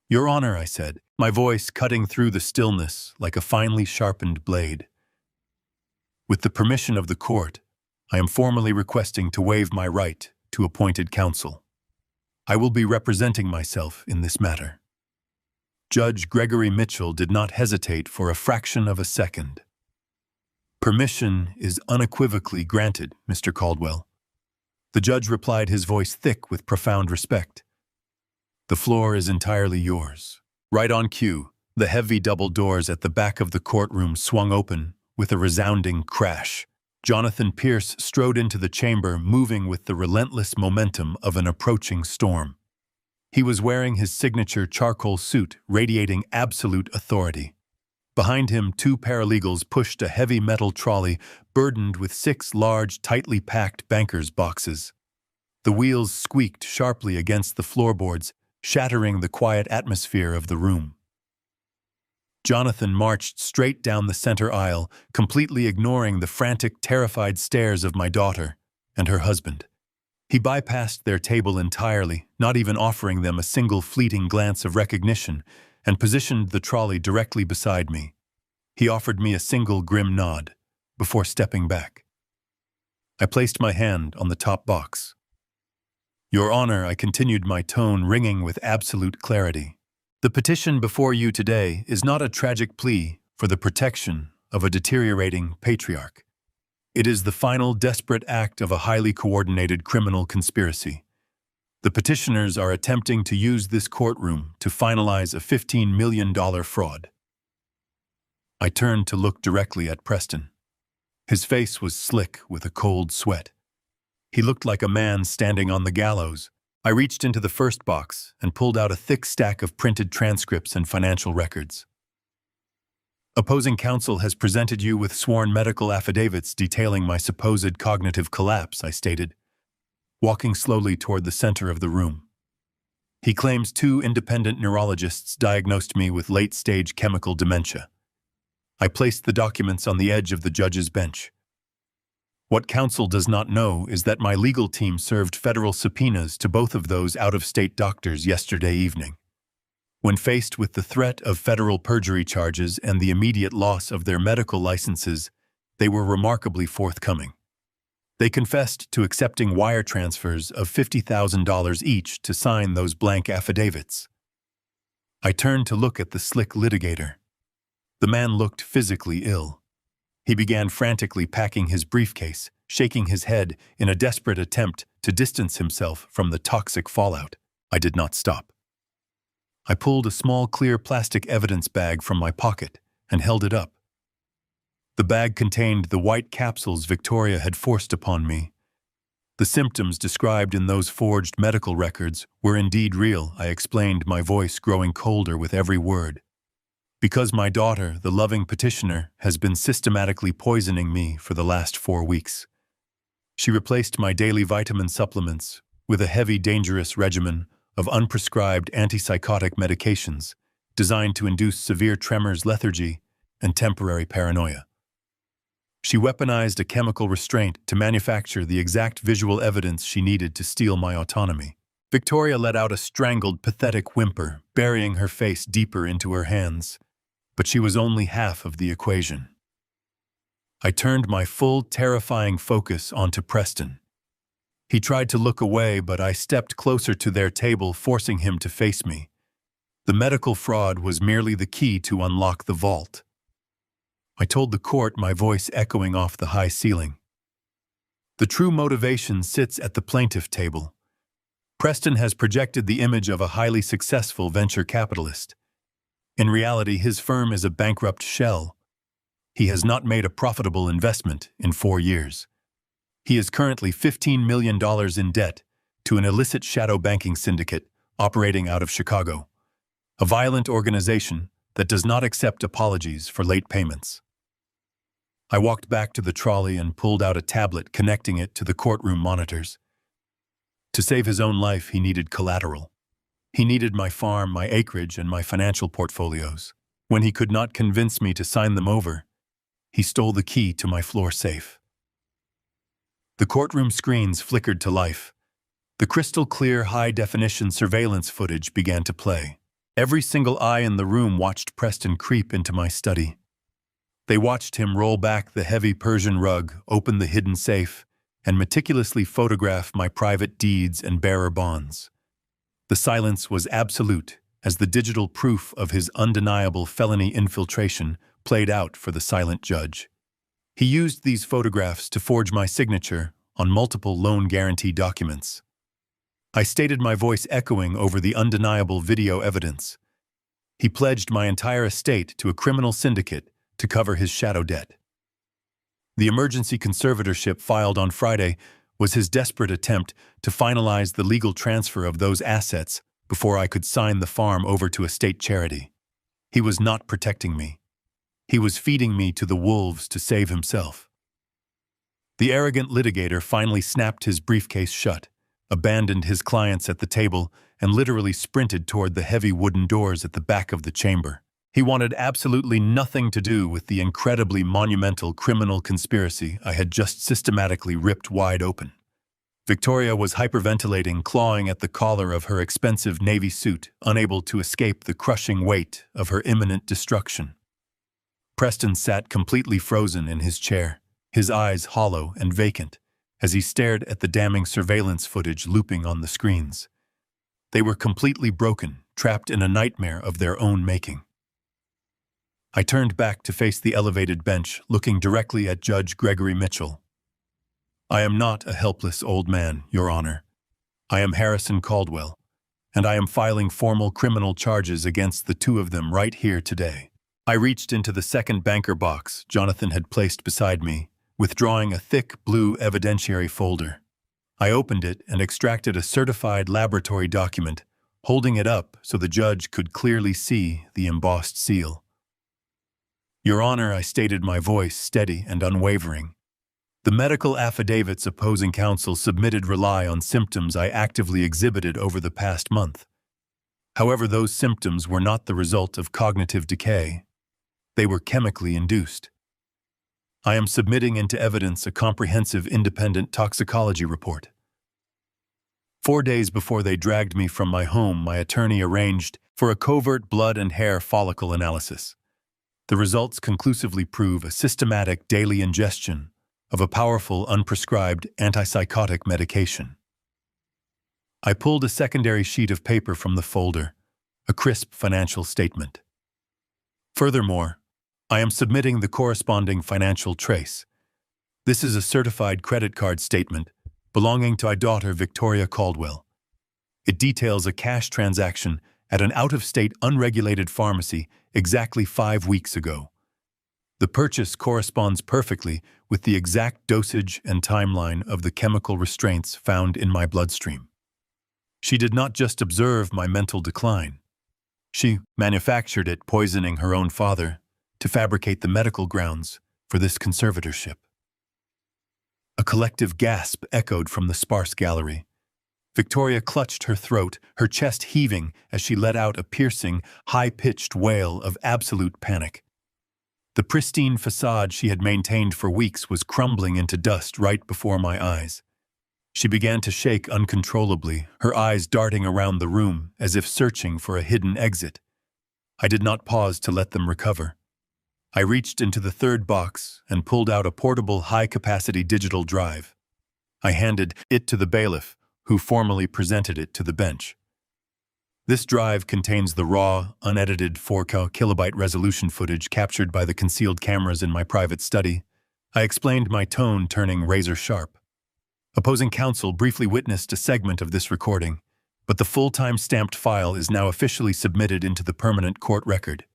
[SPEAKER 1] "Your Honor," I said, my voice cutting through the stillness like a finely sharpened blade. "With the permission of the court, I am formally requesting to waive my right to appointed counsel. I will be representing myself in this matter." Judge Gregory Mitchell did not hesitate for a fraction of a second. "Permission is unequivocally granted, Mr. Caldwell." The judge replied, his voice thick with profound respect. "The floor is entirely yours." Right on cue, the heavy double doors at the back of the courtroom swung open with a resounding crash. Jonathan Pierce strode into the chamber, moving with the relentless momentum of an approaching storm. He was wearing his signature charcoal suit, radiating absolute authority. Behind him, 2 paralegals pushed a heavy metal trolley burdened with 6 large, tightly packed banker's boxes. The wheels squeaked sharply against the floorboards, shattering the quiet atmosphere of the room. Jonathan marched straight down the center aisle, completely ignoring the frantic, terrified stares of my daughter and her husband. He bypassed their table entirely, not even offering them a single fleeting glance of recognition, and positioned the trolley directly beside me. He offered me a single grim nod before stepping back. I placed my hand on the top box. "Your Honor," I continued, my tone ringing with absolute clarity. "The petition before you today is not a tragic plea for the protection of a deteriorating patriarch. It is the final desperate act of a highly coordinated criminal conspiracy. The petitioners are attempting to use this courtroom to finalize a $15 million fraud." I turned to look directly at Preston. His face was slick with a cold sweat. He looked like a man standing on the gallows. I reached into the first box and pulled out a thick stack of printed transcripts and financial records. "Opposing counsel has presented you with sworn medical affidavits detailing my supposed cognitive collapse," I stated, walking slowly toward the center of the room. "He claims 2 independent neurologists diagnosed me with late-stage chemical dementia." I placed the documents on the edge of the judge's bench. "What counsel does not know is that my legal team served federal subpoenas to both of those out-of-state doctors yesterday evening. When faced with the threat of federal perjury charges and the immediate loss of their medical licenses, they were remarkably forthcoming. They confessed to accepting wire transfers of $50,000 each to sign those blank affidavits." I turned to look at the slick litigator. The man looked physically ill. He began frantically packing his briefcase, shaking his head in a desperate attempt to distance himself from the toxic fallout. I did not stop. I pulled a small clear plastic evidence bag from my pocket and held it up. The bag contained the white capsules Victoria had forced upon me. The symptoms described in those forged medical records were indeed real, I explained, my voice growing colder with every word. "Because my daughter, the loving petitioner, has been systematically poisoning me for the last 4 weeks. She replaced my daily vitamin supplements with a heavy, dangerous regimen of unprescribed antipsychotic medications designed to induce severe tremors, lethargy, and temporary paranoia. She weaponized a chemical restraint to manufacture the exact visual evidence she needed to steal my autonomy." Victoria let out a strangled, pathetic whimper, burying her face deeper into her hands. But she was only half of the equation. I turned my full, terrifying focus onto Preston. He tried to look away, but I stepped closer to their table, forcing him to face me. The medical fraud was merely the key to unlock the vault. I told the court, my voice echoing off the high ceiling. The true motivation sits at the plaintiff table. Preston has projected the image of a highly successful venture capitalist. In reality, his firm is a bankrupt shell. He has not made a profitable investment in 4 years. He is currently $15 million in debt to an illicit shadow banking syndicate operating out of Chicago, a violent organization that does not accept apologies for late payments. I walked back to the trolley and pulled out a tablet, connecting it to the courtroom monitors. To save his own life, he needed collateral. He needed my farm, my acreage, and my financial portfolios. When he could not convince me to sign them over, he stole the key to my floor safe. The courtroom screens flickered to life. The crystal-clear, high-definition surveillance footage began to play. Every single eye in the room watched Preston creep into my study. They watched him roll back the heavy Persian rug, open the hidden safe, and meticulously photograph my private deeds and bearer bonds. The silence was absolute as the digital proof of his undeniable felony infiltration played out for the silent judge. He used these photographs to forge my signature on multiple loan guarantee documents. I stated, my voice echoing over the undeniable video evidence. He pledged my entire estate to a criminal syndicate to cover his shadow debt. The emergency conservatorship filed on Friday was his desperate attempt to finalize the legal transfer of those assets before I could sign the farm over to a state charity. He was not protecting me. He was feeding me to the wolves to save himself. The arrogant litigator finally snapped his briefcase shut, abandoned his clients at the table, and literally sprinted toward the heavy wooden doors at the back of the chamber. He wanted absolutely nothing to do with the incredibly monumental criminal conspiracy I had just systematically ripped wide open. Victoria was hyperventilating, clawing at the collar of her expensive navy suit, unable to escape the crushing weight of her imminent destruction. Preston sat completely frozen in his chair, his eyes hollow and vacant, as he stared at the damning surveillance footage looping on the screens. They were completely broken, trapped in a nightmare of their own making. I turned back to face the elevated bench, looking directly at Judge Gregory Mitchell. I am not a helpless old man, Your Honor. I am Harrison Caldwell, and I am filing formal criminal charges against the two of them right here today. I reached into the second banker box Jonathan had placed beside me, withdrawing a thick blue evidentiary folder. I opened it and extracted a certified laboratory document, holding it up so the judge could clearly see the embossed seal. Your Honor, I stated, my voice steady and unwavering. The medical affidavits opposing counsel submitted rely on symptoms I actively exhibited over the past month. However, those symptoms were not the result of cognitive decay. They were chemically induced. I am submitting into evidence a comprehensive independent toxicology report. 4 days before they dragged me from my home, my attorney arranged for a covert blood and hair follicle analysis. The results conclusively prove a systematic daily ingestion of a powerful, unprescribed antipsychotic medication. I pulled a secondary sheet of paper from the folder, a crisp financial statement. Furthermore, I am submitting the corresponding financial trace. This is a certified credit card statement belonging to my daughter Victoria Caldwell. It details a cash transaction at an out-of-state unregulated pharmacy exactly 5 weeks ago. The purchase corresponds perfectly with the exact dosage and timeline of the chemical restraints found in my bloodstream. She did not just observe my mental decline. She manufactured it, poisoning her own father to fabricate the medical grounds for this conservatorship. A collective gasp echoed from the sparse gallery. Victoria clutched her throat, her chest heaving as she let out a piercing, high-pitched wail of absolute panic. The pristine facade she had maintained for weeks was crumbling into dust right before my eyes. She began to shake uncontrollably, her eyes darting around the room as if searching for a hidden exit. I did not pause to let them recover. I reached into the third box and pulled out a portable high-capacity digital drive. I handed it to the bailiff, who formally presented it to the bench. This drive contains the raw, unedited 4K resolution footage captured by the concealed cameras in my private study. I explained, my tone turning razor-sharp. Opposing counsel briefly witnessed a segment of this recording, but the full-time stamped file is now officially submitted into the permanent court record.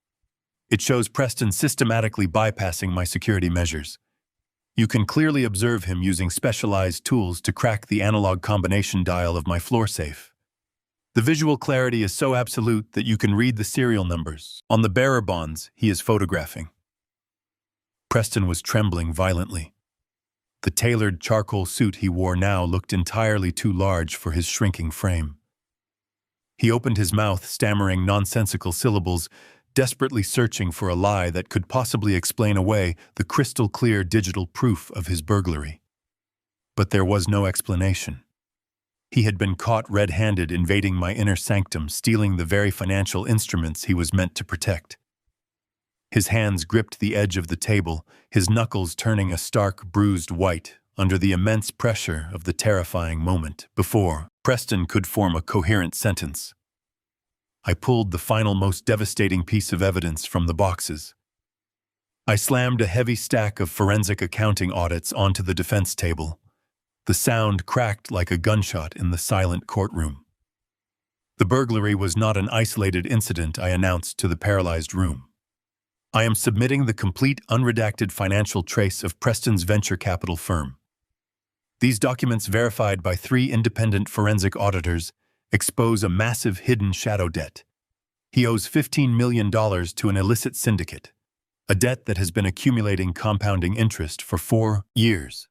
[SPEAKER 1] It shows Preston systematically bypassing my security measures. You can clearly observe him using specialized tools to crack the analog combination dial of my floor safe. The visual clarity is so absolute that you can read the serial numbers on the bearer bonds he is photographing. Preston was trembling violently. The tailored charcoal suit he wore now looked entirely too large for his shrinking frame. He opened his mouth, stammering nonsensical syllables, desperately searching for a lie that could possibly explain away the crystal-clear digital proof of his burglary. But there was no explanation. He had been caught red-handed invading my inner sanctum, stealing the very financial instruments he was meant to protect. His hands gripped the edge of the table, his knuckles turning a stark, bruised white under the immense pressure of the terrifying moment before Preston could form a coherent sentence. I pulled the final, most devastating piece of evidence from the boxes. I slammed a heavy stack of forensic accounting audits onto the defense table. The sound cracked like a gunshot in the silent courtroom. The burglary was not an isolated incident, I announced to the paralyzed room. I am submitting the complete, unredacted financial trace of Preston's venture capital firm. These documents, verified by 3 independent forensic auditors, expose a massive hidden shadow debt. He owes $15 million to an illicit syndicate, a debt that has been accumulating compounding interest for 4 years.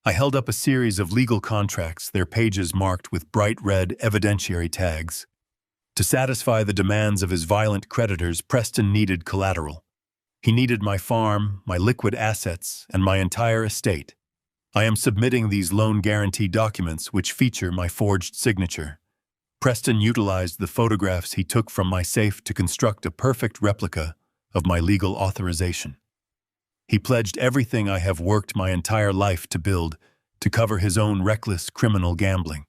[SPEAKER 1] I held up a series of legal contracts, their pages marked with bright red evidentiary tags. To satisfy the demands of his violent creditors, Preston needed collateral. He needed my farm, my liquid assets, and my entire estate. I am submitting these loan guarantee documents, which feature my forged signature. Preston utilized the photographs he took from my safe to construct a perfect replica of my legal authorization. He pledged everything I have worked my entire life to build, to cover his own reckless criminal gambling.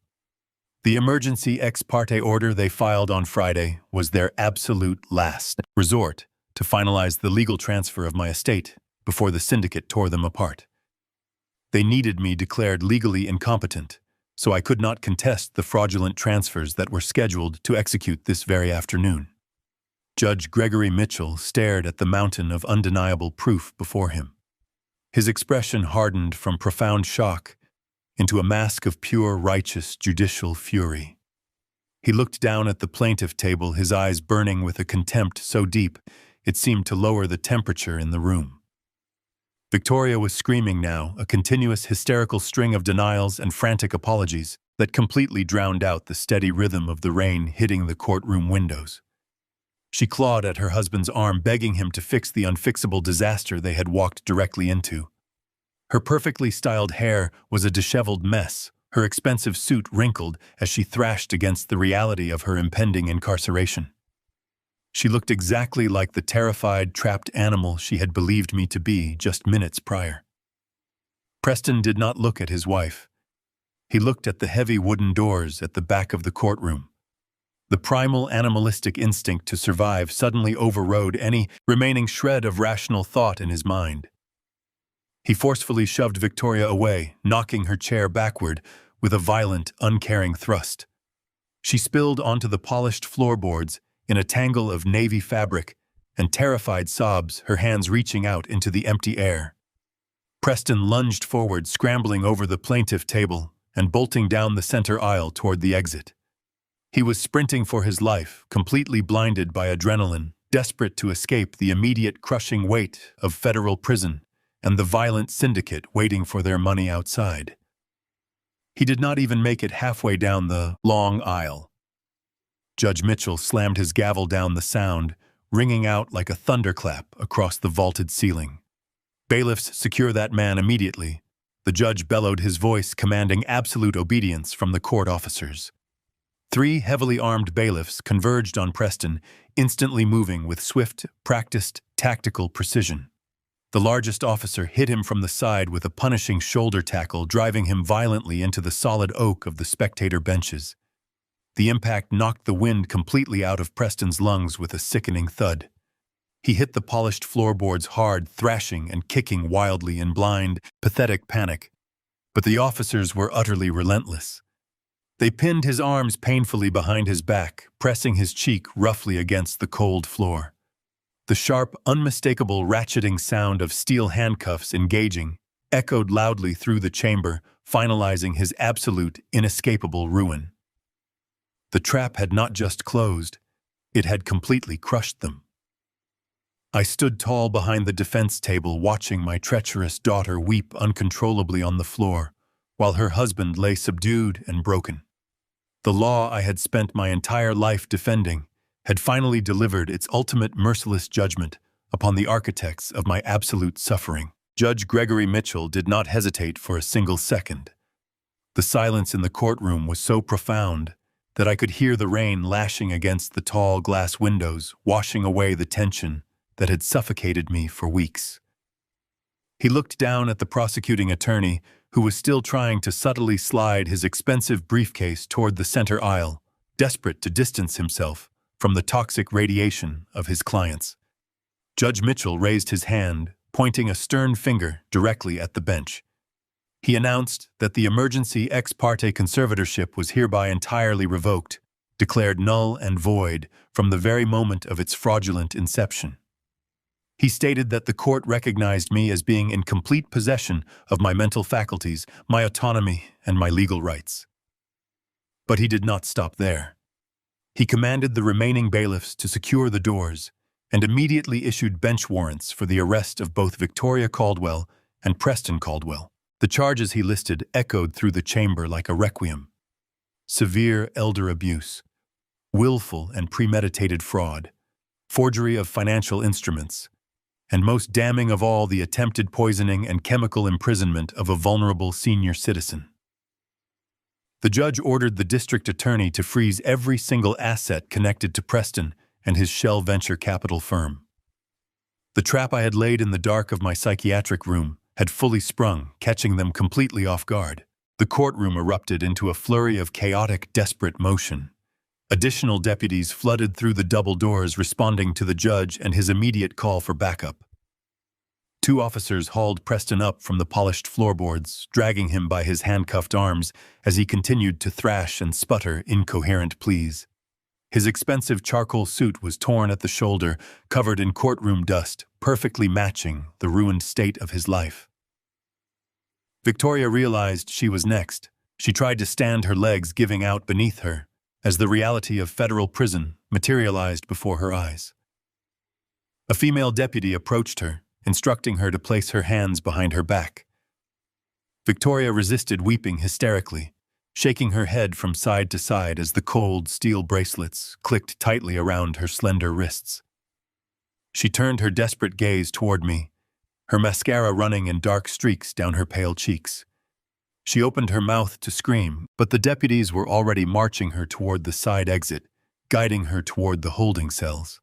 [SPEAKER 1] The emergency ex parte order they filed on Friday was their absolute last resort to finalize the legal transfer of my estate before the syndicate tore them apart. They needed me declared legally incompetent, so I could not contest the fraudulent transfers that were scheduled to execute this very afternoon. Judge Gregory Mitchell stared at the mountain of undeniable proof before him. His expression hardened from profound shock into a mask of pure, righteous, judicial fury. He looked down at the plaintiff table, his eyes burning with a contempt so deep it seemed to lower the temperature in the room. Victoria was screaming now, a continuous hysterical string of denials and frantic apologies that completely drowned out the steady rhythm of the rain hitting the courtroom windows. She clawed at her husband's arm, begging him to fix the unfixable disaster they had walked directly into. Her perfectly styled hair was a disheveled mess, her expensive suit wrinkled as she thrashed against the reality of her impending incarceration. She looked exactly like the terrified, trapped animal she had believed me to be just minutes prior. Preston did not look at his wife. He looked at the heavy wooden doors at the back of the courtroom. The primal animalistic instinct to survive suddenly overrode any remaining shred of rational thought in his mind. He forcefully shoved Victoria away, knocking her chair backward with a violent, uncaring thrust. She spilled onto the polished floorboards in a tangle of navy fabric and terrified sobs, her hands reaching out into the empty air. Preston lunged forward, scrambling over the plaintiff table and bolting down the center aisle toward the exit. He was sprinting for his life, completely blinded by adrenaline, desperate to escape the immediate crushing weight of federal prison and the violent syndicate waiting for their money outside. He did not even make it halfway down the long aisle. Judge Mitchell slammed his gavel down, the sound ringing out like a thunderclap across the vaulted ceiling. "Bailiffs, secure that man immediately." The judge bellowed, his voice commanding absolute obedience from the court officers. Three heavily armed bailiffs converged on Preston, instantly moving with swift, practiced, tactical precision. The largest officer hit him from the side with a punishing shoulder tackle, driving him violently into the solid oak of the spectator benches. The impact knocked the wind completely out of Preston's lungs with a sickening thud. He hit the polished floorboards hard, thrashing and kicking wildly in blind, pathetic panic. But the officers were utterly relentless. They pinned his arms painfully behind his back, pressing his cheek roughly against the cold floor. The sharp, unmistakable ratcheting sound of steel handcuffs engaging echoed loudly through the chamber, finalizing his absolute, inescapable ruin. The trap had not just closed, it had completely crushed them. I stood tall behind the defense table, watching my treacherous daughter weep uncontrollably on the floor, while her husband lay subdued and broken. The law I had spent my entire life defending had finally delivered its ultimate merciless judgment upon the architects of my absolute suffering. Judge Gregory Mitchell did not hesitate for a single second. The silence in the courtroom was so profound that I could hear the rain lashing against the tall glass windows, washing away the tension that had suffocated me for weeks. He looked down at the prosecuting attorney, who was still trying to subtly slide his expensive briefcase toward the center aisle, desperate to distance himself from the toxic radiation of his clients. Judge Mitchell raised his hand, pointing a stern finger directly at the bench. He announced that the emergency ex parte conservatorship was hereby entirely revoked, declared null and void from the very moment of its fraudulent inception. He stated that the court recognized me as being in complete possession of my mental faculties, my autonomy, and my legal rights. But he did not stop there. He commanded the remaining bailiffs to secure the doors and immediately issued bench warrants for the arrest of both Victoria Caldwell and Preston Caldwell. The charges he listed echoed through the chamber like a requiem: severe elder abuse, willful and premeditated fraud, forgery of financial instruments, and most damning of all, the attempted poisoning and chemical imprisonment of a vulnerable senior citizen. The judge ordered the district attorney to freeze every single asset connected to Preston and his shell venture capital firm. The trap I had laid in the dark of my psychiatric room had fully sprung, catching them completely off guard. The courtroom erupted into a flurry of chaotic, desperate motion. Additional deputies flooded through the double doors, responding to the judge and his immediate call for backup. Two officers hauled Preston up from the polished floorboards, dragging him by his handcuffed arms as he continued to thrash and sputter incoherent pleas. His expensive charcoal suit was torn at the shoulder, covered in courtroom dust, perfectly matching the ruined state of his life. Victoria realized she was next. She tried to stand, her legs giving out beneath her, as the reality of federal prison materialized before her eyes. A female deputy approached her, instructing her to place her hands behind her back. Victoria resisted, weeping hysterically, shaking her head from side to side as the cold steel bracelets clicked tightly around her slender wrists. She turned her desperate gaze toward me, her mascara running in dark streaks down her pale cheeks. She opened her mouth to scream, but the deputies were already marching her toward the side exit, guiding her toward the holding cells.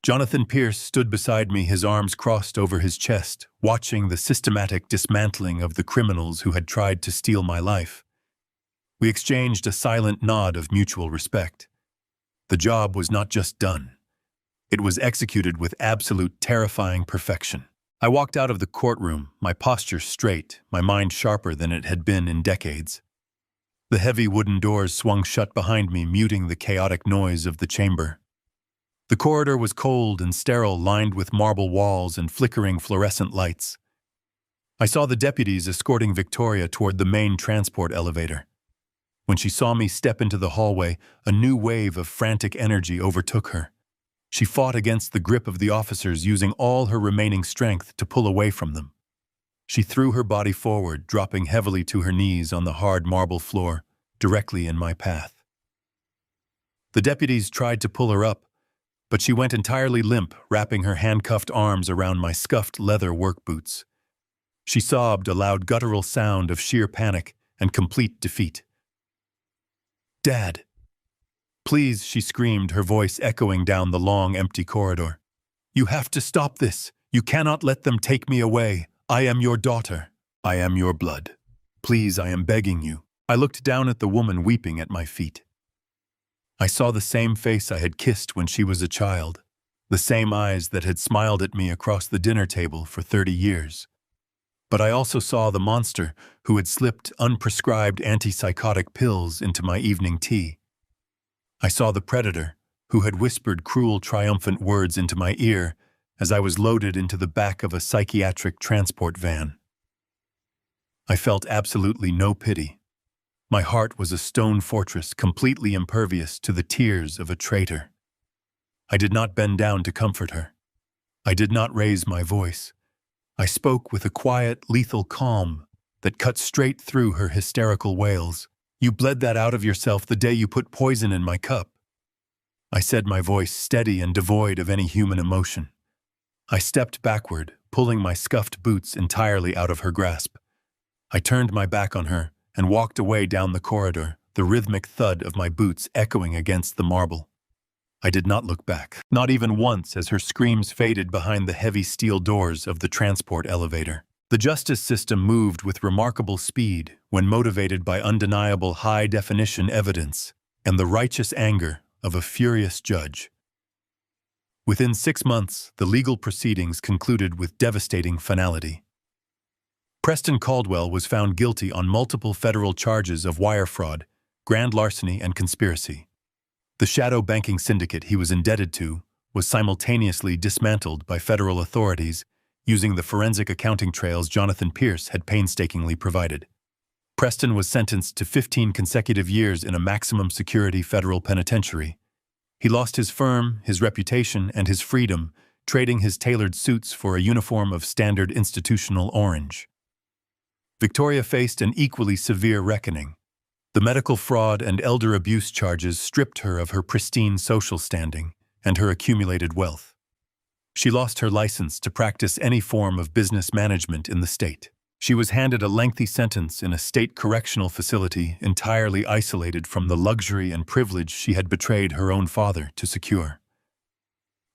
[SPEAKER 1] Jonathan Pierce stood beside me, his arms crossed over his chest, watching the systematic dismantling of the criminals who had tried to steal my life. We exchanged a silent nod of mutual respect. The job was not just done. It was executed with absolute, terrifying perfection. I walked out of the courtroom, my posture straight, my mind sharper than it had been in decades. The heavy wooden doors swung shut behind me, muting the chaotic noise of the chamber. The corridor was cold and sterile, lined with marble walls and flickering fluorescent lights. I saw the deputies escorting Victoria toward the main transport elevator. When she saw me step into the hallway, a new wave of frantic energy overtook her. She fought against the grip of the officers, using all her remaining strength to pull away from them. She threw her body forward, dropping heavily to her knees on the hard marble floor, directly in my path. The deputies tried to pull her up, but she went entirely limp, wrapping her handcuffed arms around my scuffed leather work boots. She sobbed, a loud guttural sound of sheer panic and complete defeat. Dad! Please, she screamed, her voice echoing down the long, empty corridor. You have to stop this. You cannot let them take me away. I am your daughter. I am your blood. Please, I am begging you. I looked down at the woman weeping at my feet. I saw the same face I had kissed when she was a child, the same eyes that had smiled at me across the dinner table for 30 years. But I also saw the monster who had slipped unprescribed antipsychotic pills into my evening tea. I saw the predator who had whispered cruel, triumphant words into my ear as I was loaded into the back of a psychiatric transport van. I felt absolutely no pity. My heart was a stone fortress completely impervious to the tears of a traitor. I did not bend down to comfort her. I did not raise my voice. I spoke with a quiet, lethal calm that cut straight through her hysterical wails. You bled that out of yourself the day you put poison in my cup. I said, my voice steady and devoid of any human emotion. I stepped backward, pulling my scuffed boots entirely out of her grasp. I turned my back on her and walked away down the corridor, the rhythmic thud of my boots echoing against the marble. I did not look back, not even once as her screams faded behind the heavy steel doors of the transport elevator. The justice system moved with remarkable speed when motivated by undeniable high-definition evidence and the righteous anger of a furious judge. Within 6 months, the legal proceedings concluded with devastating finality. Preston Caldwell was found guilty on multiple federal charges of wire fraud, grand larceny, and conspiracy. The shadow banking syndicate he was indebted to was simultaneously dismantled by federal authorities using the forensic accounting trails Jonathan Pierce had painstakingly provided. Preston was sentenced to 15 consecutive years in a maximum security federal penitentiary. He lost his firm, his reputation, and his freedom, trading his tailored suits for a uniform of standard institutional orange. Victoria faced an equally severe reckoning. The medical fraud and elder abuse charges stripped her of her pristine social standing and her accumulated wealth. She lost her license to practice any form of business management in the state. She was handed a lengthy sentence in a state correctional facility entirely isolated from the luxury and privilege she had betrayed her own father to secure.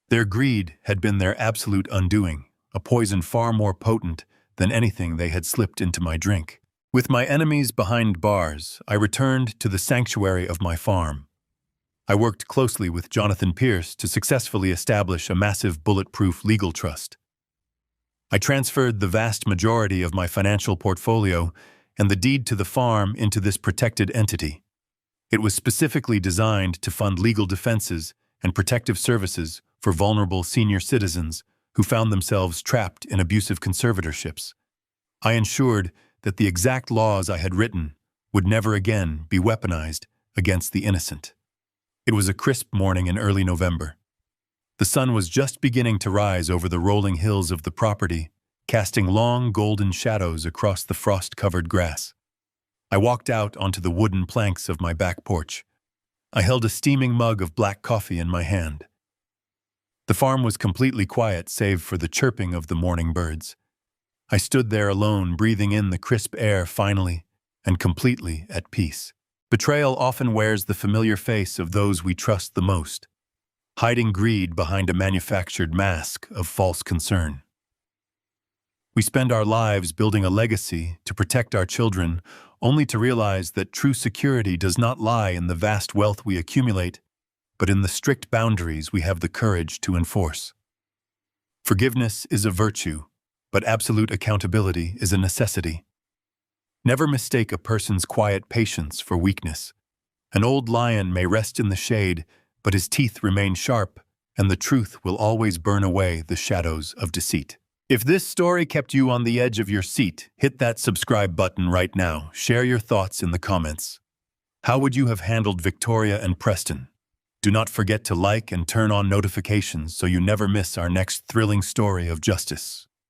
[SPEAKER 1] Their greed had been their absolute undoing, a poison far more potent than anything they had slipped into my drink. With my enemies behind bars, I returned to the sanctuary of my farm. I worked closely with Jonathan Pierce to successfully establish a massive bulletproof legal trust. I transferred the vast majority of my financial portfolio and the deed to the farm into this protected entity. It was specifically designed to fund legal defenses and protective services for vulnerable senior citizens who found themselves trapped in abusive conservatorships. I ensured that the exact laws I had written would never again be weaponized against the innocent. It was a crisp morning in early November. The sun was just beginning to rise over the rolling hills of the property, casting long golden shadows across the frost-covered grass. I walked out onto the wooden planks of my back porch. I held a steaming mug of black coffee in my hand. The farm was completely quiet save for the chirping of the morning birds. I stood there alone, breathing in the crisp air finally and completely at peace. Betrayal often wears the familiar face of those we trust the most, hiding greed behind a manufactured mask of false concern. We spend our lives building a legacy to protect our children, only to realize that true security does not lie in the vast wealth we accumulate, but in the strict boundaries we have the courage to enforce. Forgiveness is a virtue, but absolute accountability is a necessity. Never mistake a person's quiet patience for weakness. An old lion may rest in the shade, but his teeth remain sharp, and the truth will always burn away the shadows of deceit. If this story kept you on the edge of your seat, hit that subscribe button right now. Share your thoughts in the comments. How would you have handled Victoria and Preston? Do not forget to like and turn on notifications so you never miss our next thrilling story of justice.